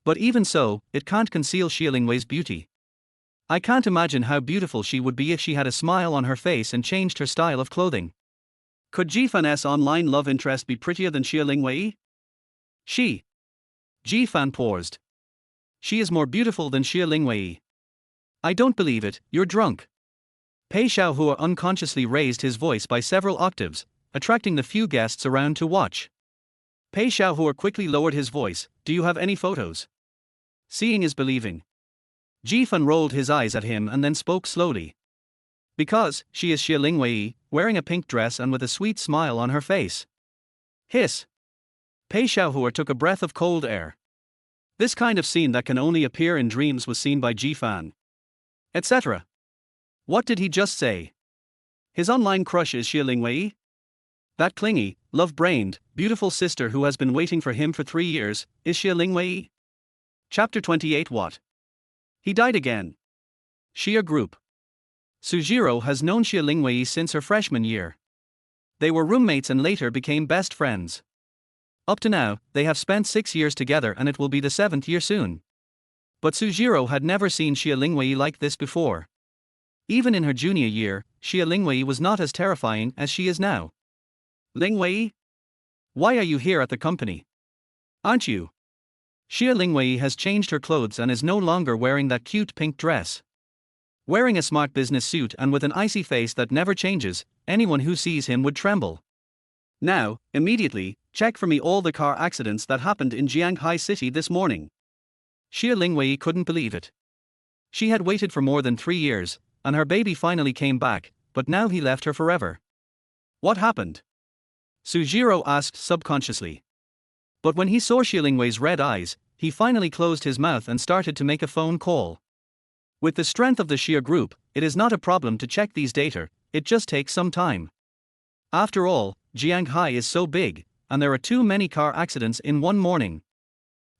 But even so, it can't conceal Xie Lingwei's beauty. I can't imagine how beautiful she would be if she had a smile on her face and changed her style of clothing. Could Jifan's online love interest be prettier than Xie Lingwei? Jifan paused. She is more beautiful than Xie Lingwei. I don't believe it, you're drunk. Pei Xiaohua unconsciously raised his voice by several octaves, attracting the few guests around to watch. Pei Xiaohua quickly lowered his voice. Do you have any photos? Seeing is believing. Jifan rolled his eyes at him and then spoke slowly. Because she is Xie Lingwei, wearing a pink dress and with a sweet smile on her face. Hiss. Pei Xiaohua took a breath of cold air. This kind of scene that can only appear in dreams was seen by Jifan. Etc. What did he just say? His online crush is Xie Lingwei? That clingy, love-brained, beautiful sister who has been waiting for him for 3 years, is Xie Lingwei? Chapter 28. What? He died again. Xia Group. Sujiro has known Xie Lingwei since her freshman year. They were roommates and later became best friends. Up to now, they have spent 6 years together and it will be the 7th year soon. But Sujiro had never seen Xie Lingwei like this before. Even in her junior year, Xie Lingwei was not as terrifying as she is now. Lingwei? Why are you here at the company? Aren't you? Xie Lingwei has changed her clothes and is no longer wearing that cute pink dress. Wearing a smart business suit and with an icy face that never changes, anyone who sees him would tremble. Now, immediately, check for me all the car accidents that happened in Jianghai city this morning. Xie Lingwei couldn't believe it. She had waited for more than 3 years, and her baby finally came back, but now he left her forever. What happened? Sujiro asked subconsciously. But when he saw Xie Lingwei's red eyes, he finally closed his mouth and started to make a phone call. With the strength of the Xia Group, it is not a problem to check these data, it just takes some time. After all, Jianghai is so big, and there are too many car accidents in one morning.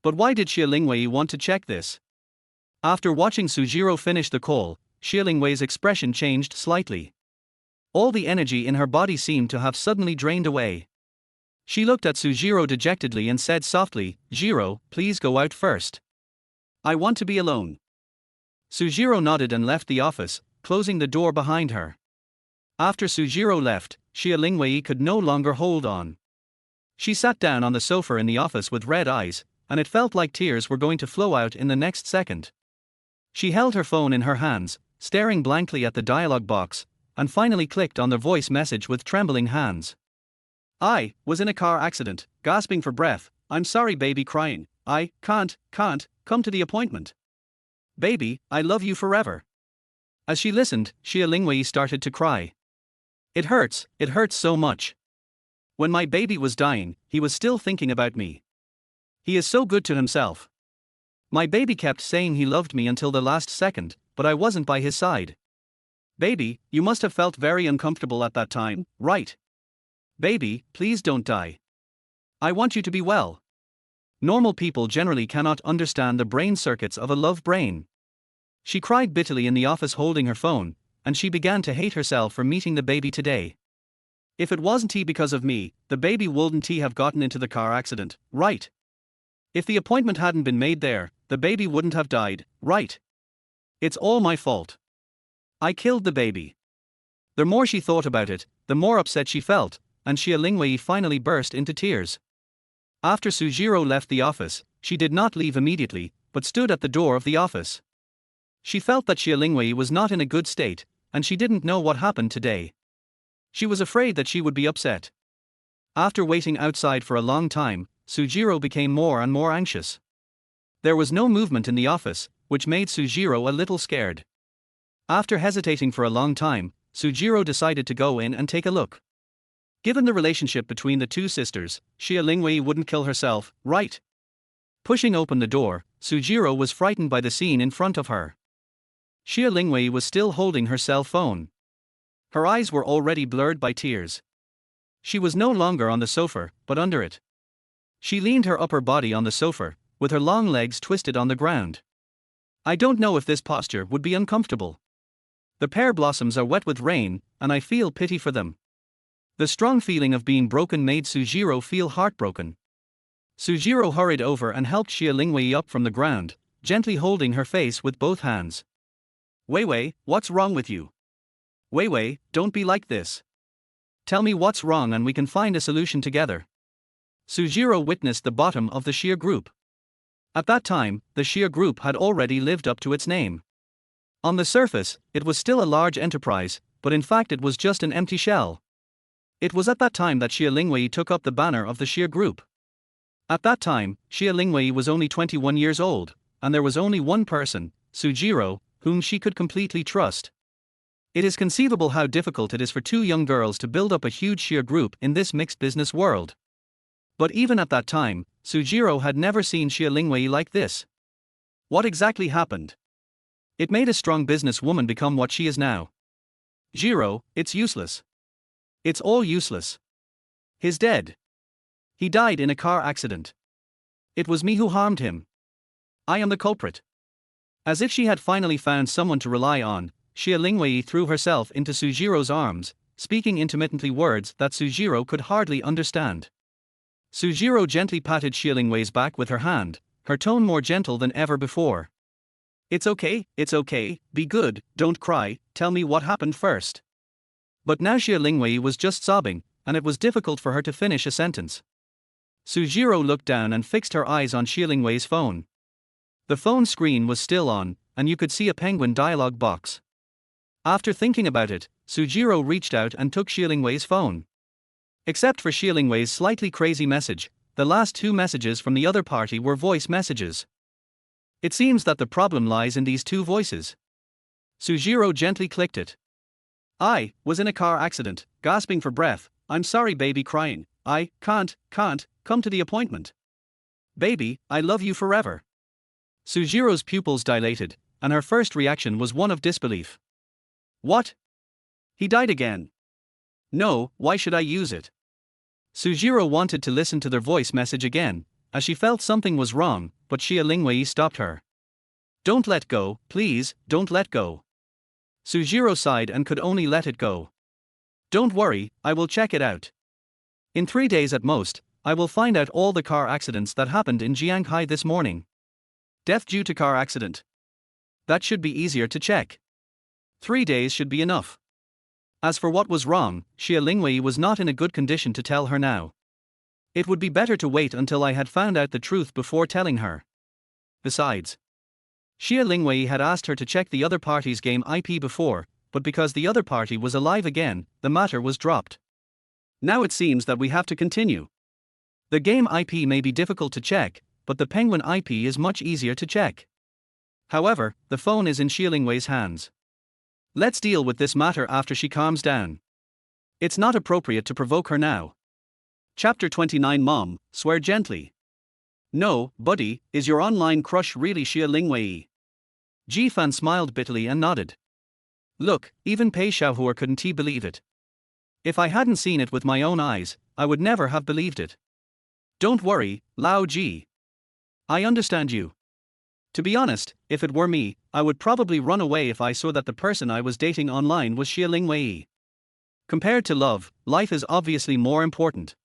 But why did Xie Lingwei want to check this? After watching Sujiro finish the call, Xie Lingwei's expression changed slightly. All the energy in her body seemed to have suddenly drained away. She looked at Sujiro dejectedly and said softly, "Jiro, please go out first. I want to be alone." Sujiro nodded and left the office, closing the door behind her. After Sujiro left, Xie Lingwei could no longer hold on. She sat down on the sofa in the office with red eyes, and it felt like tears were going to flow out in the next second. She held her phone in her hands, staring blankly at the dialog box, and finally clicked on the voice message with trembling hands. I was in a car accident, gasping for breath. I'm sorry, baby, crying. I can't come to the appointment. Baby, I love you forever. As she listened, Xie Lingwei started to cry. It hurts so much. When my baby was dying, he was still thinking about me. He is so good to himself. My baby kept saying he loved me until the last second, but I wasn't by his side. Baby, you must have felt very uncomfortable at that time, right? Baby, please don't die. I want you to be well. Normal people generally cannot understand the brain circuits of a love brain. She cried bitterly in the office holding her phone, and she began to hate herself for meeting the baby today. If it wasn't because of me, the baby wouldn't have gotten into the car accident, right? If the appointment hadn't been made there, the baby wouldn't have died, right? It's all my fault. I killed the baby. The more she thought about it, the more upset she felt, and Xie Lingwei finally burst into tears. After Sujiro left the office, she did not leave immediately, but stood at the door of the office. She felt that Xie Lingwei was not in a good state, and she didn't know what happened today. She was afraid that she would be upset. After waiting outside for a long time, Sujiro became more and more anxious. There was no movement in the office, which made Sujiro a little scared. After hesitating for a long time, Sujiro decided to go in and take a look. Given the relationship between the two sisters, Xia Lingwei wouldn't kill herself, right? Pushing open the door, Sujiro was frightened by the scene in front of her. Xia Lingwei was still holding her cell phone. Her eyes were already blurred by tears. She was no longer on the sofa, but under it. She leaned her upper body on the sofa, with her long legs twisted on the ground. I don't know if this posture would be uncomfortable. The pear blossoms are wet with rain, and I feel pity for them. The strong feeling of being broken made Sujiro feel heartbroken. Sujiro hurried over and helped Xia Lingwei up from the ground, gently holding her face with both hands. Weiwei, what's wrong with you? Weiwei, don't be like this. Tell me what's wrong and we can find a solution together. Sujiro witnessed the bottom of the Xia group. At that time, the Xia group had already lived up to its name. On the surface, it was still a large enterprise, but in fact it was just an empty shell. It was at that time that Xia Lingwei took up the banner of the Xia group. At that time, Xia Lingwei was only 21 years old, and there was only one person, Sujiro, whom she could completely trust. It is conceivable how difficult it is for two young girls to build up a huge Xia group in this mixed business world. But even at that time, Sujiro had never seen Xia Lingwei like this. What exactly happened? It made a strong businesswoman become what she is now. Jiro, it's useless. It's all useless. He's dead. He died in a car accident. It was me who harmed him. I am the culprit. As if she had finally found someone to rely on, Xia Lingwei threw herself into Sujiro's arms, speaking intermittently words that Sujiro could hardly understand. Sujiro gently patted Xia Lingwei's back with her hand, her tone more gentle than ever before. It's okay, be good, don't cry, tell me what happened first. But now Xia Lingwei was just sobbing, and it was difficult for her to finish a sentence. Sujiro looked down and fixed her eyes on Xia Lingwei's phone. The phone screen was still on, and you could see a penguin dialogue box. After thinking about it, Sujiro reached out and took Xia Lingwei's phone. Except for Xia Lingwei's slightly crazy message, the last two messages from the other party were voice messages. It seems that the problem lies in these two voices. Sujiro gently clicked it. I was in a car accident, gasping for breath. I'm sorry, baby, crying. I can't come to the appointment. Baby, I love you forever. Sujiro's pupils dilated, and her first reaction was one of disbelief. What? He died again? No, why should I use it? Sujiro wanted to listen to their voice message again, as she felt something was wrong, but Xia Lingwei stopped her. Don't let go, please, don't let go. Sujiro sighed and could only let it go. Don't worry, I will check it out. In 3 days at most, I will find out all the car accidents that happened in Jianghai this morning. Death due to car accident. That should be easier to check. 3 days should be enough. As for what was wrong, Xia Lingwei was not in a good condition to tell her now. It would be better to wait until I had found out the truth before telling her. Besides, Xia Lingwei had asked her to check the other party's game IP before, but because the other party was alive again, the matter was dropped. Now it seems that we have to continue. The game IP may be difficult to check, but the penguin IP is much easier to check. However, the phone is in Xia Lingwei's hands. Let's deal with this matter after she calms down. It's not appropriate to provoke her now. Chapter 29. Mom, swear gently. No, buddy, is your online crush really Xia Lingwei? Jifan smiled bitterly and nodded. Look, even Pei Xiaohua couldn't he believe it. If I hadn't seen it with my own eyes, I would never have believed it. Don't worry, Lao Ji. I understand you. To be honest, if it were me, I would probably run away if I saw that the person I was dating online was Xia Lingwei. Compared to love, life is obviously more important.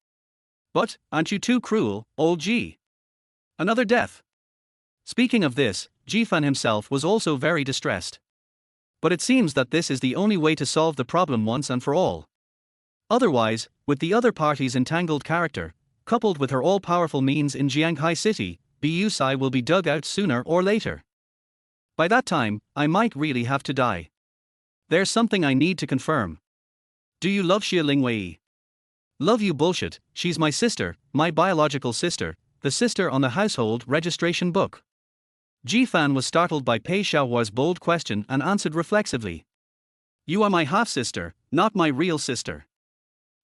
But, aren't you too cruel, old Ji? Another death. Speaking of this, Jifan himself was also very distressed. But it seems that this is the only way to solve the problem once and for all. Otherwise, with the other party's entangled character, coupled with her all-powerful means in Jianghai City, Busai will be dug out sooner or later. By that time, I might really have to die. There's something I need to confirm. Do you love Xia Lingwei? Love you bullshit, she's my sister, my biological sister, the sister on the household registration book. Ji Fan was startled by Pei Xiaohua's bold question and answered reflexively. You are my half-sister, not my real sister.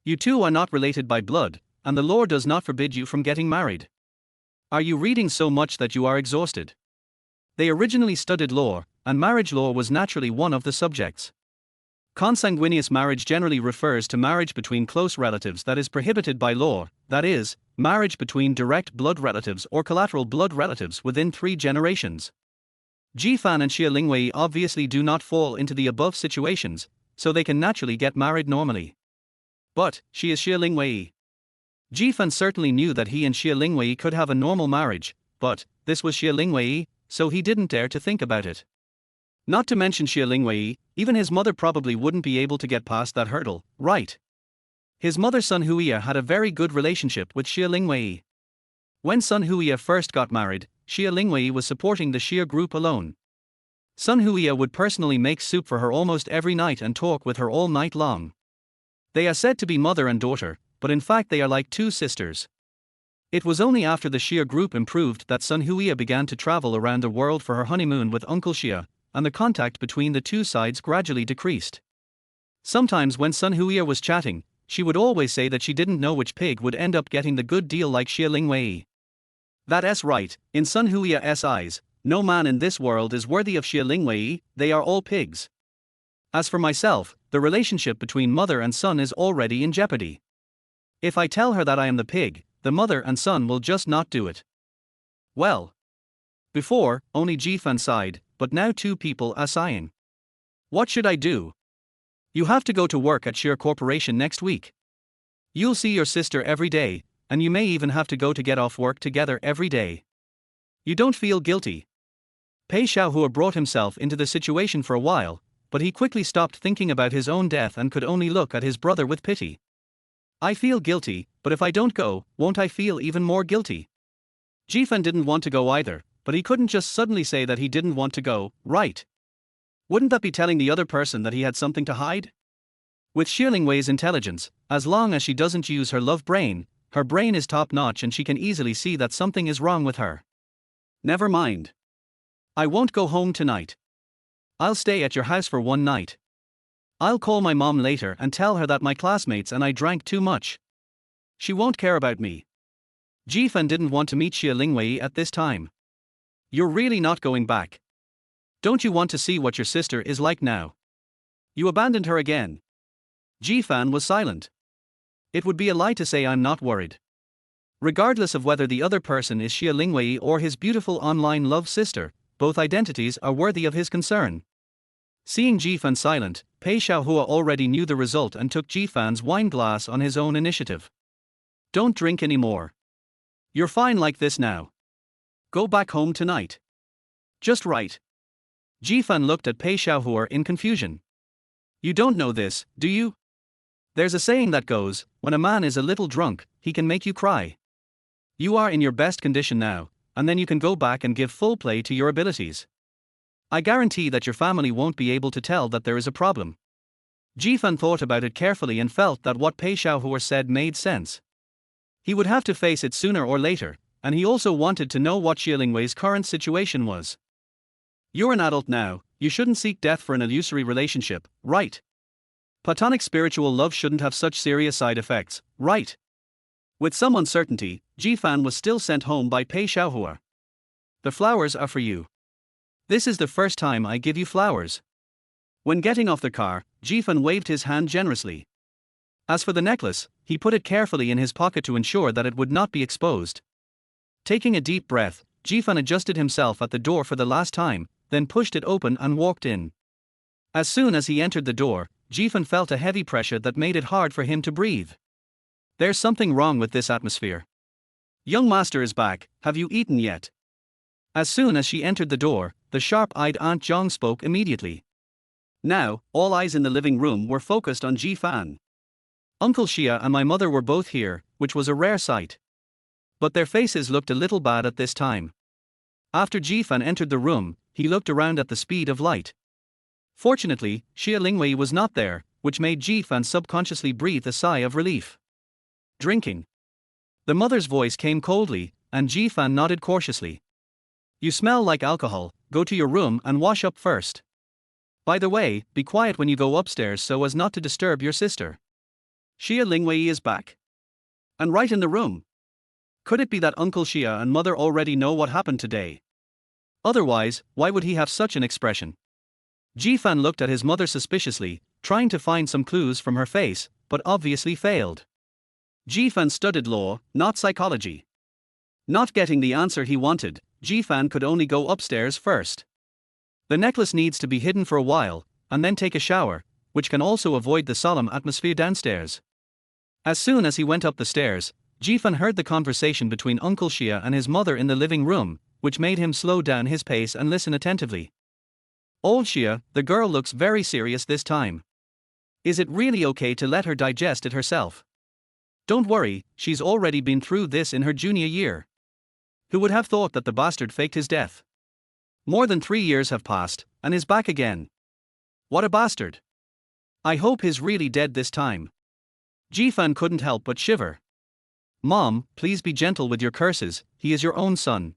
You two are not related by blood, and the law does not forbid you from getting married. Are you reading so much that you are exhausted? They originally studied law, and marriage law was naturally one of the subjects. Consanguineous marriage generally refers to marriage between close relatives that is prohibited by law, that is, marriage between direct blood relatives or collateral blood relatives within 3 generations. Ji Fan and Xie Lingwei obviously do not fall into the above situations, so they can naturally get married normally. But, she is Xie Lingwei. Ji Fan certainly knew that he and Xie Lingwei could have a normal marriage, but, this was Xie Lingwei, so he didn't dare to think about it. Not to mention Xie Lingwei, even his mother probably wouldn't be able to get past that hurdle, right? His mother Sun Huiya had a very good relationship with Xie Lingwei. When Sun Huiya first got married, Xie Lingwei was supporting the Xie group alone. Sun Huiya would personally make soup for her almost every night and talk with her all night long. They are said to be mother and daughter, but in fact they are like 2 sisters. It was only after the Xie group improved that Sun Huiya began to travel around the world for her honeymoon with Uncle Xie, and the contact between the 2 sides gradually decreased. Sometimes when Sun Huiya was chatting, she would always say that she didn't know which pig would end up getting the good deal like Xie Lingwei. That's right, in Sun Huiya's eyes, no man in this world is worthy of Xie Lingwei, they are all pigs. As for myself, the relationship between mother and son is already in jeopardy. If I tell her that I am the pig, the mother and son will just not do it. Well. Before, only Ji Fan sighed, but now 2 people are sighing. What should I do? You have to go to work at Xie Corporation next week. You'll see your sister every day, and you may even have to go to get off work together every day. You don't feel guilty. Pei Xiaohua brought himself into the situation for a while, but he quickly stopped thinking about his own death and could only look at his brother with pity. I feel guilty, but if I don't go, won't I feel even more guilty? Ji Fan didn't want to go either, but he couldn't just suddenly say that he didn't want to go, right? Wouldn't that be telling the other person that he had something to hide? With Xie Lingwei's intelligence, as long as she doesn't use her love brain, her brain is top-notch and she can easily see that something is wrong with her. Never mind. I won't go home tonight. I'll stay at your house for 1 night. I'll call my mom later and tell her that my classmates and I drank too much. She won't care about me. Ji Fan didn't want to meet Xie Lingwei at this time. You're really not going back. Don't you want to see what your sister is like now? You abandoned her again. Ji Fan was silent. It would be a lie to say I'm not worried. Regardless of whether the other person is Xie Lingwei or his beautiful online love sister, both identities are worthy of his concern. Seeing Ji Fan silent, Pei Xiaohua already knew the result and took Ji Fan's wine glass on his own initiative. Don't drink anymore. You're fine like this now. Go back home tonight. Just right. Ji Fan looked at Pei Xiaohua in confusion. You don't know this, do you? There's a saying that goes, when a man is a little drunk, he can make you cry. You are in your best condition now, and then you can go back and give full play to your abilities. I guarantee that your family won't be able to tell that there is a problem. Ji Fan thought about it carefully and felt that what Pei Xiaohua said made sense. He would have to face it sooner or later, and he also wanted to know what Xie Lingwei's current situation was. You're an adult now, you shouldn't seek death for an illusory relationship, right? Platonic spiritual love shouldn't have such serious side effects, right? With some uncertainty, Ji Fan was still sent home by Pei Xiaohua. The flowers are for you. This is the first time I give you flowers. When getting off the car, Ji Fan waved his hand generously. As for the necklace, he put it carefully in his pocket to ensure that it would not be exposed. Taking a deep breath, Ji Fan adjusted himself at the door for the last time, then pushed it open and walked in. As soon as he entered the door, Ji Fan felt a heavy pressure that made it hard for him to breathe. There's something wrong with this atmosphere. Young master is back, have you eaten yet? As soon as she entered the door, the sharp-eyed Aunt Jiang spoke immediately. Now, all eyes in the living room were focused on Ji Fan. Uncle Xie and my mother were both here, which was a rare sight. But their faces looked a little bad at this time. After Ji Fan entered the room, he looked around at the speed of light. Fortunately, Xie Lingwei was not there, which made Ji Fan subconsciously breathe a sigh of relief. Drinking. The mother's voice came coldly, and Ji Fan nodded cautiously. You smell like alcohol, go to your room and wash up first. By the way, be quiet when you go upstairs so as not to disturb your sister. Xia Lingwei is back. And right in the room. Could it be that Uncle Xia and Mother already know what happened today? Otherwise, why would he have such an expression? Jifan looked at his mother suspiciously, trying to find some clues from her face, but obviously failed. Jifan studied law, not psychology. Not getting the answer he wanted, Jifan could only go upstairs first. The necklace needs to be hidden for a while, and then take a shower, which can also avoid the solemn atmosphere downstairs. As soon as he went up the stairs, Jifan heard the conversation between Uncle Xia and his mother in the living room, which made him slow down his pace and listen attentively. Old Xia, the girl looks very serious this time. Is it really okay to let her digest it herself? Don't worry, she's already been through this in her junior year. Who would have thought that the bastard faked his death? More than 3 years have passed, and is back again. What a bastard. I hope he's really dead this time. Jifan couldn't help but shiver. Mom, please be gentle with your curses, he is your own son.